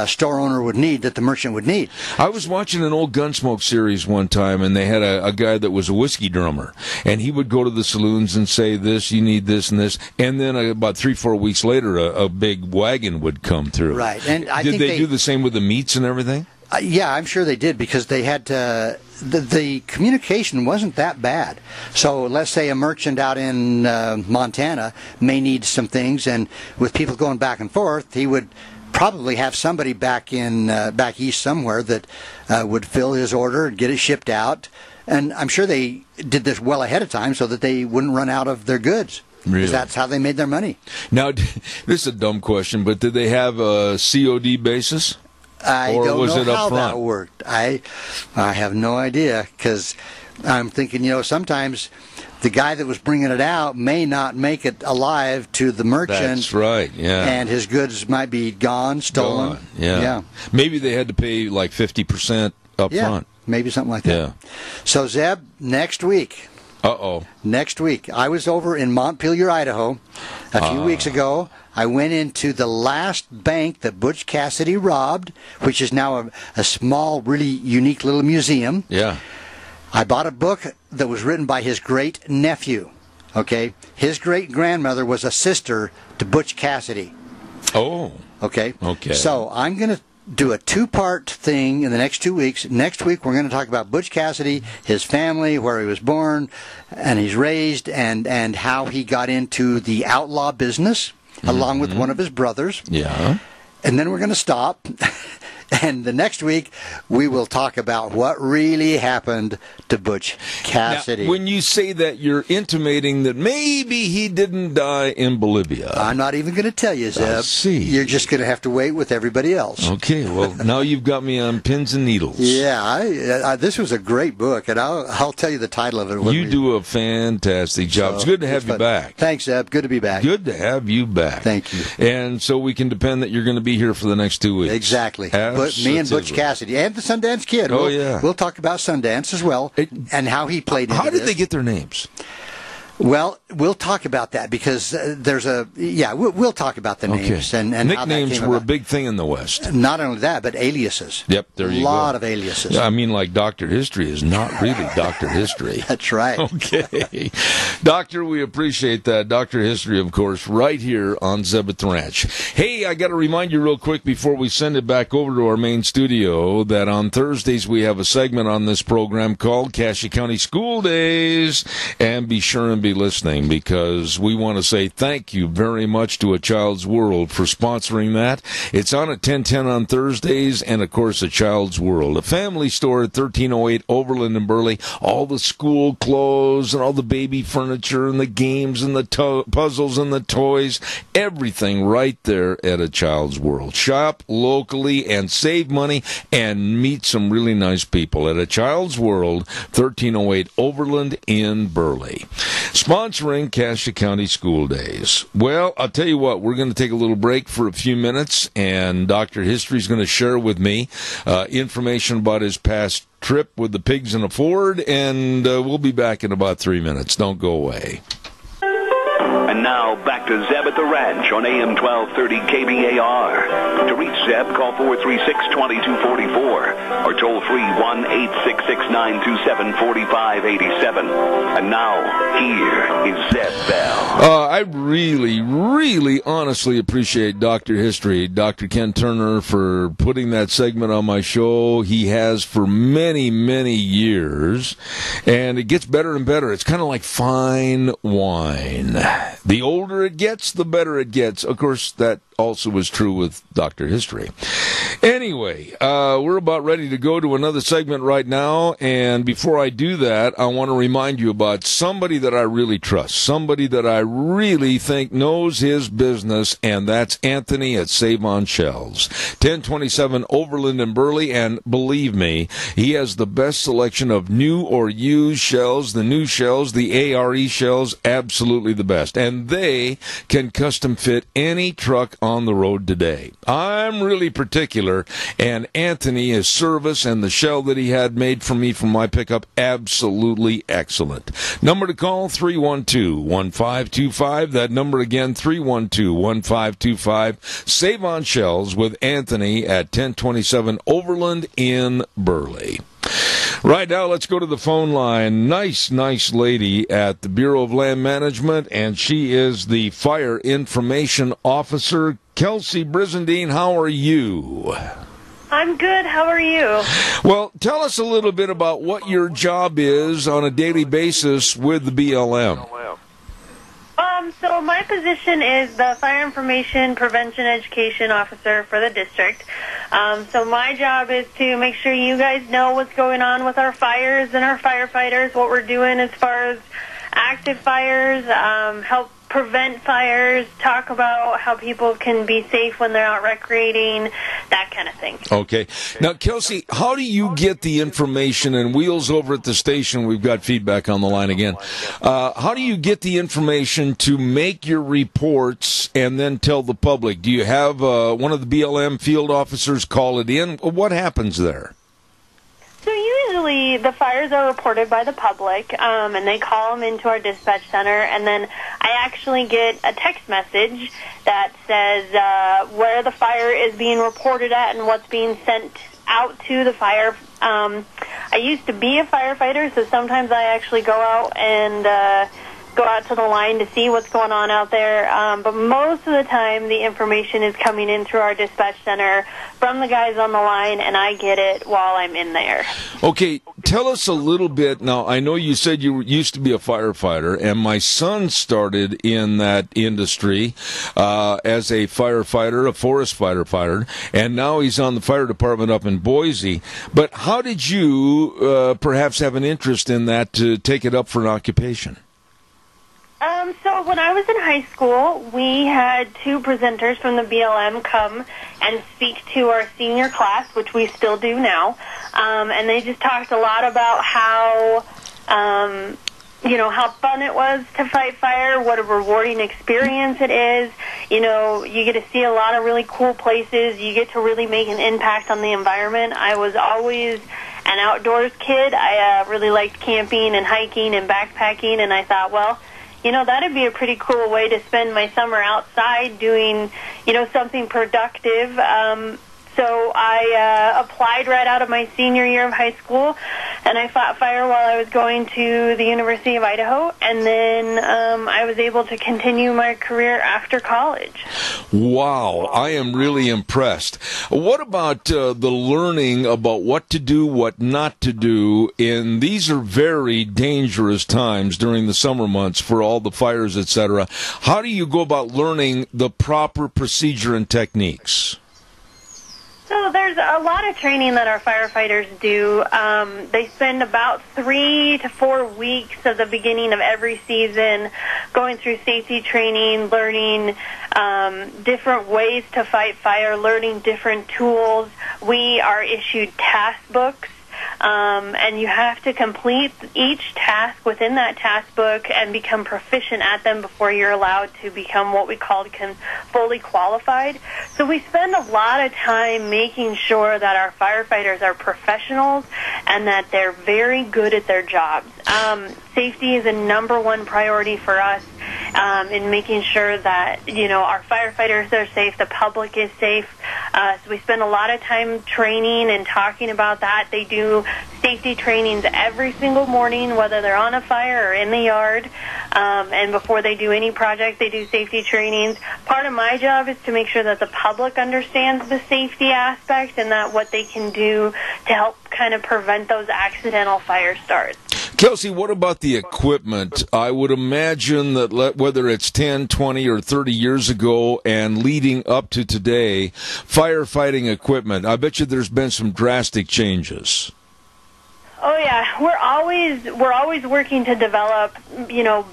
S16: store owner would need, that the merchant would need.
S2: I was watching an old Gunsmoke series one time, and they had a guy that was a whiskey drummer, and he would go to the saloons and say, "This, you need this and this," and then about 3-4 weeks later, a big wagon would come through.
S16: Right, and
S2: did they do the same with the meats and everything?
S16: Yeah, I'm sure they did, because they had to. The communication wasn't that bad. So let's say a merchant out in Montana may need some things, and with people going back and forth, he would probably have somebody back east somewhere that would fill his order and get it shipped out. And I'm sure they did this well ahead of time so that they wouldn't run out of their goods.
S2: Really?
S16: Because that's how they made their money.
S2: Now, this is a dumb question, but did they have a COD basis?
S16: I don't know how that worked. I have no idea, because I'm thinking, sometimes the guy that was bringing it out may not make it alive to the merchant.
S2: That's right, yeah.
S16: And his goods might be gone, stolen.
S2: Yeah. Maybe they had to pay like 50% up front.
S16: Maybe something like that.
S2: Yeah.
S16: So, Zeb, next week. Next week. I was over in Montpelier, Idaho, a few weeks ago. I went into the last bank that Butch Cassidy robbed, which is now a small, really unique little museum.
S2: Yeah.
S16: I bought a book that was written by his great-nephew. Okay? His great-grandmother was a sister to Butch Cassidy.
S2: Oh.
S16: Okay?
S2: Okay.
S16: So I'm going to do a 2-part thing in the next 2 weeks. Next week, we're going to talk about Butch Cassidy, his family, where he was born, and he's raised, and how he got into the outlaw business, along with one of his brothers.
S2: Yeah.
S16: And then we're going to stop And the next week, we will talk about what really happened to Butch Cassidy.
S2: Now, when you say that, you're intimating that maybe he didn't die in Bolivia.
S16: I'm not even going to tell you, Zeb.
S2: I see.
S16: You're just going to have to wait with everybody else.
S2: Okay, well, now you've got me on pins and needles.
S16: Yeah, this was a great book, and I'll tell you the title of it.
S2: You do a fantastic job. It's good to have you back.
S16: Thanks, Zeb. Good to be back.
S2: Good to have you back.
S16: Thank you.
S2: And so we can depend that you're going to be here for the next 2 weeks.
S16: Exactly. Me and Butch Cassidy and the Sundance Kid. We'll talk about Sundance as well and how he played into
S2: How did
S16: this.
S2: they get their names?
S16: Well, we'll talk about that because we'll talk about the names and
S2: nicknames
S16: how that came
S2: were
S16: about.
S2: a big thing in the West.
S16: Not only that, but aliases.
S2: Yep, there you go.
S16: A lot of aliases.
S2: I mean, like Dr. History is not really Dr. History.
S16: That's right.
S2: Okay. Doctor, we appreciate that. Dr. History, of course, right here on Zeb at the Ranch. Hey, I got to remind you real quick before we send it back over to our main studio that on Thursdays we have a segment on this program called Cassia County School Days. And be sure and be listening because we want to say thank you very much to A Child's World for sponsoring that. It's on at 10:10 on Thursdays, and of course A Child's World, a family store at 1308 Overland in Burley. All the school clothes and all the baby furniture and the games and the puzzles and the toys, everything right there at A Child's World. Shop locally and save money and meet some really nice people at A Child's World, 1308 Overland in Burley. Sponsoring Cassia County School Days. Well, I'll tell you what, we're going to take a little break for a few minutes, and Dr. History is going to share with me information about his past trip with the pigs in a Ford, and we'll be back in about 3 minutes. Don't go away.
S1: And now, back to Zeb at the Ranch on AM 1230 KBAR. To reach Zeb, call 436-2244 or toll free 1-866-927-4587. And now, here is Zeb Bell.
S2: I really, really honestly appreciate Dr. History, Dr. Ken Turner, for putting that segment on my show. He has for many, many years, and it gets better and better. It's kind of like fine wine. The older it gets, the better it gets. Of course, that also was true with Dr. History. Anyway, we're about ready to go to another segment right now, and before I do that, I want to remind you about somebody that I really trust, somebody that I really think knows his business, and that's Anthony at Save On Shells, 1027 Overland in Burley, and believe me, he has the best selection of new or used shells, the new shells, the ARE shells, absolutely the best, and they can custom fit any truck on the road today. I'm really particular, and Anthony, his service and the shell that he had made for me from my pickup, absolutely excellent. Number to call, 312-1525. That number again, 312-1525. Save on Shells with Anthony at 1027 Overland in Burley. Right now, let's go to the phone line. Nice lady at the Bureau of Land Management, and she is the Fire Information Officer. Kelsey Brizendine, how are you?
S17: I'm good. How are you?
S2: Well, tell us a little bit about what your job is on a daily basis with the BLM.
S17: So my position is the Fire Information Prevention Education Officer for the district. So my job is to make sure you guys know what's going on with our fires and our firefighters, what we're doing as far as active fires, help prevent fires, talk about how people can be safe when they're out recreating, that kind of thing.
S2: Okay. Now, Kelsey, how do you get the information, and Wheels over at the station, we've got feedback on the line again, how do you get the information to make your reports and then tell the public? Do you have one of the BLM field officers call it in? What happens there?
S17: So usually the fires are reported by the public, and they call them into our dispatch center, and then I actually get a text message that says where the fire is being reported at and what's being sent out to the fire. I used to be a firefighter, so sometimes I actually go out and go out to the line to see what's going on out there. But most of the time, the information is coming in through our dispatch center from the guys on the line, and I get it while I'm in there.
S2: Okay, tell us a little bit. Now, I know you said you used to be a firefighter, and my son started in that industry as a firefighter, a forest firefighter, and now he's on the fire department up in Boise. But how did you perhaps have an interest in that to take it up for an occupation?
S17: So when I was in high school, we had 2 presenters from the BLM come and speak to our senior class, which we still do now. And they just talked a lot about how, how fun it was to fight fire, what a rewarding experience it is. You know, you get to see a lot of really cool places. You get to really make an impact on the environment. I was always an outdoors kid. I really liked camping and hiking and backpacking, and I thought, well, that'd be a pretty cool way to spend my summer outside doing, something productive. So I applied right out of my senior year of high school, and I fought fire while I was going to the University of Idaho, and then I was able to continue my career after college.
S2: Wow, I am really impressed. What about the learning about what to do, what not to do? And these are very dangerous times during the summer months for all the fires, etc. How do you go about learning the proper procedure and techniques?
S17: So there's a lot of training that our firefighters do. They spend about 3 to 4 weeks at the beginning of every season going through safety training, learning different ways to fight fire, learning different tools. We are issued task books. And you have to complete each task within that task book and become proficient at them before you're allowed to become what we call fully qualified. So we spend a lot of time making sure that our firefighters are professionals and that they're very good at their jobs. Safety is a number one priority for us in making sure that, our firefighters are safe, the public is safe. So we spend a lot of time training and talking about that. They do safety trainings every single morning, whether they're on a fire or in the yard. And before they do any project, they do safety trainings. Part of my job is to make sure that the public understands the safety aspect and that what they can do to help kind of prevent those accidental fire starts.
S2: Kelsey, what about the equipment? I would imagine that whether it's 10, 20, or 30 years ago and leading up to today, firefighting equipment, I bet you there's been some drastic changes.
S17: Oh yeah, we're always working to develop,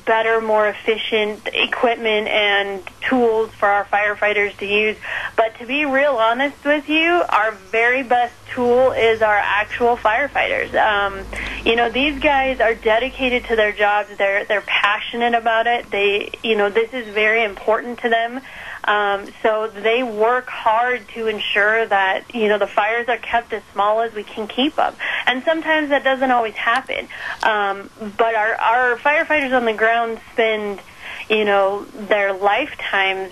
S17: better, more efficient equipment and tools for our firefighters to use. But to be real honest with you, our very best tool is our actual firefighters. These guys are dedicated to their jobs. They're passionate about it. This is very important to them. So they work hard to ensure that, the fires are kept as small as we can keep them. And sometimes that doesn't always happen. But our firefighters on the ground spend, their lifetimes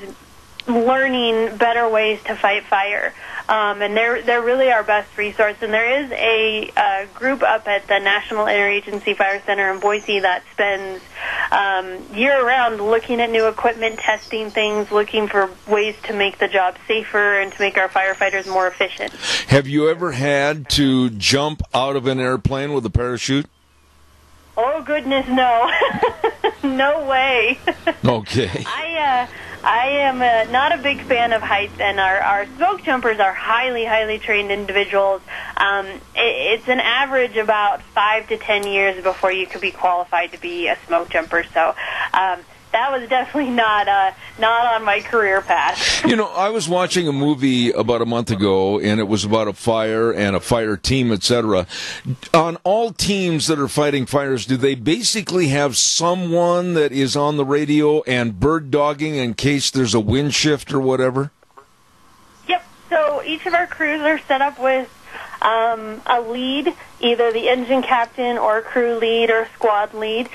S17: learning better ways to fight fire. And they're really our best resource. And there is a group up at the National Interagency Fire Center in Boise that spends year-round looking at new equipment, testing things, looking for ways to make the job safer and to make our firefighters more efficient.
S2: Have you ever had to jump out of an airplane with a parachute?
S17: Oh, goodness, no. No way.
S2: Okay.
S17: I am not a big fan of heights, and our smoke jumpers are highly, highly trained individuals. It's an average about 5 to 10 years before you could be qualified to be a smoke jumper. So that was definitely not on my career path.
S2: I was watching a movie about a month ago, and it was about a fire and a fire team, etc. On all teams that are fighting fires, do they basically have someone that is on the radio and bird dogging in case there's a wind shift or whatever?
S17: Yep. So each of our crews are set up with a lead, either the engine captain or crew lead or squad lead.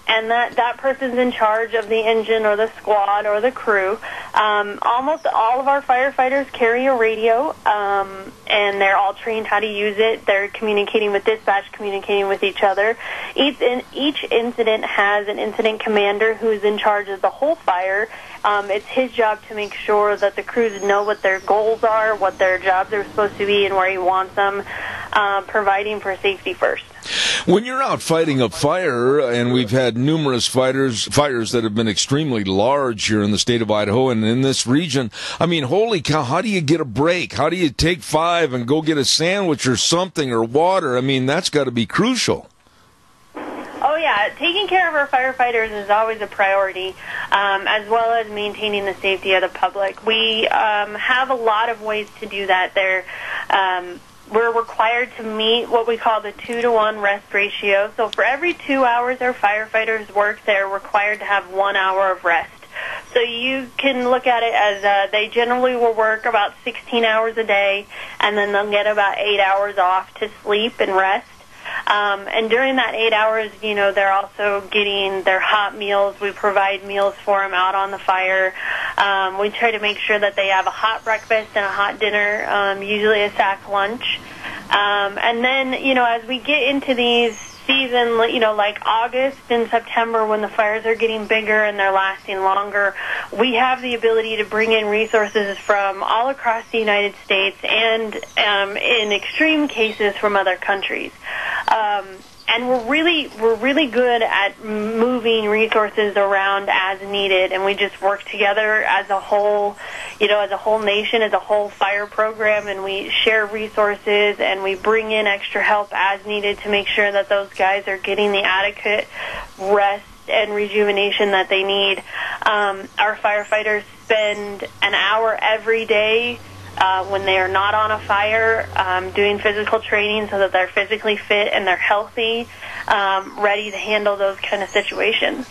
S17: and that person's in charge of the engine or the squad or the crew. Almost all of our firefighters carry a radio, and they're all trained how to use it. They're communicating with dispatch, communicating with each other. Each incident has an incident commander who's in charge of the whole fire. It's his job to make sure that the crews know what their goals are, what their jobs are supposed to be, and where he wants them, providing for safety first.
S2: When you're out fighting a fire, and we've had numerous fires that have been extremely large here in the state of Idaho and in this region, I mean, holy cow, how do you get a break? How do you take 5 and go get a sandwich or something or water? I mean, that's got to be crucial.
S17: Oh, yeah. Taking care of our firefighters is always a priority, as well as maintaining the safety of the public. We have a lot of ways to do that. We're required to meet what we call the 2-to-1 rest ratio. So for every 2 hours our firefighters work, they're required to have 1 hour of rest. So you can look at it as they generally will work about 16 hours a day, and then they'll get about 8 hours off to sleep and rest. And during that 8 hours, they're also getting their hot meals. We provide meals for them out on the fire. We try to make sure that they have a hot breakfast and a hot dinner, usually a sack lunch. And then, as we get into these season, like August and September, when the fires are getting bigger and they're lasting longer, we have the ability to bring in resources from all across the United States and in extreme cases from other countries. And we're really good at moving resources around as needed, and we just work together as a whole, as a whole nation, as a whole fire program, and we share resources and we bring in extra help as needed to make sure that those guys are getting the adequate rest and rejuvenation that they need. Our firefighters spend an hour every day when they are not on a fire, doing physical training so that they're physically fit and they're healthy, ready to handle those kind of situations.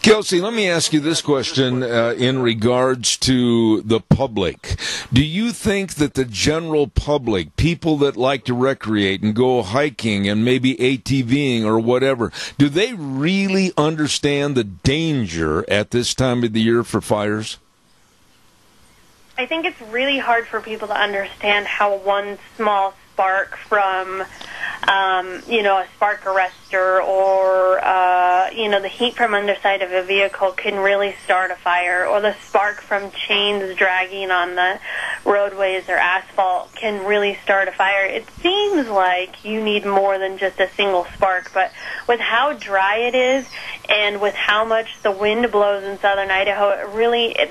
S2: Kelsey, let me ask you this question in regards to the public. Do you think that the general public, people that like to recreate and go hiking and maybe ATVing or whatever, do they really understand the danger at this time of the year for fires?
S17: I think it's really hard for people to understand how one small spark from, a spark arrestor or, the heat from underside of a vehicle can really start a fire, or the spark from chains dragging on the roadways or asphalt can really start a fire. It seems like you need more than just a single spark, but with how dry it is and with how much the wind blows in southern Idaho,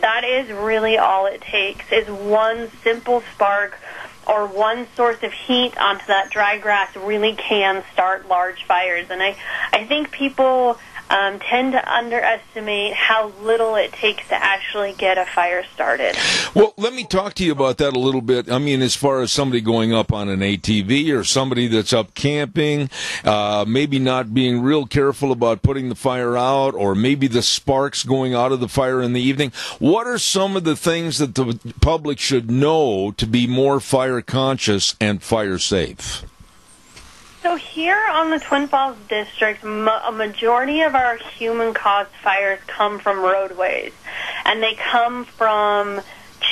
S17: that is really all it takes, is one simple spark or one source of heat onto that dry grass really can start large fires. And I think people tend to underestimate how little it takes to actually get a fire started.
S2: Well, let me talk to you about that a little bit. I mean, as far as somebody going up on an ATV or somebody that's up camping, maybe not being real careful about putting the fire out, or maybe the sparks going out of the fire in the evening. What are some of the things that the public should know to be more fire conscious and fire safe?
S17: So here on the Twin Falls District, a majority of our human-caused fires come from roadways, and they come from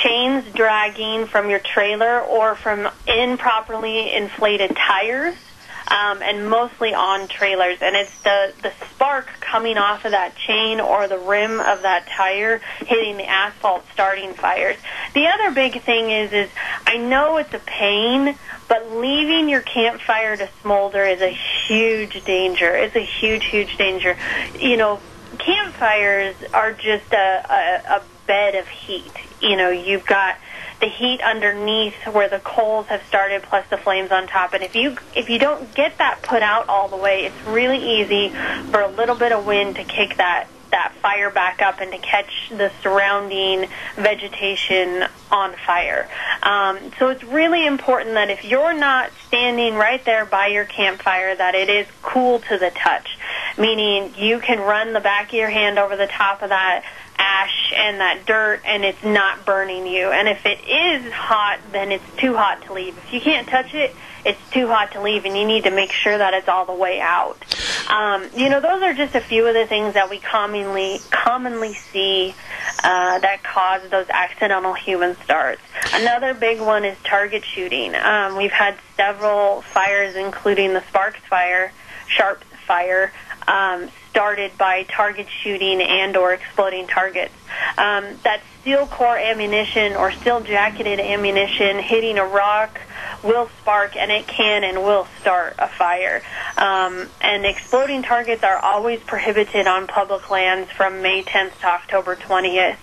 S17: chains dragging from your trailer or from improperly inflated tires, and mostly on trailers. And it's the spark coming off of that chain or the rim of that tire hitting the asphalt starting fires. The other big thing is I know it's a pain, but leaving your campfire to smolder is a huge danger. It's a huge, huge danger. Campfires are just a bed of heat. You've got the heat underneath where the coals have started, plus the flames on top. And if you don't get that put out all the way, it's really easy for a little bit of wind to kick that fire back up and to catch the surrounding vegetation on fire. So it's really important that if you're not standing right there by your campfire, that it is cool to the touch, meaning you can run the back of your hand over the top of that ash and that dirt and it's not burning you. And if it is hot, then it's too hot to leave. If you can't touch it, it's too hot to leave, and you need to make sure that it's all the way out. Those are just a few of the things that we commonly see that cause those accidental human starts. Another big one is target shooting. We've had several fires, including the Sparks fire, Sharps fire, started by target shooting and or exploding targets. That steel core ammunition or steel jacketed ammunition hitting a rock will spark, and it can and will start a fire. And exploding targets are always prohibited on public lands from May 10th to October 20th.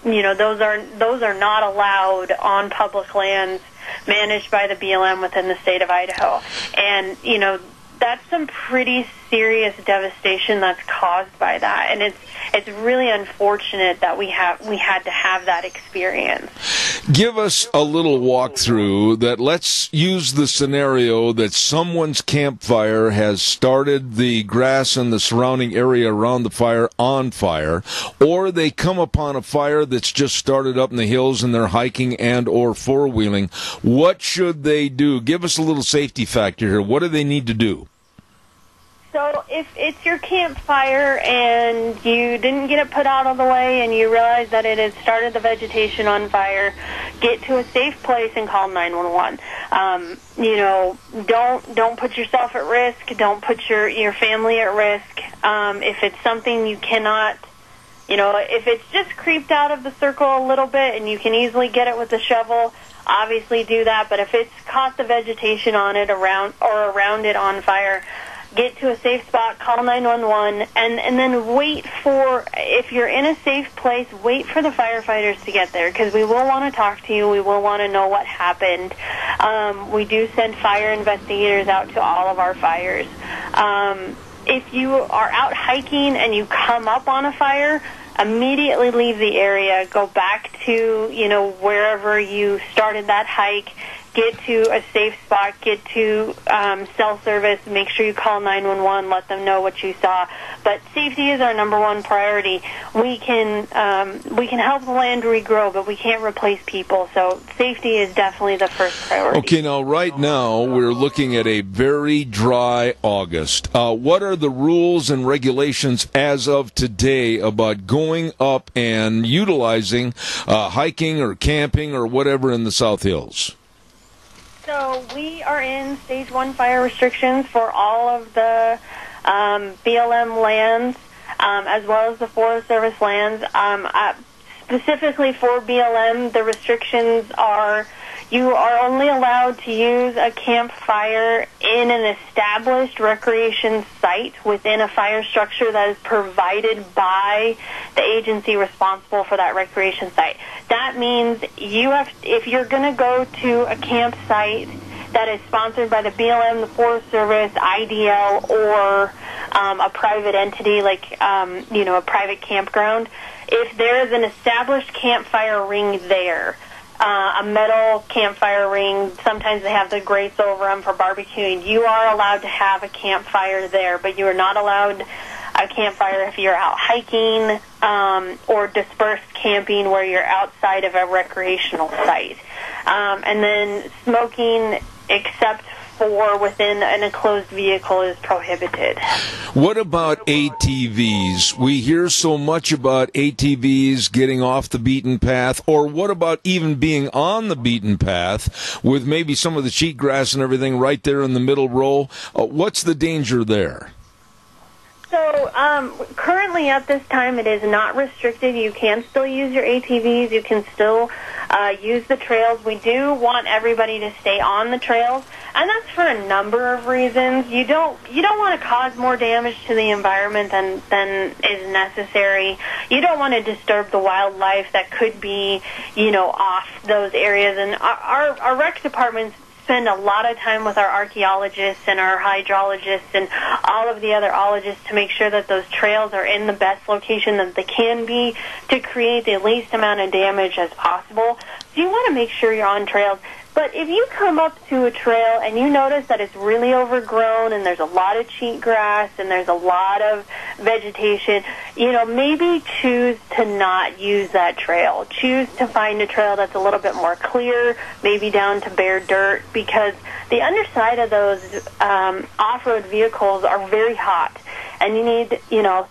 S17: Those are not allowed on public lands managed by the BLM within the state of Idaho. And, that's some pretty serious devastation that's caused by that, and it's really unfortunate that we had to have that experience.
S2: Give us a little walkthrough that let's use the scenario that someone's campfire has started the grass in the surrounding area around the fire on fire, or they come upon a fire that's just started up in the hills and they're hiking and or four-wheeling. What should they do? Give us a little safety factor here. What do they need to do?
S17: So if it's your campfire and you didn't get it put out of the way and you realize that it has started the vegetation on fire, get to a safe place and call 911. Don't put yourself at risk. Don't put your family at risk. If it's something you cannot, if it's just creeped out of the circle a little bit and you can easily get it with a shovel, obviously do that. But if it's caught the vegetation on it around it on fire, get to a safe spot, call 911, and then wait for, if you're in a safe place, wait for the firefighters to get there, because we will want to talk to you. We will want to know what happened. We do send fire investigators out to all of our fires. If you are out hiking and you come up on a fire, immediately leave the area. Go back to, wherever you started that hike. Get to a safe spot, get to cell service, make sure you call 911, let them know what you saw. But safety is our number one priority. We can help the land regrow, but we can't replace people. So safety is definitely the first priority.
S2: Okay, now right now we're looking at a very dry August. What are the rules and regulations as of today about going up and utilizing hiking or camping or whatever in the South Hills?
S17: So we are in Stage 1 fire restrictions for all of the BLM lands, as well as the Forest Service lands. Specifically for BLM, the restrictions are you are only allowed to use a campfire in an established recreation site within a fire structure that is provided by the agency responsible for that recreation site. That means if you're going to go to a campsite that is sponsored by the BLM, the Forest Service, IDL, or a private entity like a private campground, if there is an established campfire ring there, a metal campfire ring, sometimes they have the grates over them for barbecuing, you are allowed to have a campfire there, but you are not allowed a campfire if you're out hiking or dispersed camping where you're outside of a recreational site. And then smoking, except for within an enclosed vehicle, is prohibited.
S2: What about ATVs? We hear so much about ATVs getting off the beaten path, or what about even being on the beaten path with maybe some of the cheatgrass and everything right there in the middle row? What's the danger there?
S17: So currently at this time it is not restricted. You can still use your ATVs. You can still use the trails. We do want everybody to stay on the trails, and that's for a number of reasons. You don't want to cause more damage to the environment than is necessary. You don't want to disturb the wildlife that could be, off those areas. And our rec departments spend a lot of time with our archaeologists and our hydrologists and all of the other ologists to make sure that those trails are in the best location that they can be to create the least amount of damage as possible. So you want to make sure you're on trails. But if you come up to a trail and you notice that it's really overgrown and there's a lot of cheatgrass and there's a lot of vegetation, maybe choose to not use that trail. Choose to find a trail that's a little bit more clear, maybe down to bare dirt, because the underside of those off-road vehicles are very hot. And you need,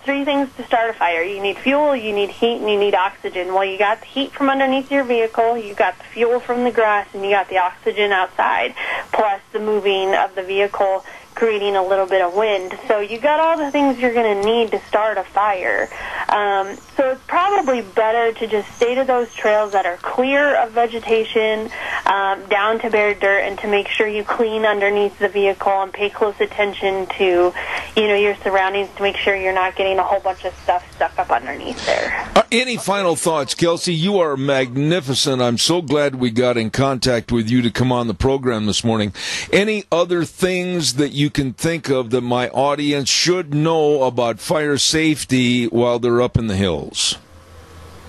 S17: three things to start a fire. You need fuel, you need heat, and you need oxygen. Well, you got the heat from underneath your vehicle, you got the fuel from the grass, and you got the oxygen outside, plus the moving of the vehicle creating a little bit of wind. So you got all the things you're going to need to start a fire. So it's probably better to just stay to those trails that are clear of vegetation, down to bare dirt, and to make sure you clean underneath the vehicle and pay close attention to, your surroundings to make sure you're not getting a whole bunch of stuff stuck up underneath there.
S2: Any final thoughts, Kelsey? You are magnificent. I'm so glad we got in contact with you to come on the program this morning. Any other things that you can think of that my audience should know about fire safety while they're up in the hills?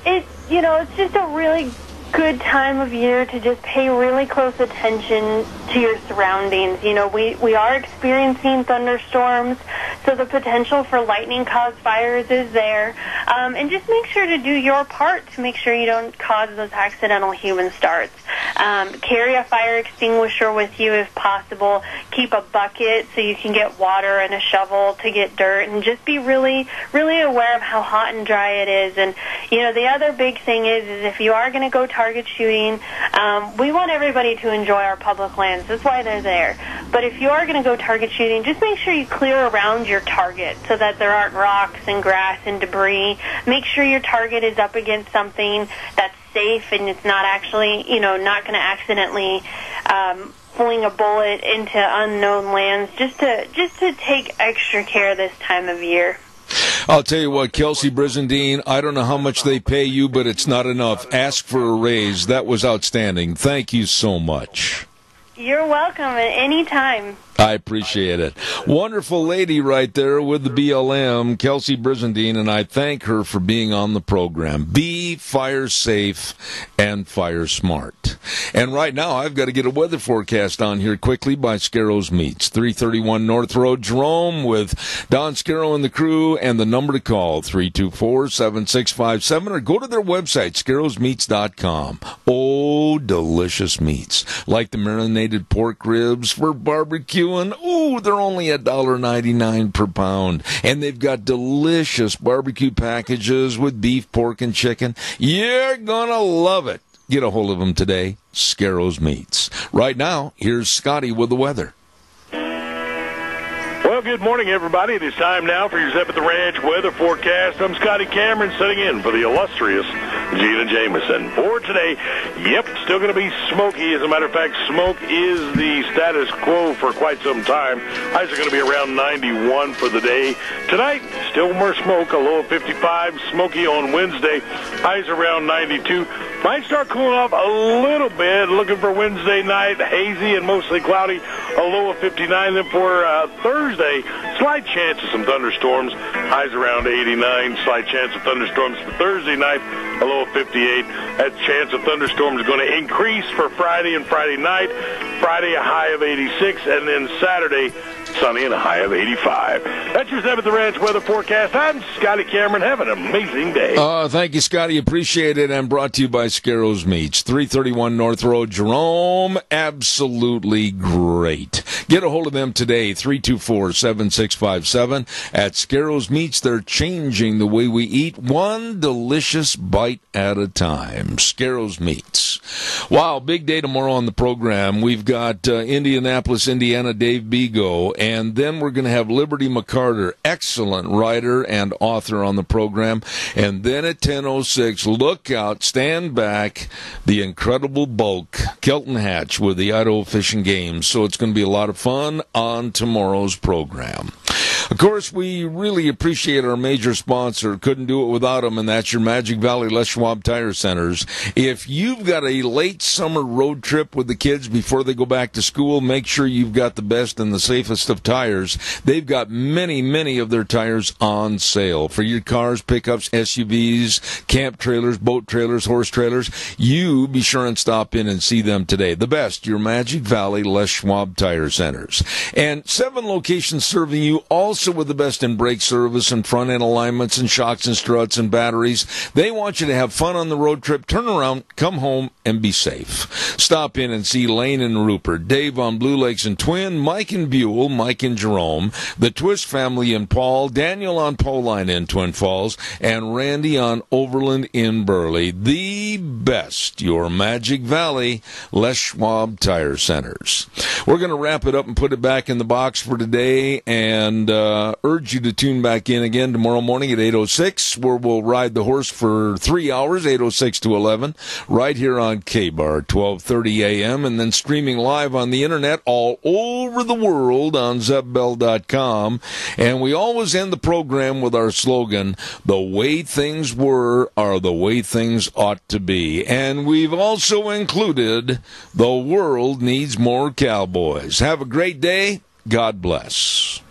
S17: It's just a really good time of year to just pay really close attention to your surroundings. We are experiencing thunderstorms, so the potential for lightning-caused fires is there. And just make sure to do your part to make sure you don't cause those accidental human starts. Carry a fire extinguisher with you if possible. Keep a bucket so you can get water and a shovel to get dirt, and just be really, really aware of how hot and dry it is. And, the other big thing is if you are going to go target shooting, we want everybody to enjoy our public lands. That's why they're there. But if you are going to go target shooting, just make sure you clear around your target so that there aren't rocks and grass and debris. Make sure your target is up against something that's safe and it's not actually, not going to accidentally fling a bullet into unknown lands. Just to take extra care this time of year.
S2: I'll tell you what, Kelsey Brizendine, I don't know how much they pay you, but it's not enough. Ask for a raise. That was outstanding. Thank you so much.
S17: You're welcome at any time.
S2: I appreciate it. Wonderful lady right there with the BLM, Kelsey Brizendine, and I thank her for being on the program. Be fire safe and fire smart. And right now, I've got to get a weather forecast on here quickly by Scarrows Meats. 331 North Road, Jerome, with Don Scarrow and the crew, and the number to call, 324-7657, or go to their website, scarrowsmeats.com. Oh, delicious meats, like the marinated pork ribs for barbecue. Ooh, they're only $1.99 per pound. And they've got delicious barbecue packages with beef, pork, and chicken. You're gonna love it. Get a hold of them today. Scarrows Meats. Right now, here's Scotty with the weather.
S4: Well, good morning, everybody. It is time now for your Zeb at the Ranch weather forecast. I'm Scotty Cameron, sitting in for the illustrious Gina Jameson. For today, still going to be smoky. As a matter of fact, smoke is the status quo for quite some time. Highs are going to be around 91 for the day. Tonight, still more smoke, a low of 55. Smoky on Wednesday, highs around 92. Might start cooling off a little bit. Looking for Wednesday night, hazy and mostly cloudy, a low of 59. Then for Thursday, slight chance of some thunderstorms, highs around 89. Slight chance of thunderstorms for Thursday night, a low of 58. That chance of thunderstorms is going to increase for Friday and Friday night. Friday, a high of 86, and then Saturday, sunny and a high of 85. That's your Zeb at the Ranch weather forecast. I'm Scotty Cameron. Have an amazing day.
S2: Thank you, Scotty. Appreciate it. And brought to you by Scarrows Meats. 331 North Road, Jerome. Absolutely great. Get a hold of them today, 324-7657. At Scarrows Meats, they're changing the way we eat, one delicious bite at a time. Scarrows Meats. Wow, big day tomorrow on the program. We've got Indianapolis, Indiana, Dave Bego. And then we're going to have Liberty McCarter, excellent writer and author on the program. And then at 10:06, look out, stand back, the incredible bulk, Kelton Hatch with the Idaho Fish and Games. So it's going to be a lot of fun on tomorrow's program. Of course, we really appreciate our major sponsor. Couldn't do it without them, and that's your Magic Valley Les Schwab Tire Centers. If you've got a late summer road trip with the kids before they go back to school, make sure you've got the best and the safest of tires. They've got many, many of their tires on sale for your cars, pickups, SUVs, camp trailers, boat trailers, horse trailers. You be sure and stop in and see them today. The best, your Magic Valley Les Schwab Tire Centers. And 7 locations serving you, all also with the best in brake service and front-end alignments and shocks and struts and batteries. They want you to have fun on the road trip, turn around, come home, and be safe. Stop in and see Lane and Rupert, Dave on Blue Lakes and Twin, Mike and Buell, Mike and Jerome, the Twist family in Paul, Daniel on Poline in Twin Falls, and Randy on Overland in Burley. The best, your Magic Valley, Les Schwab Tire Centers. We're going to wrap it up and put it back in the box for today, and urge you to tune back in again tomorrow morning at 8:06, where we'll ride the horse for 3 hours, 8:06 to 11, right here on K-Bar, 12:30 a.m., and then streaming live on the internet all over the world on ZebBell.com. And we always end the program with our slogan, the way things were are the way things ought to be. And we've also included, the world needs more cowboys. Have a great day. God bless.